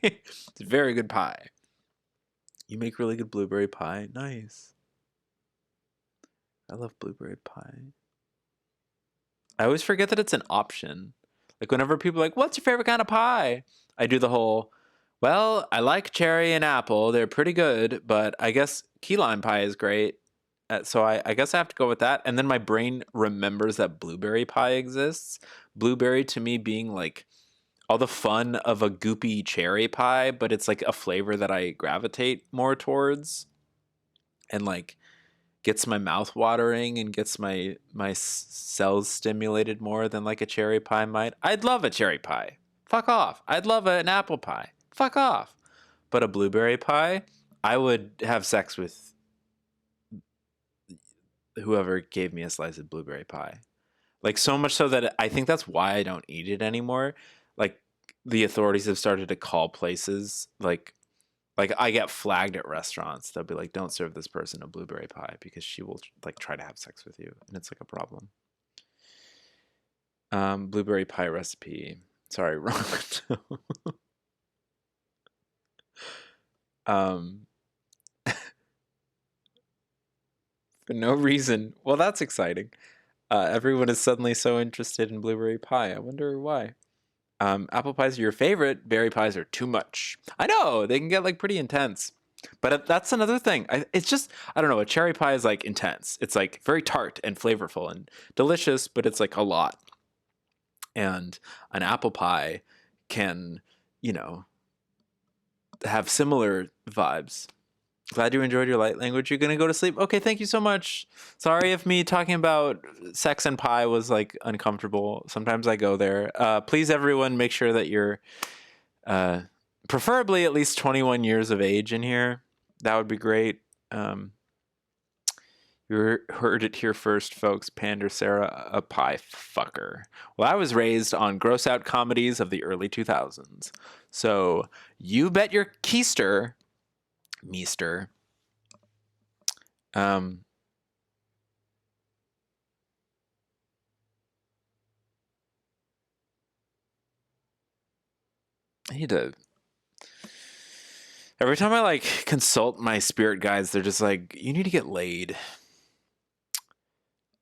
Speaker 1: It's a very good pie. You make really good blueberry pie. Nice. I love blueberry pie. I always forget that it's an option. Like whenever people are like, what's your favorite kind of pie? I do the whole, well, I like cherry and apple. They're pretty good, but I guess key lime pie is great. So I guess I have to go with that. And then my brain remembers that blueberry pie exists. Blueberry to me being like all the fun of a goopy cherry pie, but it's like a flavor that I gravitate more towards. And like gets my mouth watering and gets my cells stimulated more than like a cherry pie might. I'd love a cherry pie. Fuck off. I'd love an apple pie. Fuck off. But a blueberry pie, I would have sex with whoever gave me a slice of blueberry pie. Like so much so that I think that's why I don't eat it anymore. Like the authorities have started to call places like I get flagged at restaurants. They'll be like, "Don't serve this person a blueberry pie because she will like try to have sex with you," and it's like a problem. Blueberry pie recipe. Sorry, wrong window. um, for no reason. Well, that's exciting. Everyone is suddenly so interested in blueberry pie. I wonder why. Apple pies are your favorite. Berry pies are too much. I know they can get like pretty intense, but that's another thing. It's just I don't know. A cherry pie is like intense. It's like very tart and flavorful and delicious, but it's like a lot. And an apple pie can, you know, have similar vibes. Glad you enjoyed your light language. You're going to go to sleep? Okay, thank you so much. Sorry if me talking about sex and pie was like uncomfortable. Sometimes I go there. Please, everyone, make sure that you're preferably at least 21 years of age in here. That would be great. You heard it here first, folks. Pander Sarah, a pie fucker. Well, I was raised on gross out comedies of the early 2000s. So you bet your keister, meester. I need to. Every time I like consult my spirit guides, they're just like, you need to get laid.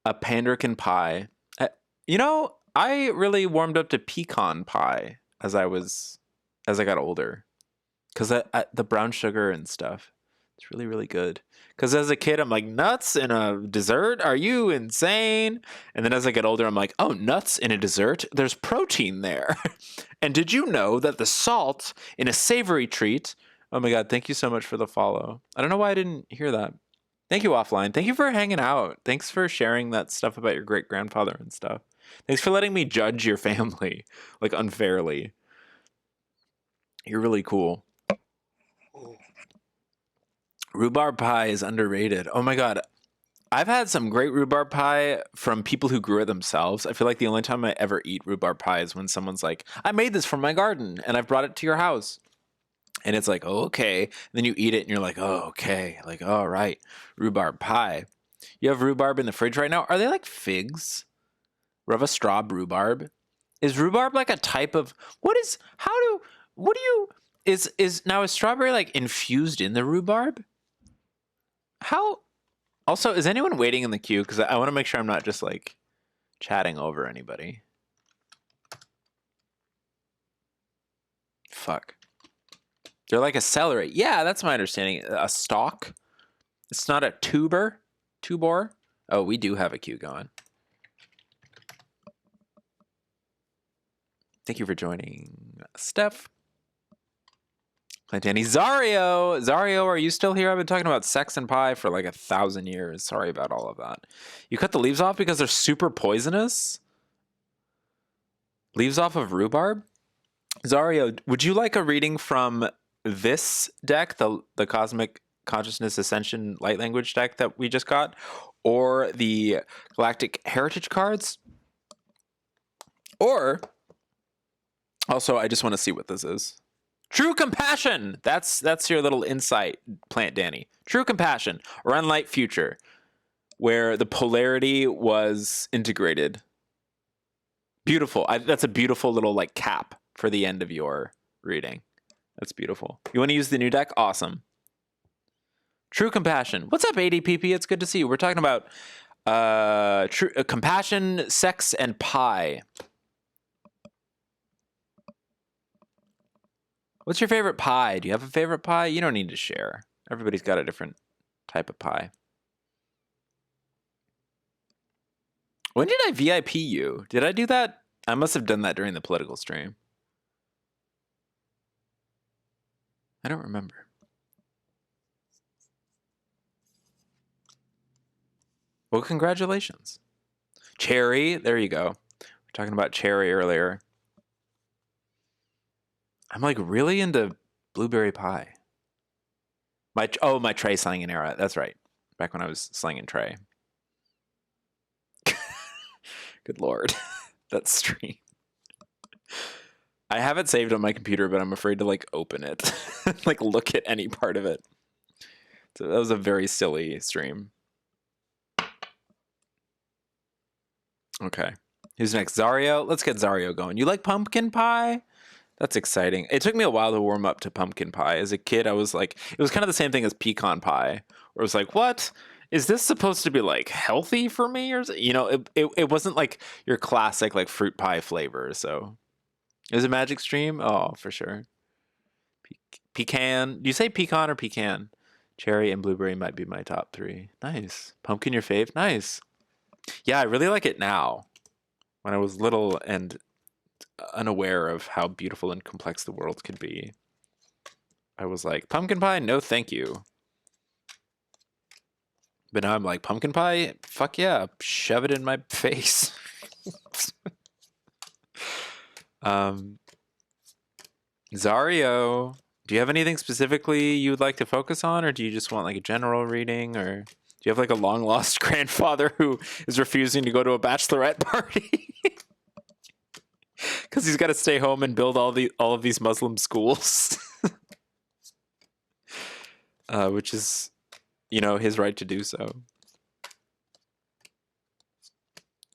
Speaker 1: A panderkin pie. I really warmed up to pecan pie as I got older, because the brown sugar and stuff, it's really really good. Because as a kid, I'm like, nuts in a dessert? Are you insane? And then as I get older, I'm like, oh, nuts in a dessert? There's protein there. And did you know that the salt in a savory treat? Oh my God, thank you so much for the follow. I don't know why I didn't hear that. Thank you, Offline. Thank you for hanging out. Thanks for sharing that stuff about your great grandfather and stuff. Thanks for letting me judge your family, like, unfairly. You're really cool. Rhubarb pie is underrated. Oh my God. I've had some great rhubarb pie from people who grew it themselves. I feel like the only time I ever eat rhubarb pie is when someone's like, I made this from my garden and I've brought it to your house. And it's like, oh, okay. And then you eat it and you're like, oh, okay. Like, all right. Rhubarb pie. You have rhubarb in the fridge right now. Are they like figs? Rava straw rhubarb. Is rhubarb like a type of is strawberry like infused in the rhubarb? How also is anyone waiting in the queue? Because I want to make sure I'm not just like chatting over anybody. Fuck. They're like a celery. Yeah, that's my understanding. A stalk. It's not a tuber. Tubor. Oh, we do have a queue going. Thank you for joining, Steph. Plantani. Zario! Zario, are you still here? I've been talking about sex and pie for like 1,000 years. Sorry about all of that. You cut the leaves off because they're super poisonous? Leaves off of rhubarb? Zario, would you like a reading from this deck, the Cosmic Consciousness Ascension Light Language deck that we just got, or the Galactic Heritage cards? Or, also, I just want to see what this is. True compassion. That's your little insight, Plant Danny. True compassion, or Unlight Future, where the polarity was integrated. Beautiful. That's a beautiful little like cap for the end of your reading. That's beautiful. You want to use the new deck? Awesome. True compassion. What's up, ADPP? It's good to see you. We're talking about true compassion, sex, and pie. What's your favorite pie? Do you have a favorite pie? You don't need to share. Everybody's got a different type of pie. When did I VIP you? Did I do that? I must have done that during the political stream. I don't remember. Well, congratulations. Cherry, there you go. We were talking about cherry earlier. I'm like really into blueberry pie. My Trey slanging era. That's right. Back when I was slanging Trey. Good Lord. That stream. I have it saved on my computer, but I'm afraid to like open it. Like look at any part of it. So that was a very silly stream. Okay. Who's next? Zario? Let's get Zario going. You like pumpkin pie? That's exciting. It took me a while to warm up to pumpkin pie. As a kid, I was like, it was kind of the same thing as pecan pie, where it was like, what? is this supposed to be like healthy for me, or it wasn't like your classic like fruit pie flavor. So is it Magic Stream? Oh, for sure. Pecan. Do you say pecan or pecan? Cherry and blueberry might be my top three. Nice. Pumpkin your fave? Nice. Yeah, I really like it now. When I was little and unaware of how beautiful and complex the world could be, I was like, pumpkin pie? No, thank you. But now I'm like, pumpkin pie? Fuck yeah. Shove it in my face. Zario, do you have anything specifically you would like to focus on, or do you just want like a general reading, or do you have like a long lost grandfather who is refusing to go to a bachelorette party because he's got to stay home and build all of these Muslim schools, which is, his right to do so.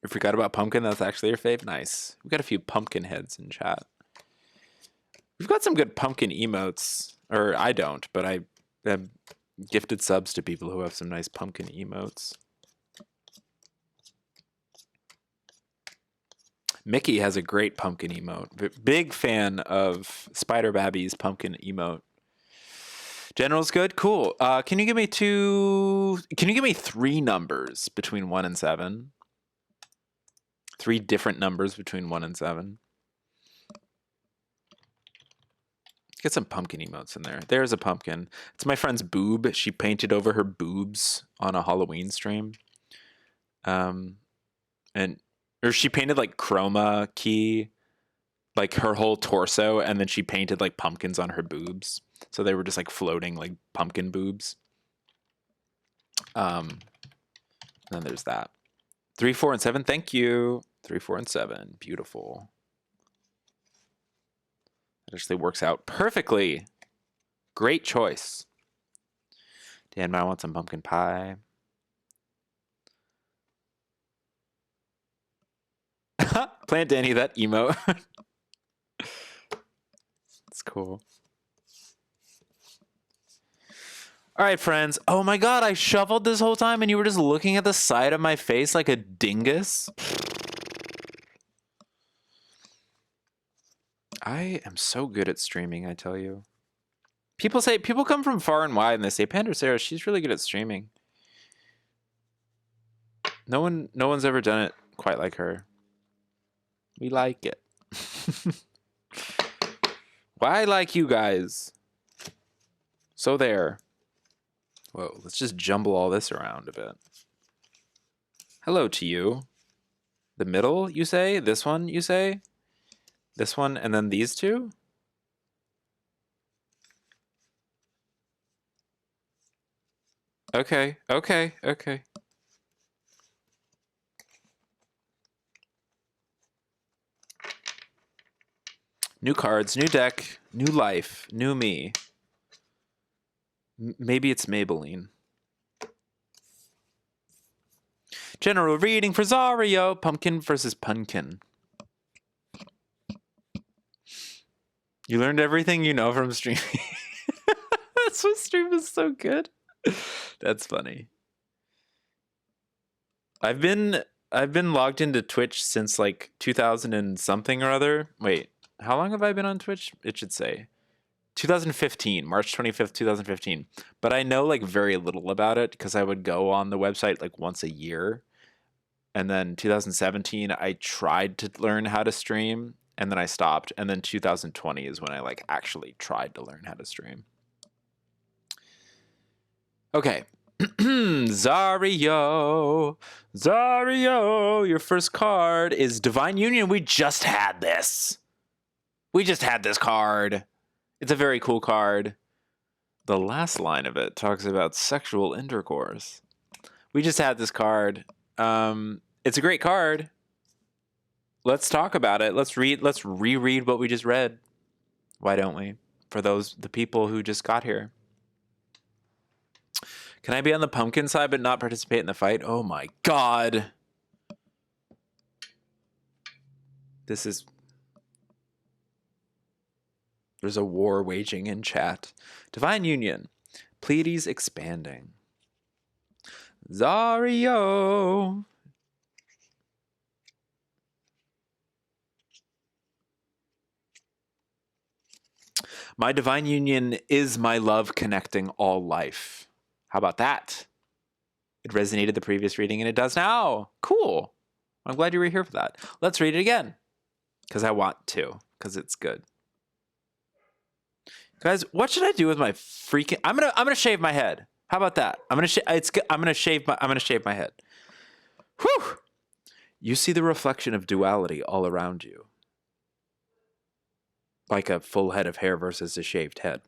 Speaker 1: You forgot about pumpkin? That's actually your fave? Nice. We've got a few pumpkin heads in chat. We've got some good pumpkin emotes. Or I don't, but I have gifted subs to people who have some nice pumpkin emotes. Mickey has a great pumpkin emote. Big fan of Spider Babby's pumpkin emote. General's good? Cool. Can you give me three numbers between 1 and 7? 3 different numbers between 1 and 7. Get some pumpkin emotes in there. There's a pumpkin. It's my friend's boob. She painted over her boobs on a Halloween stream. Or she painted like chroma key, like her whole torso, and then she painted like pumpkins on her boobs. So they were just like floating like pumpkin boobs. Then there's that. 3, 4, and 7. Thank you. 3, 4, and 7. Beautiful. It actually works out perfectly. Great choice. Dan might want some pumpkin pie. Plant Danny that emo. It's cool. All right, friends. Oh my god, I shuffled this whole time and you were just looking at the side of my face like a dingus? I am so good at streaming, I tell you. People come from far and wide and they say, Pandasaurus, she's really good at streaming. No one's ever done it quite like her. We like it. Why like you guys? So there. Whoa, let's just jumble all this around a bit. Hello to you. The middle, you say? This one, you say? This one, and then these two? Okay. New cards, new deck, new life, new me. Maybe it's Maybelline. General reading for Zario. Pumpkin versus Punkin. You learned everything you know from streaming. That's what stream is so good. That's funny. I've been logged into Twitch since like 2000 and something or other. Wait, how long have I been on Twitch? It should say 2015, March 25th, 2015. But I know like very little about it because I would go on the website like once a year. And then 2017, I tried to learn how to stream and then I stopped. And then 2020 is when I like actually tried to learn how to stream. Okay. Zario, your first card is Divine Union. We just had this card. It's a very cool card. The last line of it talks about sexual intercourse. We just had this card. It's a great card. Let's talk about it. Let's reread what we just read. Why don't we? For the people who just got here. Can I be on the pumpkin side but not participate in the fight? Oh my god. There's a war waging in chat. Divine Union. Pleiades expanding. Zario. My divine union is my love connecting all life. How about that? It resonated the previous reading and it does now. Cool. I'm glad you were here for that. Let's read it again. Because I want to. Because it's good. Guys, what should I do with my freaking... I'm gonna shave my head. How about that? I'm gonna shave my head. Whew! You see the reflection of duality all around you. Like a full head of hair versus a shaved head.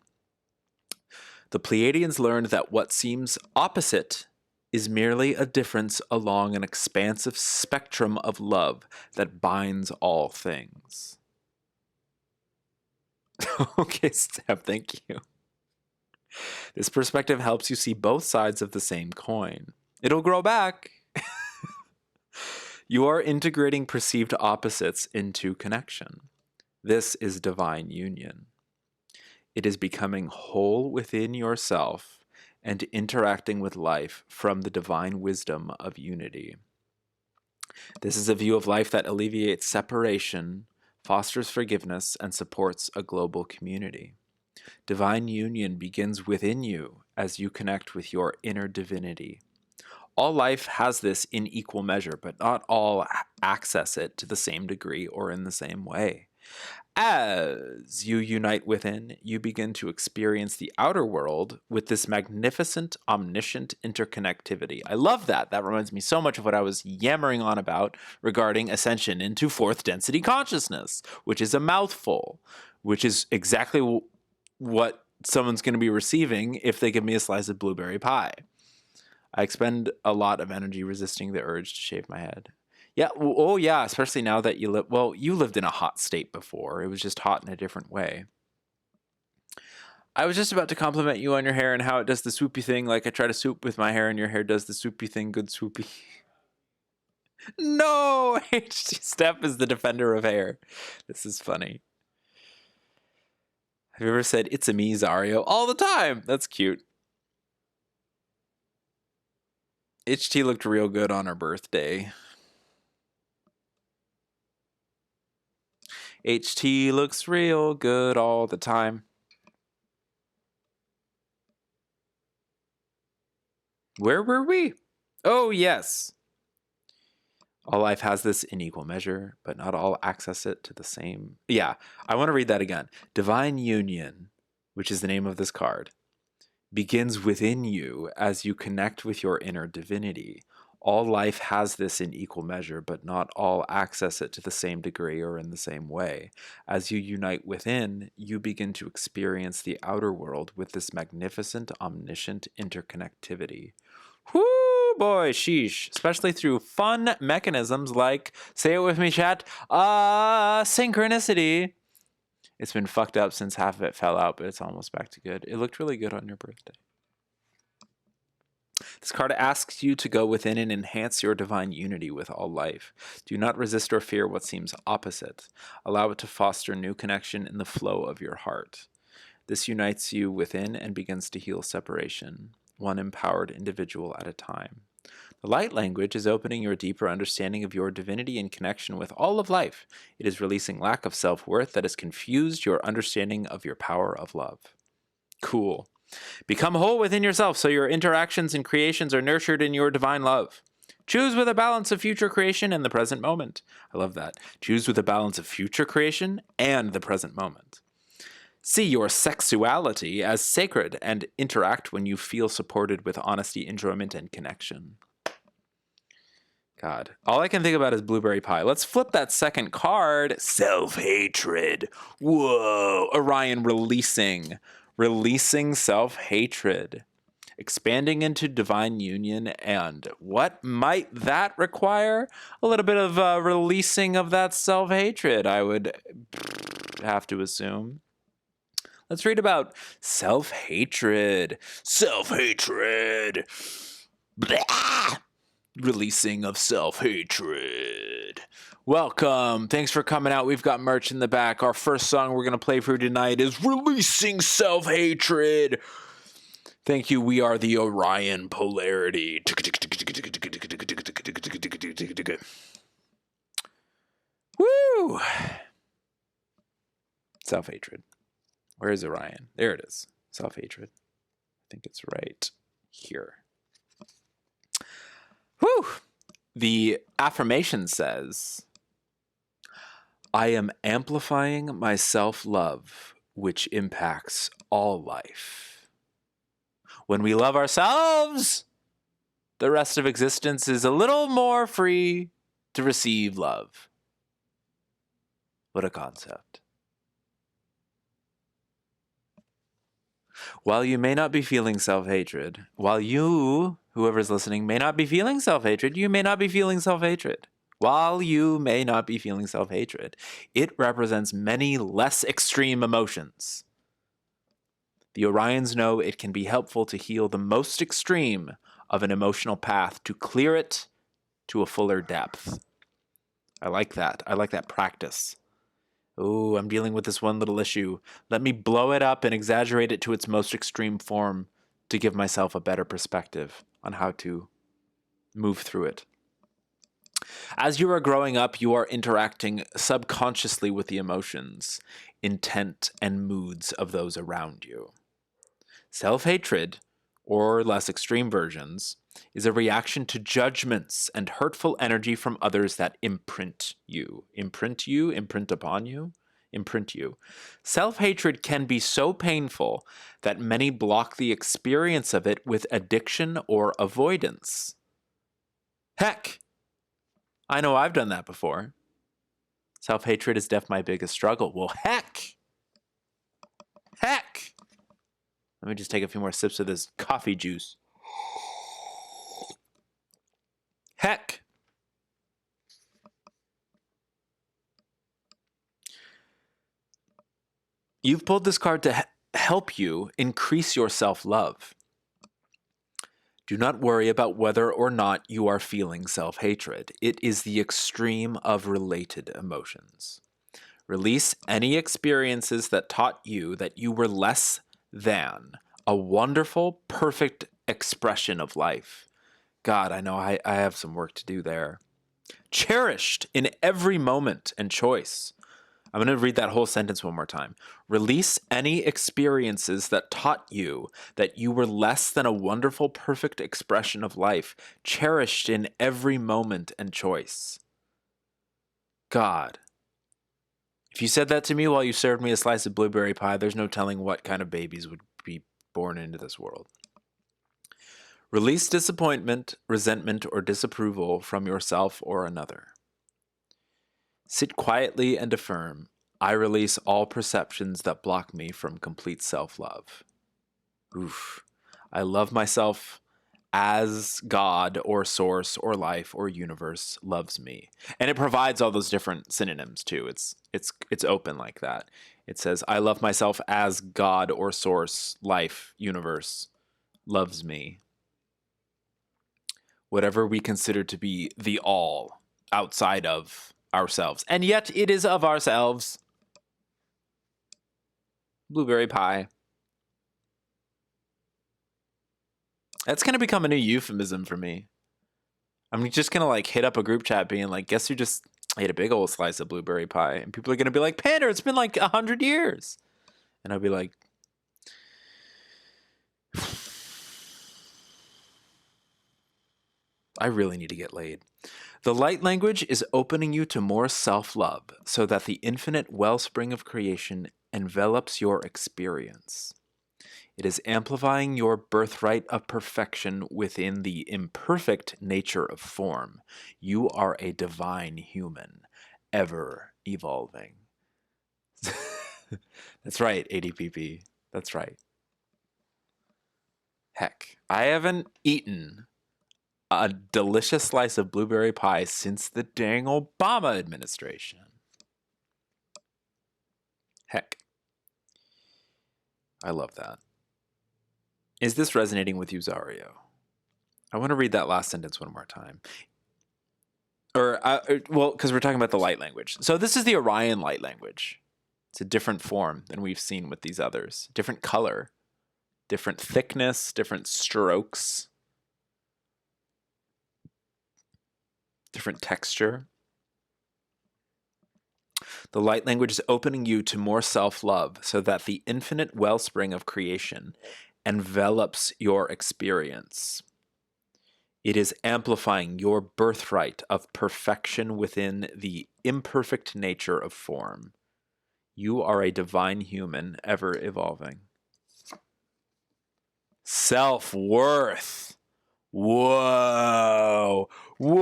Speaker 1: The Pleiadians learned that what seems opposite is merely a difference along an expansive spectrum of love that binds all things. Okay, Steph, thank you. This perspective helps you see both sides of the same coin. It'll grow back. You are integrating perceived opposites into connection. This is divine union. It is becoming whole within yourself and interacting with life from the divine wisdom of unity. This is a view of life that alleviates separation, fosters forgiveness, and supports a global community. Divine union begins within you as you connect with your inner divinity. All life has this in equal measure, but not all access it to the same degree or in the same way. As you unite within, you begin to experience the outer world with this magnificent, omniscient interconnectivity. I love that. That reminds me so much of what I was yammering on about regarding ascension into fourth density consciousness, which is a mouthful, which is exactly what someone's going to be receiving if they give me a slice of blueberry pie. I expend a lot of energy resisting the urge to shave my head. Yeah, oh yeah, especially now that you live... Well, you lived in a hot state before. It was just hot in a different way. I was just about to compliment you on your hair and how it does the swoopy thing, like I try to swoop with my hair and your hair does the swoopy thing, good swoopy. No! HT Steph is the defender of hair. This is funny. Have you ever said, "It's a me, Zario"? All the time! That's cute. HT looked real good on her birthday. HT looks real good all the time. Where were we? Oh, yes. All life has this in equal measure, but not all access it to the same. Yeah, I want to read that again. Divine union, which is the name of this card, begins within you as you connect with your inner divinity. All life has this in equal measure, but not all access it to the same degree or in the same way. As you unite within, you begin to experience the outer world with this magnificent, omniscient interconnectivity. Whoo, boy, sheesh. Especially through fun mechanisms like, say it with me, chat, synchronicity. It's been fucked up since half of it fell out, but it's almost back to good. It looked really good on your birthday. This card asks you to go within and enhance your divine unity with all life. Do not resist or fear what seems opposite. Allow it to foster new connection in the flow of your heart. This unites you within and begins to heal separation, one empowered individual at a time. The light language is opening your deeper understanding of your divinity and connection with all of life. It is releasing lack of self-worth that has confused your understanding of your power of love. Cool. Become whole within yourself so your interactions and creations are nurtured in your divine love. Choose with a balance of future creation and the present moment. I love that. Choose with a balance of future creation and the present moment. See your sexuality as sacred and interact when you feel supported with honesty, enjoyment, and connection. God, all I can think about is blueberry pie. Let's flip that second card. Self-hatred. Whoa. Orion releasing self-hatred, expanding into divine union, and what might that require? A little bit of releasing of that self-hatred, I would have to assume. Let's read about self-hatred. Self-hatred. Blah! Releasing of self-hatred. Welcome. Thanks for coming out. We've got merch in the back. Our first song we're going to play for you tonight is Releasing Self-Hatred. Thank you. We are the Orion polarity. Woo! Self-hatred. Where is Orion? There it is. Self-hatred. I think it's right here. Woo! The affirmation says, I am amplifying my self-love, which impacts all life. When we love ourselves, the rest of existence is a little more free to receive love. What a concept. While you may not be feeling self-hatred, while you, whoever's listening, may not be feeling self-hatred, you may not be feeling self-hatred. While you may not be feeling self-hatred, it represents many less extreme emotions. The Orions know it can be helpful to heal the most extreme of an emotional path to clear it to a fuller depth. I like that. I like that practice. Oh, I'm dealing with this one little issue. Let me blow it up and exaggerate it to its most extreme form to give myself a better perspective on how to move through it. As you are growing up, you are interacting subconsciously with the emotions, intent, and moods of those around you. Self-hatred, or less extreme versions, is a reaction to judgments and hurtful energy from others that imprint you. Imprint you? Imprint upon you? Imprint you. Self-hatred can be so painful that many block the experience of it with addiction or avoidance. Heck, I know I've done that before. Self-hatred is definitely my biggest struggle. Well, heck! Let me just take a few more sips of this coffee juice. Heck! You've pulled this card to help you increase your self-love. Do not worry about whether or not you are feeling self-hatred. It is the extreme of related emotions. Release any experiences that taught you that you were less than a wonderful, perfect expression of life. God, I know I have some work to do there. Cherished in every moment and choice. I'm going to read that whole sentence one more time. Release any experiences that taught you that you were less than a wonderful, perfect expression of life, cherished in every moment and choice. God, if you said that to me while you served me a slice of blueberry pie, there's no telling what kind of babies would be born into this world. Release disappointment, resentment, or disapproval from yourself or another. Sit quietly and affirm, I release all perceptions that block me from complete self-love. Oof. I love myself as God or source or life or universe loves me. And it provides all those different synonyms too. It's open like that. It says, I love myself as God or source, life, universe loves me. Whatever we consider to be the all outside of ourselves. And yet it is of ourselves. Blueberry pie. That's going to become a new euphemism for me. I'm just going to like hit up a group chat being like, guess who just ate a big old slice of blueberry pie? And people are going to be like, Panda, it's been like 100 years. And I'll be like, I really need to get laid. The light language is opening you to more self-love so that the infinite wellspring of creation envelops your experience. It is amplifying your birthright of perfection within the imperfect nature of form. You are a divine human, ever evolving. That's right, ADPP. That's right. Heck, I haven't eaten a delicious slice of blueberry pie since the dang Obama administration. Heck. I love that. Is this resonating with you, Zario? I want to read that last sentence one more time. Well, because we're talking about the light language. So this is the Orion light language. It's a different form than we've seen with these others. Different color, different thickness, different strokes, different texture. The light language is opening you to more self-love so that the infinite wellspring of creation envelops your experience. It is amplifying your birthright of perfection within the imperfect nature of form. You are a divine human, ever evolving. Self-worth. Whoa. Whoa.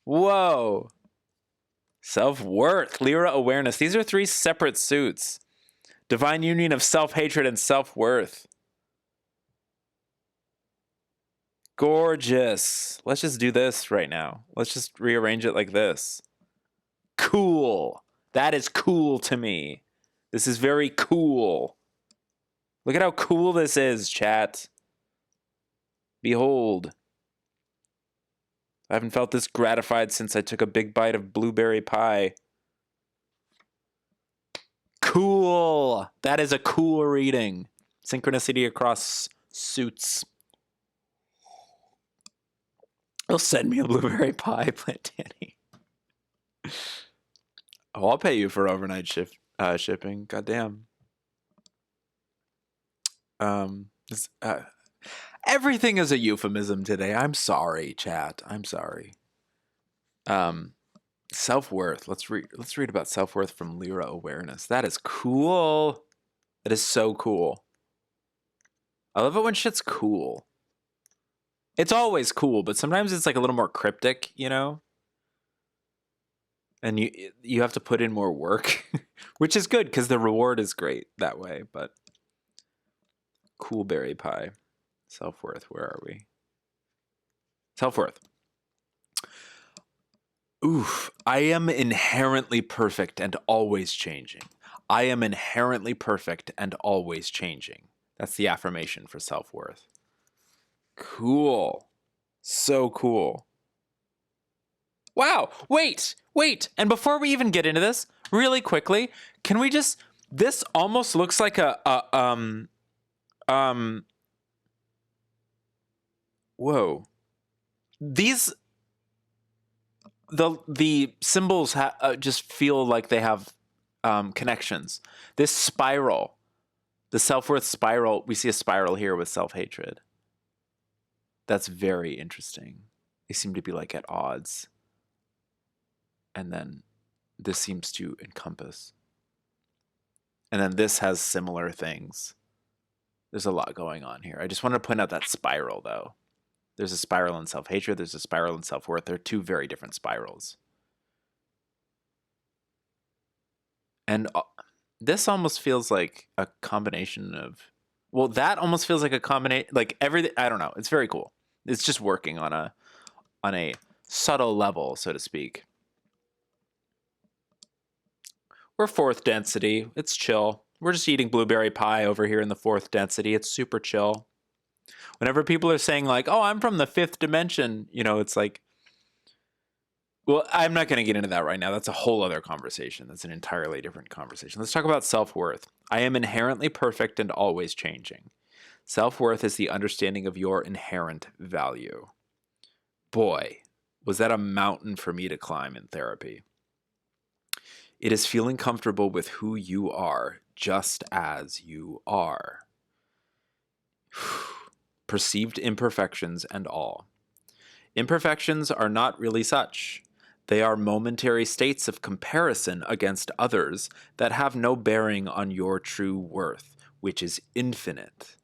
Speaker 1: Whoa. Self-worth. Lyra awareness. These are 3 separate suits. Divine union of self-hatred and self-worth. Gorgeous. Let's just do this right now. Let's just rearrange it like this. Cool. That is cool to me. This is very cool. Look at how cool this is, chat. Behold. I haven't felt this gratified since I took a big bite of blueberry pie. Cool. That is a cool reading. Synchronicity across suits. They'll send me a blueberry pie, Plant Danny. Oh, I'll pay you for overnight shipping. Goddamn. Everything is a euphemism today. I'm sorry, chat. I'm sorry. Self-worth. Let's read about self-worth from Lyra Awareness. That is cool. That is so cool. I love it when shit's cool. It's always cool, but sometimes it's like a little more cryptic, you know? And you have to put in more work, which is good because the reward is great that way, but cool berry pie. Self-worth, where are we? Self-worth. Oof, I am inherently perfect and always changing. I am inherently perfect and always changing. That's the affirmation for self-worth. Cool. So cool. Wow, wait. And before we even get into this, really quickly, can we just, this almost looks like whoa. These, the symbols just feel like they have connections. This spiral, the self-worth spiral, we see a spiral here with self-hatred. That's very interesting. They seem to be like at odds. And then this seems to encompass. And then this has similar things. There's a lot going on here. I just wanted to point out that spiral, though. There's a spiral in self-hatred. There's a spiral in self-worth. They're 2 very different spirals. And this almost feels like a combination of... Well, that almost feels like a combination... Like everything... I don't know. It's very cool. It's just working on a subtle level, so to speak. We're 4th density. It's chill. We're just eating blueberry pie over here in the 4th density. It's super chill. Whenever people are saying like, oh, I'm from the 5th dimension, you know, it's like, well, I'm not going to get into that right now. That's a whole other conversation. That's an entirely different conversation. Let's talk about self-worth. I am inherently perfect and always changing. Self-worth is the understanding of your inherent value. Boy, was that a mountain for me to climb in therapy. It is feeling comfortable with who you are, just as you are. Perceived imperfections and all. Imperfections are not really such. They are momentary states of comparison against others that have no bearing on your true worth, which is infinite.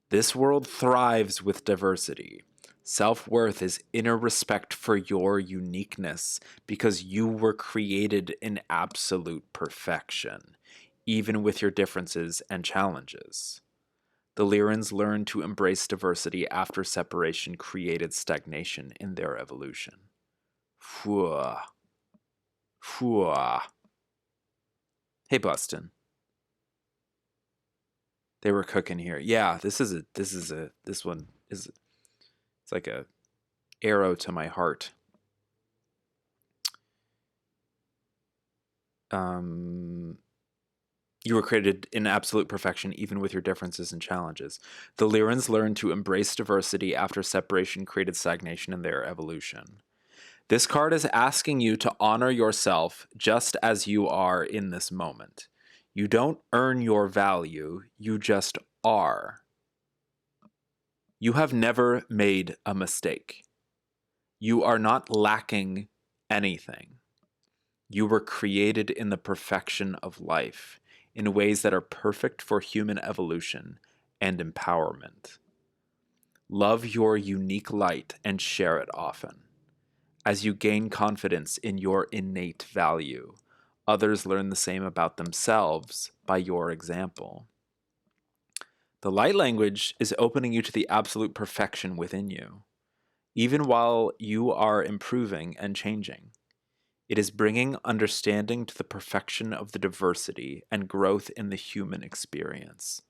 Speaker 1: This world thrives with diversity. Self-worth is inner respect for your uniqueness because you were created in absolute perfection, even with your differences and challenges. The Lyrans learned to embrace diversity after separation created stagnation in their evolution. Fwah. Fwah. Hey, Bustin. They were cooking here. Yeah, this one is, it's like a arrow to my heart. You were created in absolute perfection, even with your differences and challenges. The Lyrans learned to embrace diversity after separation created stagnation in their evolution. This card is asking you to honor yourself just as you are in this moment. You don't earn your value, you just are. You have never made a mistake. You are not lacking anything. You were created in the perfection of life, in ways that are perfect for human evolution and empowerment. Love your unique light and share it often. As you gain confidence in your innate value, others learn the same about themselves by your example. The light language is opening you to the absolute perfection within you, even while you are improving and changing. It is bringing understanding to the perfection of the diversity and growth in the human experience.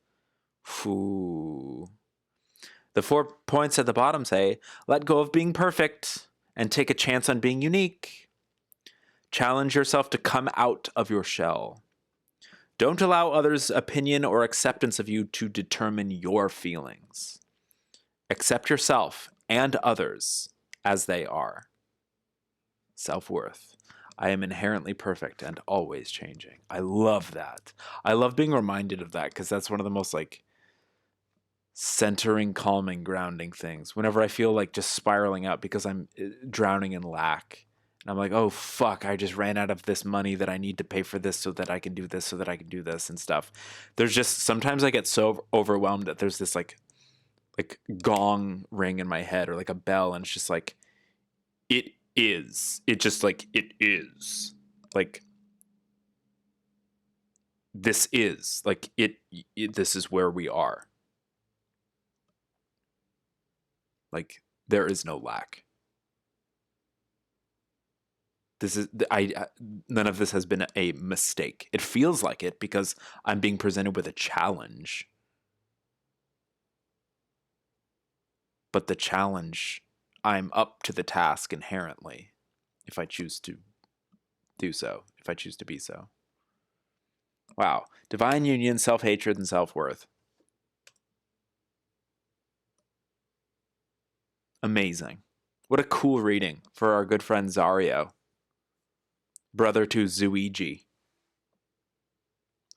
Speaker 1: Ooh. The 4 points at the bottom say, let go of being perfect and take a chance on being unique. Challenge yourself to come out of your shell. Don't allow others' opinion or acceptance of you to determine your feelings. Accept yourself and others as they are. Self-worth. I am inherently perfect and always changing. I love that. I love being reminded of that because that's one of the most like centering, calming, grounding things. Whenever I feel like just spiraling out because I'm drowning in lack. And I'm like, oh, fuck, I just ran out of this money that I need to pay for this so that I can do this, so that I can do this and stuff. There's just, sometimes I get so overwhelmed that there's this like gong ring in my head or like a bell. And it's just like, it is. It just like, it is. Like, this is. Like, this is where we are. Like, there is no lack. This is none of this has been a mistake. It feels like it because I'm being presented with a challenge. But the challenge, I'm up to the task inherently if I choose to do so, if I choose to be so. Wow. Divine union, self-hatred, and self-worth. Amazing. What a cool reading for our good friend Zario. Brother to Zuigi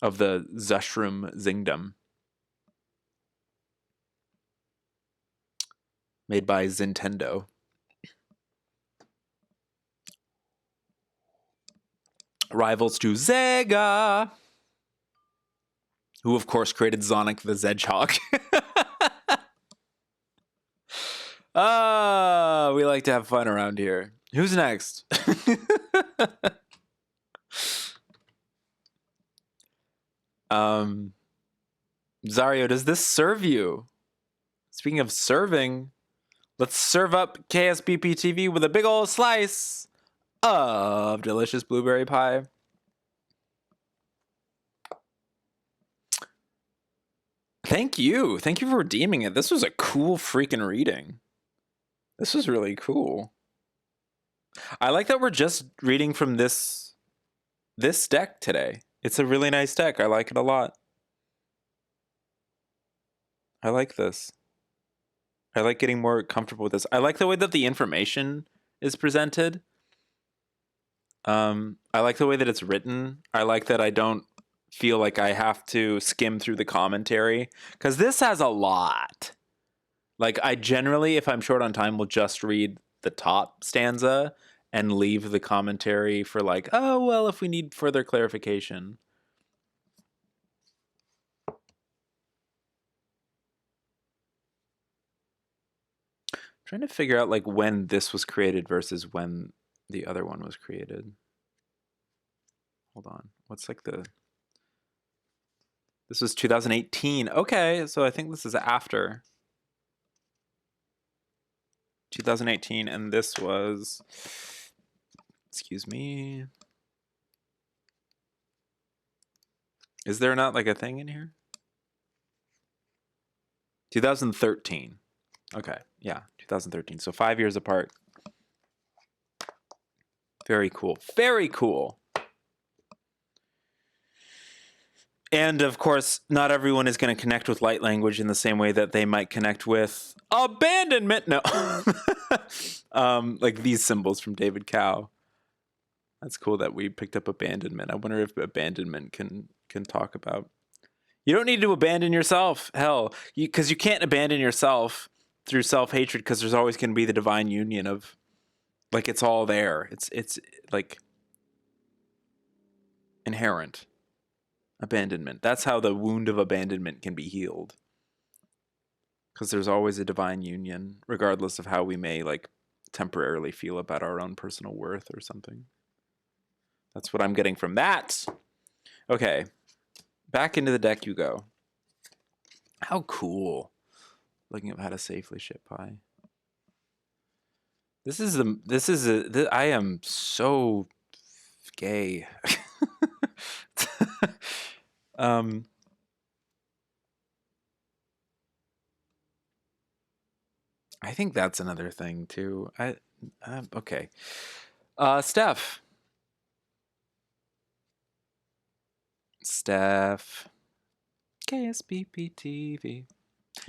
Speaker 1: of the Zushroom Zingdom. Made by Zintendo. Rivals to Sega, who of course created Sonic the Hedgehog. We like to have fun around here. Who's next? Zario, does this serve you? Speaking of serving, let's serve up KSBP TV with a big old slice of delicious blueberry pie. Thank you. Thank you for redeeming it. This was a cool freaking reading. This was really cool. I like that we're just reading from this deck today. It's a really nice deck. I like it a lot. I like this. I like getting more comfortable with this. I like the way that the information is presented. I like the way that it's written. I like that I don't feel like I have to skim through the commentary because this has a lot. Like, I generally, if I'm short on time, will just read the top stanza and leave the commentary for like, oh, well, if we need further clarification. Trying to figure out like when this was created versus when the other one was created. Hold on. What's like the... This was 2018. Okay, so I think this is after 2018, and this was... Excuse me. Is there not like a thing in here? 2013. Okay, yeah, 2013. So 5 years apart. Very cool. Very cool. And of course, not everyone is going to connect with light language in the same way that they might connect with abandonment. No, like these symbols from David Cow. That's cool that we picked up abandonment. I wonder if abandonment can talk about. You don't need to abandon yourself. Hell, because you can't abandon yourself through self-hatred, because there's always going to be the divine union of, like, it's all there. It's like inherent. Abandonment. That's how the wound of abandonment can be healed. Because there's always a divine union, regardless of how we may, like, temporarily feel about our own personal worth or something. That's what I'm getting from that. Okay. Back into the deck you go. How cool. Looking at how to safely ship pie. I am so gay. I think that's another thing too. Okay. Steph. KSBP-TV. Do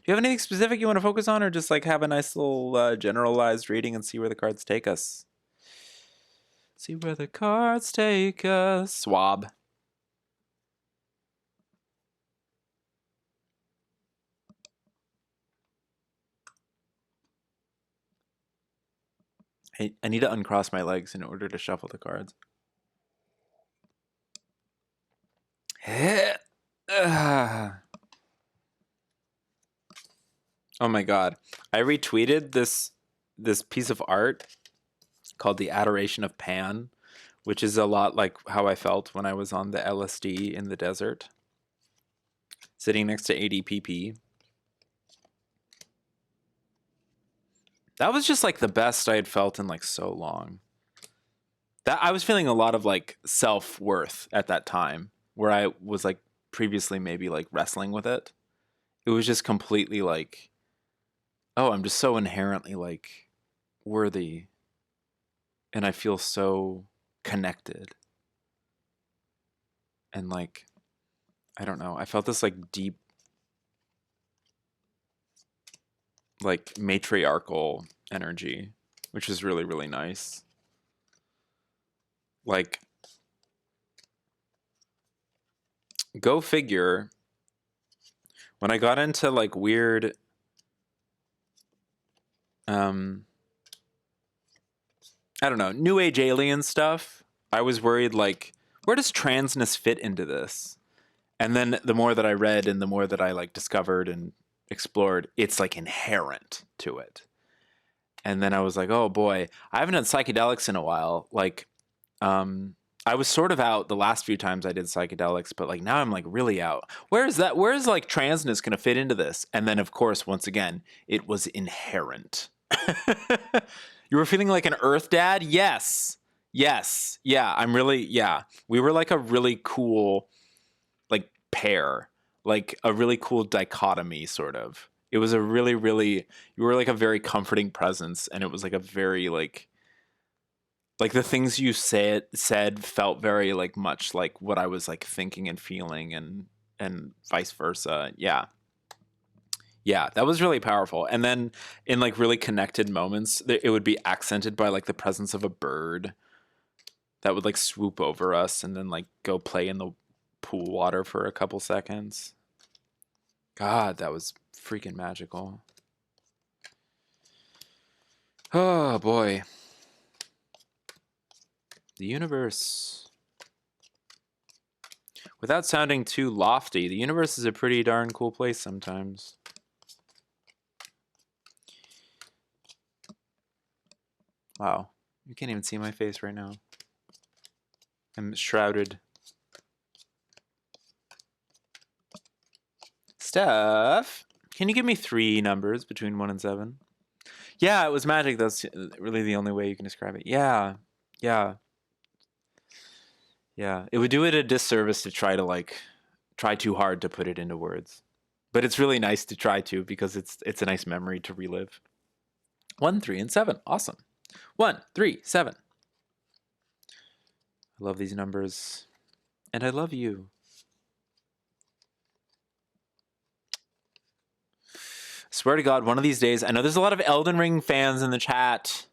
Speaker 1: you have anything specific you want to focus on, or just like have a nice little generalized reading and see where the cards take us? See where the cards take us. Swab. I need to uncross my legs in order to shuffle the cards. Oh my god. I retweeted this piece of art called The Adoration of Pan, which is a lot like how I felt when I was on the LSD in the desert, sitting next to ADPP. That was just like the best I had felt in like so long. That I was feeling a lot of like self-worth at that time, where I was like previously maybe like wrestling with it. It was just completely like, oh, I'm just so inherently like worthy, and I feel so connected. And like, I don't know, I felt this like deep, like matriarchal energy, which is really, really nice. Like, go figure, when I got into like weird I don't know, new age alien stuff, I was worried like, where does transness fit into this? And then the more that I read and the more that I like discovered and explored, it's like inherent to it. And then I was like, oh boy, I haven't done psychedelics in a while. Like, I was sort of out the last few times I did psychedelics, but like now I'm like really out. Where is like transness going to fit into this? And then of course, once again, it was inherent. You were feeling like an Earth dad? Yes. Yes. Yeah, yeah. We were like a really cool like pair, like a really cool dichotomy sort of. It was a really, really, you were like a very comforting presence, and it was like a very like the things you said felt very like much like what I was like thinking and feeling, and vice versa. Yeah. Yeah, that was really powerful. And then in like really connected moments, it would be accented by like the presence of a bird that would like swoop over us and then like go play in the pool water for a couple seconds. God, that was freaking magical. Oh boy. The universe. Without sounding too lofty, the universe is a pretty darn cool place sometimes. Wow. You can't even see my face right now. I'm shrouded. Steph, can you give me 3 numbers between 1 and 7? Yeah, it was magic. That's really the only way you can describe it. Yeah. Yeah. Yeah. It would do it a disservice to try too hard to put it into words. But it's really nice to try to, because it's a nice memory to relive. 1, 3, and 7. Awesome. 1, 3, 7. I love these numbers. And I love you. swear to God, one of these days, I know there's a lot of Elden Ring fans in the chat.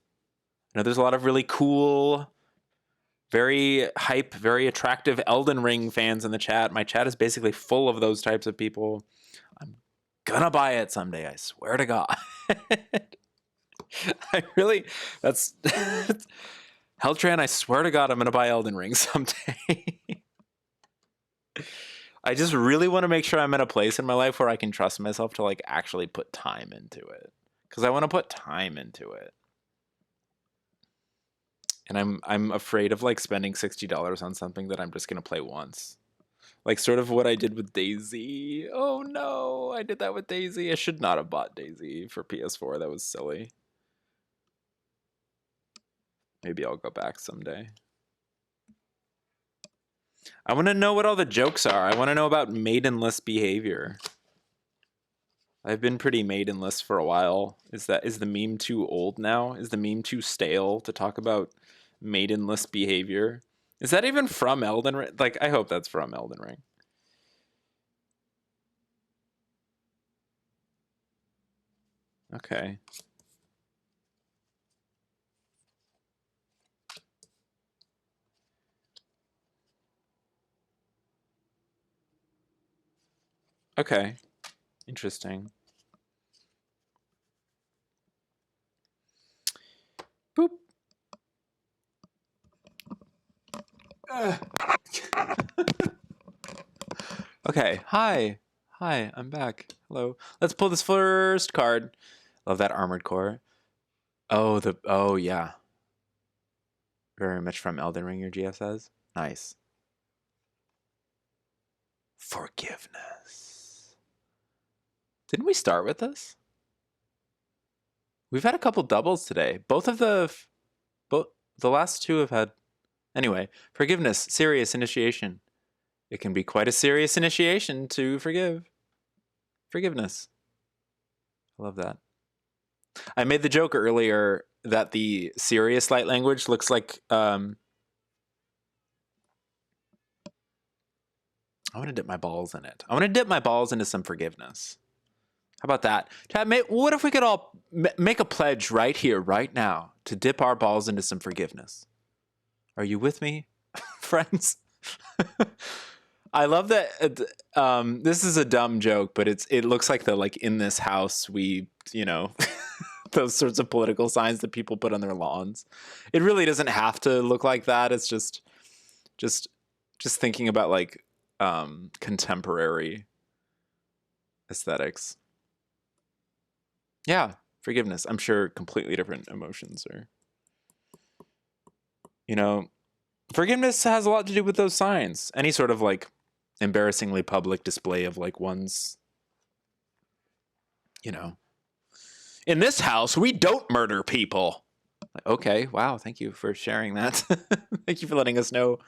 Speaker 1: I know there's a lot of really cool, very hype, very attractive Elden Ring fans in the chat. My chat is basically full of those types of people. I'm gonna buy it someday, I swear to God. I really, that's, Heltran, I swear to God, I'm gonna buy Elden Ring someday. I just really want to make sure I'm in a place in my life where I can trust myself to like actually put time into it. Because I want to put time into it. And I'm afraid of like spending $60 on something that I'm just gonna play once. Like sort of what I did with Daisy. Oh no, I did that with Daisy. I should not have bought Daisy for PS4. That was silly. Maybe I'll go back someday. I want to know what all the jokes are. I want to know about maidenless behavior. I've been pretty maidenless for a while. Is the meme too old now? Is the meme too stale to talk about maidenless behavior? Is that even from Elden Ring? Like, I hope that's from Elden Ring. Okay. Okay. Interesting. Boop. Okay. Hi. Hi, I'm back. Hello. Let's pull this first card. Love that Armored Core. Oh yeah. Very much from Elden Ring, your GF says. Nice. Forgiveness. Didn't we start with this? We've had a couple doubles today. Both the last two have had. Anyway, forgiveness, serious initiation. It can be quite a serious initiation to forgive. Forgiveness. I love that. I made the joke earlier that the serious light language looks like I want to dip my balls in it. I want to dip my balls into some forgiveness. How about that? What if we could all make a pledge right here, right now, to dip our balls into some forgiveness? Are you with me, friends? I love that. This is a dumb joke, but it looks like in this house we, those sorts of political signs that people put on their lawns. It really doesn't have to look like that. It's just thinking about contemporary aesthetics. Yeah, forgiveness. I'm sure completely different emotions are. Forgiveness has a lot to do with those signs. Any sort of embarrassingly public display of one's, in this house, we don't murder people. Okay, wow, thank you for sharing that. Thank you for letting us know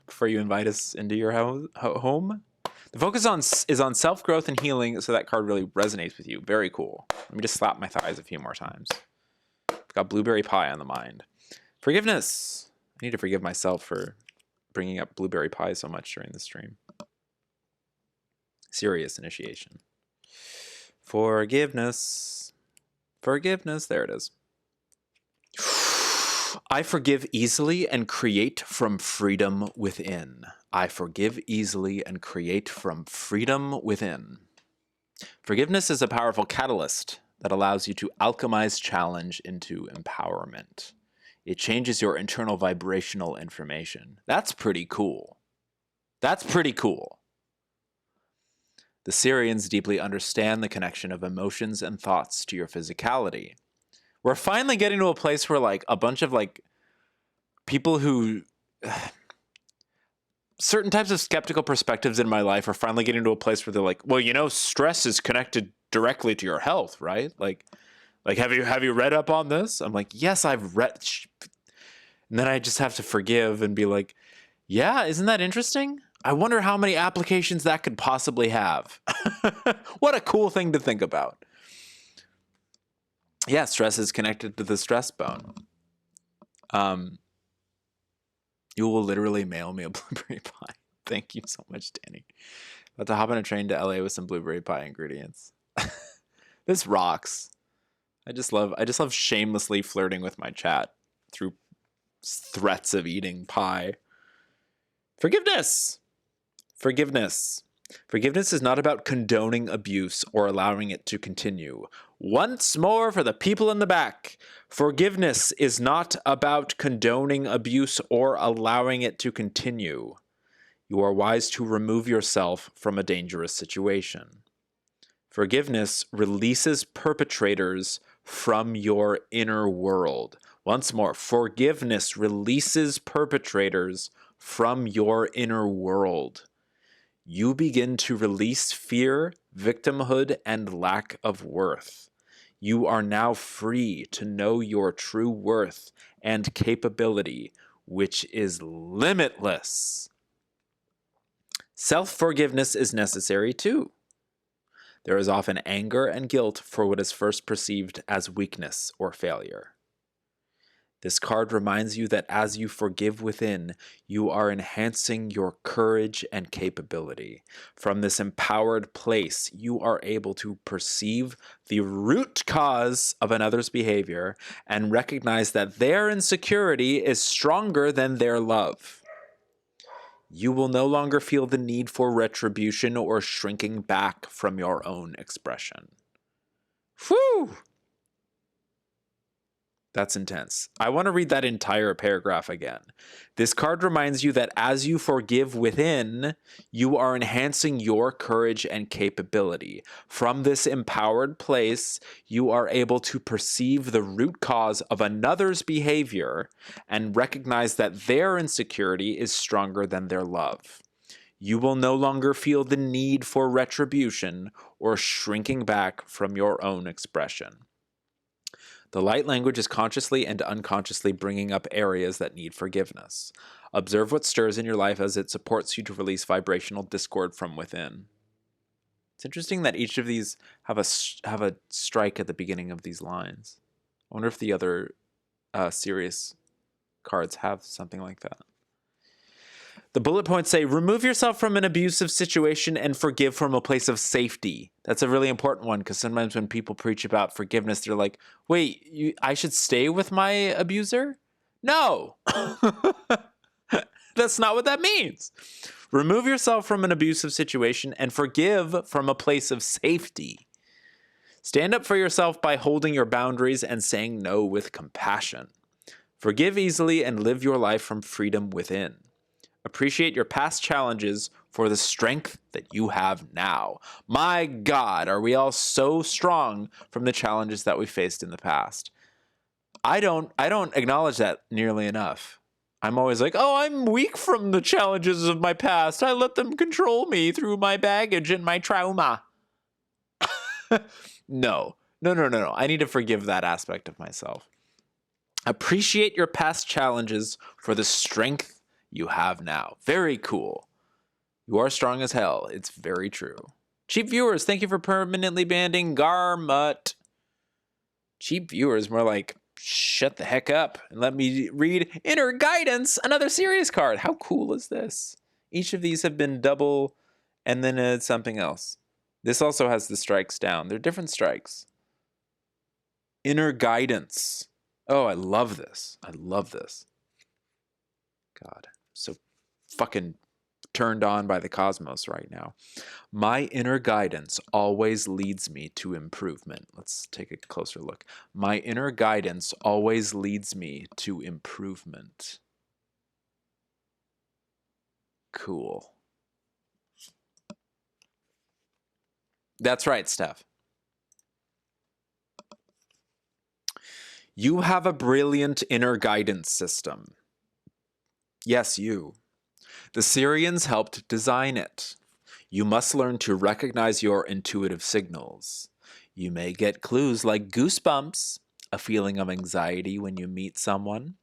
Speaker 1: before you invite us into your home. The focus is on self-growth and healing, so that card really resonates with you. Very cool. Let me just slap my thighs a few more times. I've got blueberry pie on the mind. Forgiveness. I need to forgive myself for bringing up blueberry pie so much during the stream. Serious initiation. Forgiveness. Forgiveness. There it is. I forgive easily and create from freedom within. I forgive easily and create from freedom within. Forgiveness is a powerful catalyst that allows you to alchemize challenge into empowerment. It changes your internal vibrational information. That's pretty cool. That's pretty cool. The Syrians deeply understand the connection of emotions and thoughts to your physicality. We're finally getting to a place where a bunch of people who certain types of skeptical perspectives in my life are finally getting to a place where they're like, well, stress is connected directly to your health, right? Like have you read up on this? I'm like, yes, I've read. And then I just have to forgive and be like, yeah, isn't that interesting? I wonder how many applications that could possibly have. What a cool thing to think about. Yeah, stress is connected to the stress bone. You will literally mail me a blueberry pie. Thank you so much, Danny. About to hop on a train to LA with some blueberry pie ingredients.
Speaker 2: This rocks. I just love shamelessly flirting with my chat through threats of eating pie. Forgiveness. Forgiveness. Forgiveness is not about condoning abuse or allowing it to continue. Once more for the people in the back. Forgiveness is not about condoning abuse or allowing it to continue. You are wise to remove yourself from a dangerous situation. Forgiveness releases perpetrators from your inner world. Once more, forgiveness releases perpetrators from your inner world. You begin to release fear, victimhood, and lack of worth. You are now free to know your true worth and capability, which is limitless. Self-forgiveness is necessary too. There is often anger and guilt for what is first perceived as weakness or failure. This card reminds you that as you forgive within, you are enhancing your courage and capability. From this empowered place, you are able to perceive the root cause of another's behavior and recognize that their insecurity is stronger than their love. You will no longer feel the need for retribution or shrinking back from your own expression. Whew! That's intense. I want to read that entire paragraph again. This card reminds you that as you forgive within, you are enhancing your courage and capability. From this empowered place, you are able to perceive the root cause of another's behavior and recognize that their insecurity is stronger than their love. You will no longer feel the need for retribution or shrinking back from your own expression. The light language is consciously and unconsciously bringing up areas that need forgiveness. Observe what stirs in your life as it supports you to release vibrational discord from within. It's interesting that each of these have a strike at the beginning of these lines. I wonder if the other serious cards have something like that. The bullet points say, remove yourself from an abusive situation and forgive from a place of safety. That's a really important one because sometimes when people preach about forgiveness, they're like, wait, I should stay with my abuser? No. That's not what that means. Remove yourself from an abusive situation and forgive from a place of safety. Stand up for yourself by holding your boundaries and saying no with compassion. Forgive easily and live your life from freedom within. Appreciate your past challenges for the strength that you have now. My God, are we all so strong from the challenges that we faced in the past? I don't acknowledge that nearly enough. I'm always like, oh, I'm weak from the challenges of my past. I let them control me through my baggage and my trauma. No. I need to forgive that aspect of myself. Appreciate your past challenges for the strength you have now. Very cool. You are strong as hell. It's very true. Cheap viewers, thank you for permanently banning Garmut. Cheap viewers, more like, shut the heck up and let me read Inner Guidance, another serious card. How cool is this? Each of these have been double and then it's something else. This also has the strikes down. They're different strikes. Inner Guidance. Oh, I love this. I love this. God, so fucking turned on by the cosmos right now. My inner guidance always leads me to improvement. Let's take a closer look. My inner guidance always leads me to improvement. Cool. That's right, Steph. You have a brilliant inner guidance system. Yes, you. The Syrians helped design it. You must learn to recognize your intuitive signals. You may get clues like goosebumps, a feeling of anxiety when you meet someone,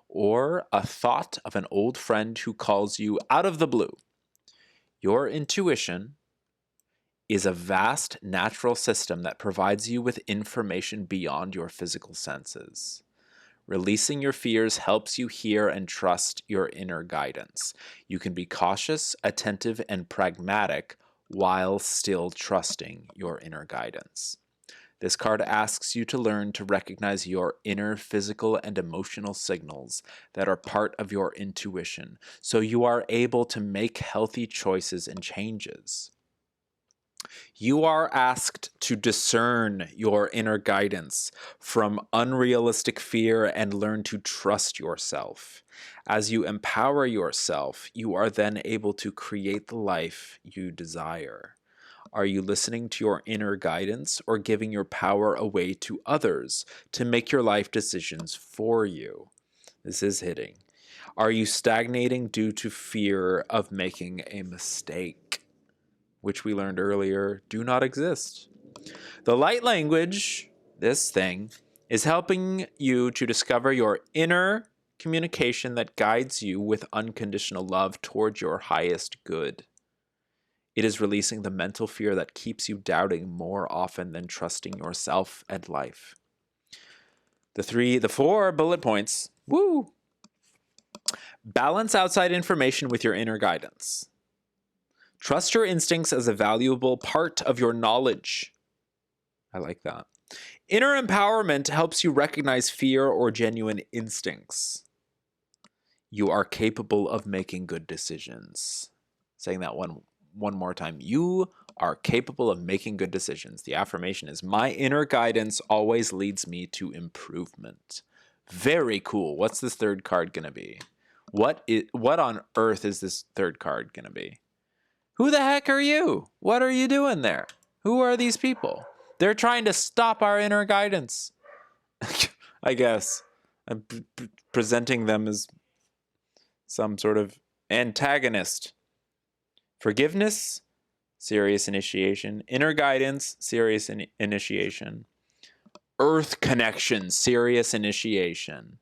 Speaker 2: or a thought of an old friend who calls you out of the blue. Your intuition is a vast natural system that provides you with information beyond your physical senses. Releasing your fears helps you hear and trust your inner guidance. You can be cautious, attentive, and pragmatic while still trusting your inner guidance. This card asks you to learn to recognize your inner physical and emotional signals that are part of your intuition, so you are able to make healthy choices and changes. You are asked to discern your inner guidance from unrealistic fear and learn to trust yourself. As you empower yourself, you are then able to create the life you desire. Are you listening to your inner guidance or giving your power away to others to make your life decisions for you? This is hitting. Are you stagnating due to fear of making a mistake? Which we learned earlier do not exist. The light language, this thing, is helping you to discover your inner communication that guides you with unconditional love towards your highest good. It is releasing the mental fear that keeps you doubting more often than trusting yourself and life. The 4 bullet points. Woo! Balance outside information with your inner guidance. Trust your instincts as a valuable part of your knowledge. I like that. Inner empowerment helps you recognize fear or genuine instincts. You are capable of making good decisions. Saying that one more time. You are capable of making good decisions. The affirmation is, my inner guidance always leads me to improvement. Very cool. What's this third card going to be? What on earth is this third card going to be? Who the heck are you? What are you doing there? Who are these people? They're trying to stop our inner guidance. I guess. I'm presenting them as some sort of antagonist. Forgiveness, serious initiation. Inner guidance, serious initiation. Earth connection, serious initiation.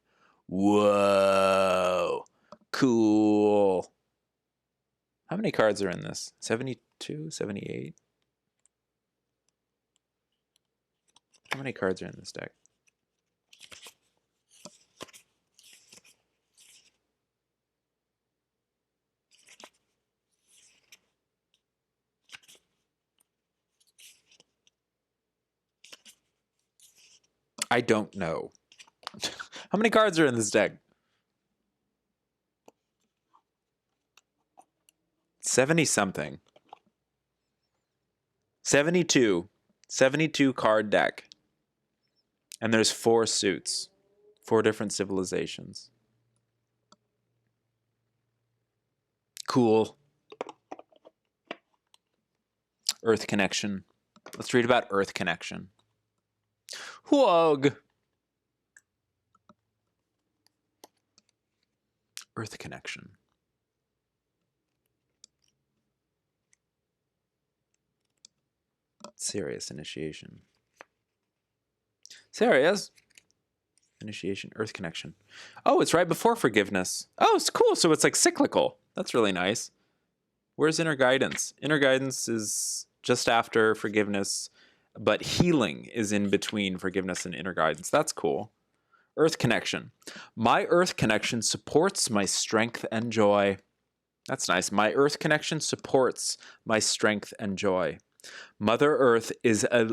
Speaker 2: Whoa. Cool. How many cards are in this? 72, 78? How many cards are in this deck? I don't know. How many cards are in this deck? 70 something. 72. 72 card deck. And there's 4 suits. 4 different civilizations. Cool. Earth connection. Let's read about Earth connection. Whog. Earth connection. Serious initiation. Serious initiation. Earth connection. Oh, it's right before forgiveness. Oh, it's cool. So it's like cyclical. That's really nice. Where's inner guidance? Inner guidance is just after forgiveness, but healing is in between forgiveness and inner guidance. That's cool. Earth connection. My earth connection supports my strength and joy. That's nice. My earth connection supports my strength and joy. Mother Earth is a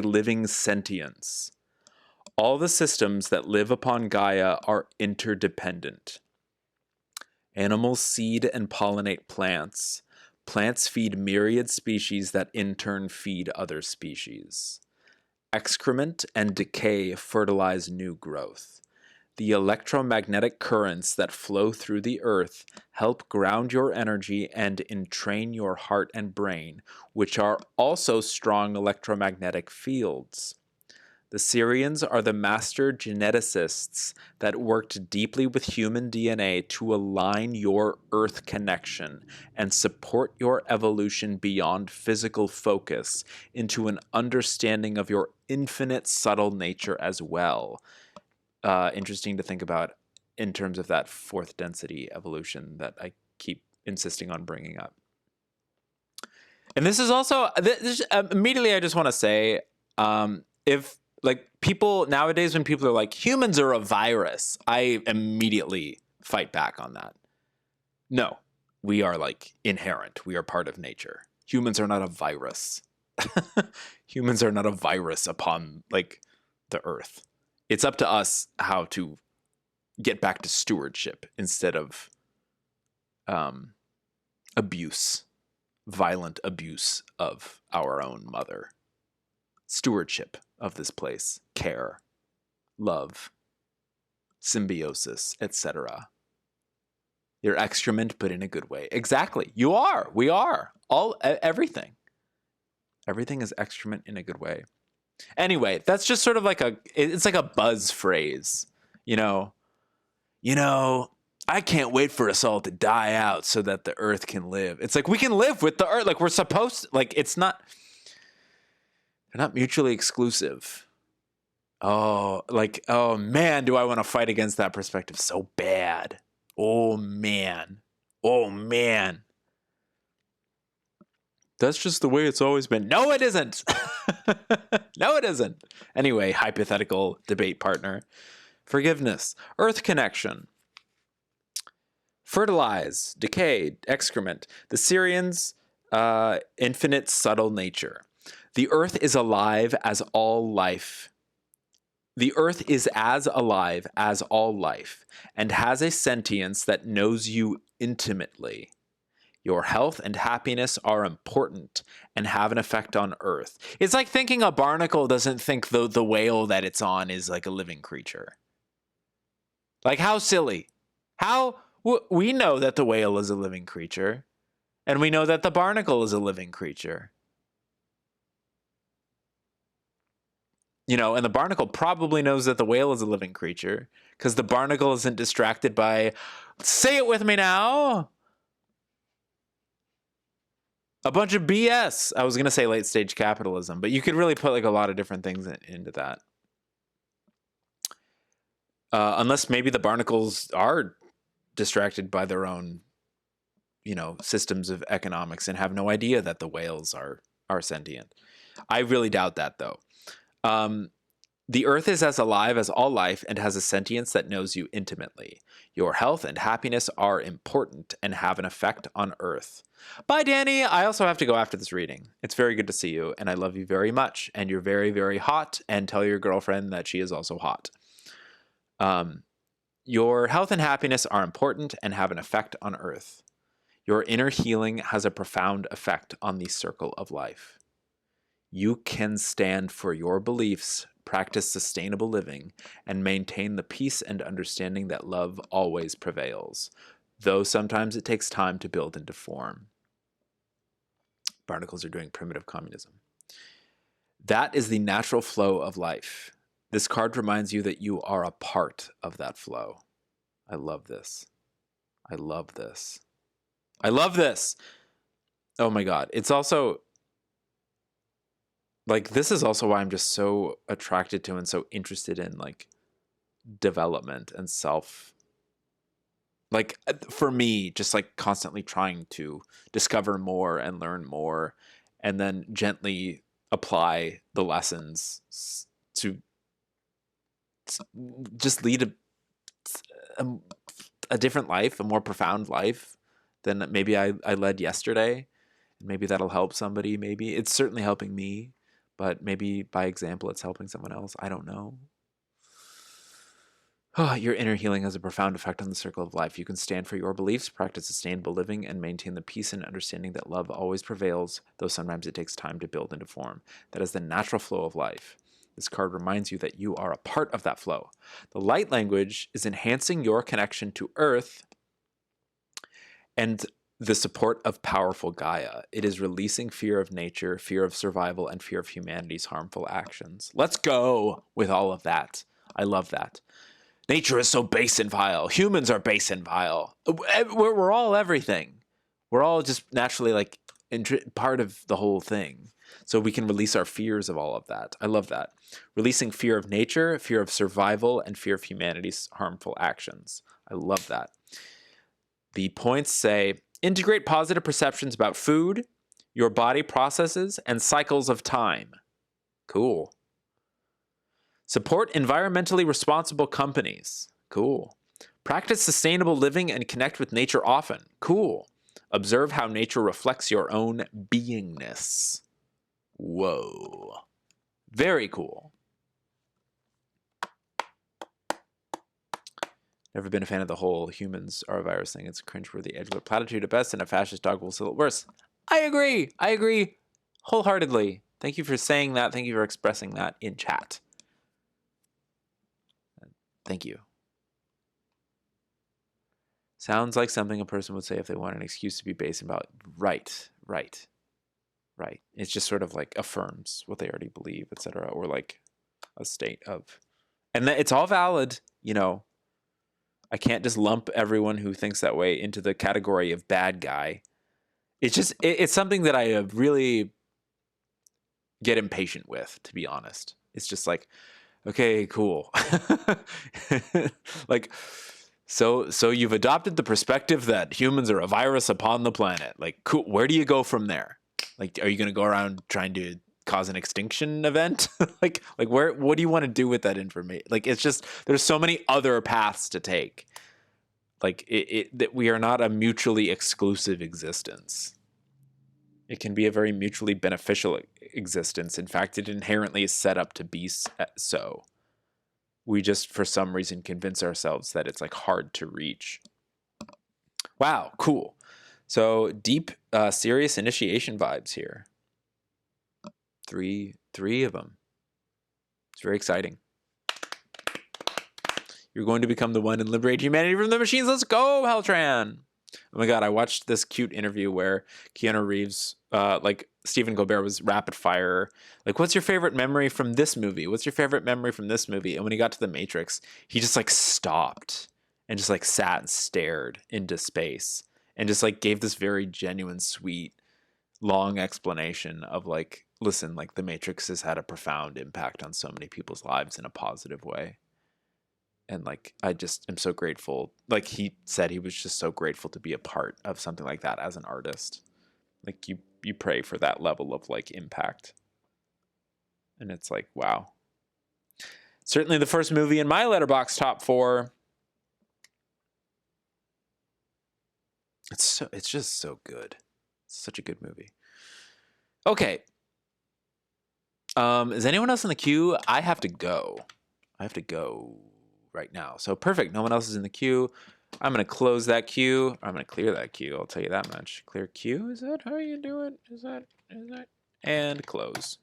Speaker 2: living sentience. All the systems that live upon Gaia are interdependent. Animals seed and pollinate plants. Plants feed myriad species that in turn feed other species. Excrement and decay fertilize new growth. The electromagnetic currents that flow through the earth help ground your energy and entrain your heart and brain, which are also strong electromagnetic fields. The Syrians are the master geneticists that worked deeply with human DNA to align your earth connection and support your evolution beyond physical focus into an understanding of your infinite subtle nature as well. Interesting to think about in terms of that 4th density evolution that I keep insisting on bringing up. And this is also, immediately I just want to say, if like people nowadays, when people are like, humans are a virus, I immediately fight back on that. No, we are like inherent. We are part of nature. Humans are not a virus. Humans are not a virus upon like the earth. It's up to us how to get back to stewardship instead of abuse, violent abuse of our own mother. Stewardship of this place, care, love, symbiosis, etc. Your excrement, but in a good way. Exactly. You are. We are. Everything. Everything is excrement in a good way. Anyway, that's just sort of like it's like a buzz phrase, you know. I can't wait for us all to die out so that the earth can live. It's like we can live with the earth. Like we're supposed to, like it's not, they're not mutually exclusive. Oh, like, oh man, do I want to fight against that perspective so bad. Oh man. Oh man. That's just the way it's always been. No, it isn't. No, it isn't. Anyway, hypothetical debate partner. Forgiveness. Earth connection. Fertilize. Decay. Excrement. The Syrians' infinite subtle nature. The earth is alive as all life. The earth is as alive as all life and has a sentience that knows you intimately. Your health and happiness are important and have an effect on Earth. It's like thinking a barnacle doesn't think the whale that it's on is like a living creature. Like, how silly. We know that the whale is a living creature, and we know that the barnacle is a living creature. You know, and the barnacle probably knows that the whale is a living creature because the barnacle isn't distracted by, say it with me now, a bunch of BS. I was going to say late stage capitalism, but you could really put like a lot of different things into that. Unless maybe the barnacles are distracted by their own, systems of economics and have no idea that the whales are sentient. I really doubt that though. The earth is as alive as all life and has a sentience that knows you intimately. Your health and happiness are important and have an effect on earth. Bye, Danny. I also have to go after this reading. It's very good to see you, and I love you very much. And you're very, very hot, and tell your girlfriend that she is also hot. Your health and happiness are important and have an effect on earth. Your inner healing has a profound effect on the circle of life. You can stand for your beliefs, practice sustainable living, and maintain the peace and understanding that love always prevails, though sometimes it takes time to build into form. Barnacles are doing primitive communism. That is the natural flow of life. This card reminds you that you are a part of that flow. I love this. I love this. I love this. Oh my God. It's also, like, this is also why I'm just so attracted to and so interested in, like, development and self. Like, for me, just, like, constantly trying to discover more and learn more and then gently apply the lessons to just lead a different life, a more profound life than maybe I led yesterday. And maybe that'll help somebody. Maybe it's certainly helping me. But maybe by example, it's helping someone else. I don't know. Oh, your inner healing has a profound effect on the circle of life. You can stand for your beliefs, practice sustainable living, and maintain the peace and understanding that love always prevails, though sometimes it takes time to build into form. That is the natural flow of life. This card reminds you that you are a part of that flow. The light language is enhancing your connection to Earth and the support of powerful Gaia. It is releasing fear of nature, fear of survival, and fear of humanity's harmful actions. Let's go with all of that. I love that. Nature is so base and vile. Humans are base and vile. We're all everything. We're all just naturally like part of the whole thing. So we can release our fears of all of that. I love that. Releasing fear of nature, fear of survival, and fear of humanity's harmful actions. I love that. The points say, integrate positive perceptions about food, your body processes, and cycles of time. Cool. Support environmentally responsible companies. Cool. Practice sustainable living and connect with nature often. Cool. Observe how nature reflects your own beingness. Whoa. Very cool. Never been a fan of the whole humans are a virus thing. It's a cringeworthy edgelord platitude at best, and a fascist dog will sell it worse. I agree. I agree wholeheartedly. Thank you for saying that. Thank you for expressing that in chat. Thank you. Sounds like something a person would say if they want an excuse to be base about. Right. It's just sort of like affirms what they already believe, etc., or like a state of, and it's all valid. You know, I can't just lump everyone who thinks that way into the category of bad guy. It's just it's something that I really get impatient with, to be honest. It's just like, okay, cool. Like, so you've adopted the perspective that humans are a virus upon the planet. Like, cool. Where do you go from there? Like, are you going to go around trying to cause an extinction event? like where? What do you want to do with that information? Like, it's just there's so many other paths to take. Like, that we are not a mutually exclusive existence. It can be a very mutually beneficial existence. In fact, it inherently is set up to be so. We just, for some reason, convince ourselves that it's like hard to reach. Wow, cool. So deep, serious initiation vibes here. Three of them. It's very exciting. You're going to become the one and liberate humanity from the machines. Let's go, Heltran. Oh my God, I watched this cute interview where Keanu Reeves, like Stephen Colbert was rapid fire. Like, what's your favorite memory from this movie? What's your favorite memory from this movie? And when he got to the Matrix, he just like stopped and just like sat and stared into space and just like gave this very genuine, sweet, long explanation of like, listen, like the Matrix has had a profound impact on so many people's lives in a positive way. And like I just am so grateful. Like he said, he was just so grateful to be a part of something like that as an artist. Like you pray for that level of like impact, and it's like, wow. Certainly the first movie in my Letterboxd top 4. It's just so good. It's such a good movie. Okay. Is anyone else in the queue? I have to go right now. So perfect. No one else is in the queue. I'm going to close that queue. I'm going to clear that queue. I'll tell you that much. Clear queue. Is that how you do it? Is that? And close.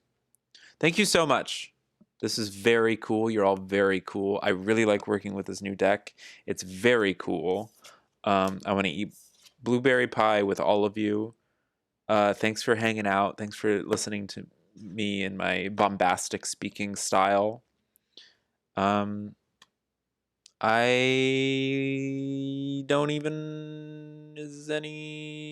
Speaker 2: Thank you so much. This is very cool. You're all very cool. I really like working with this new deck. It's very cool. I want to eat blueberry pie with all of you. Thanks for hanging out. Thanks for listening to me in my bombastic speaking style. I don't even... Is any...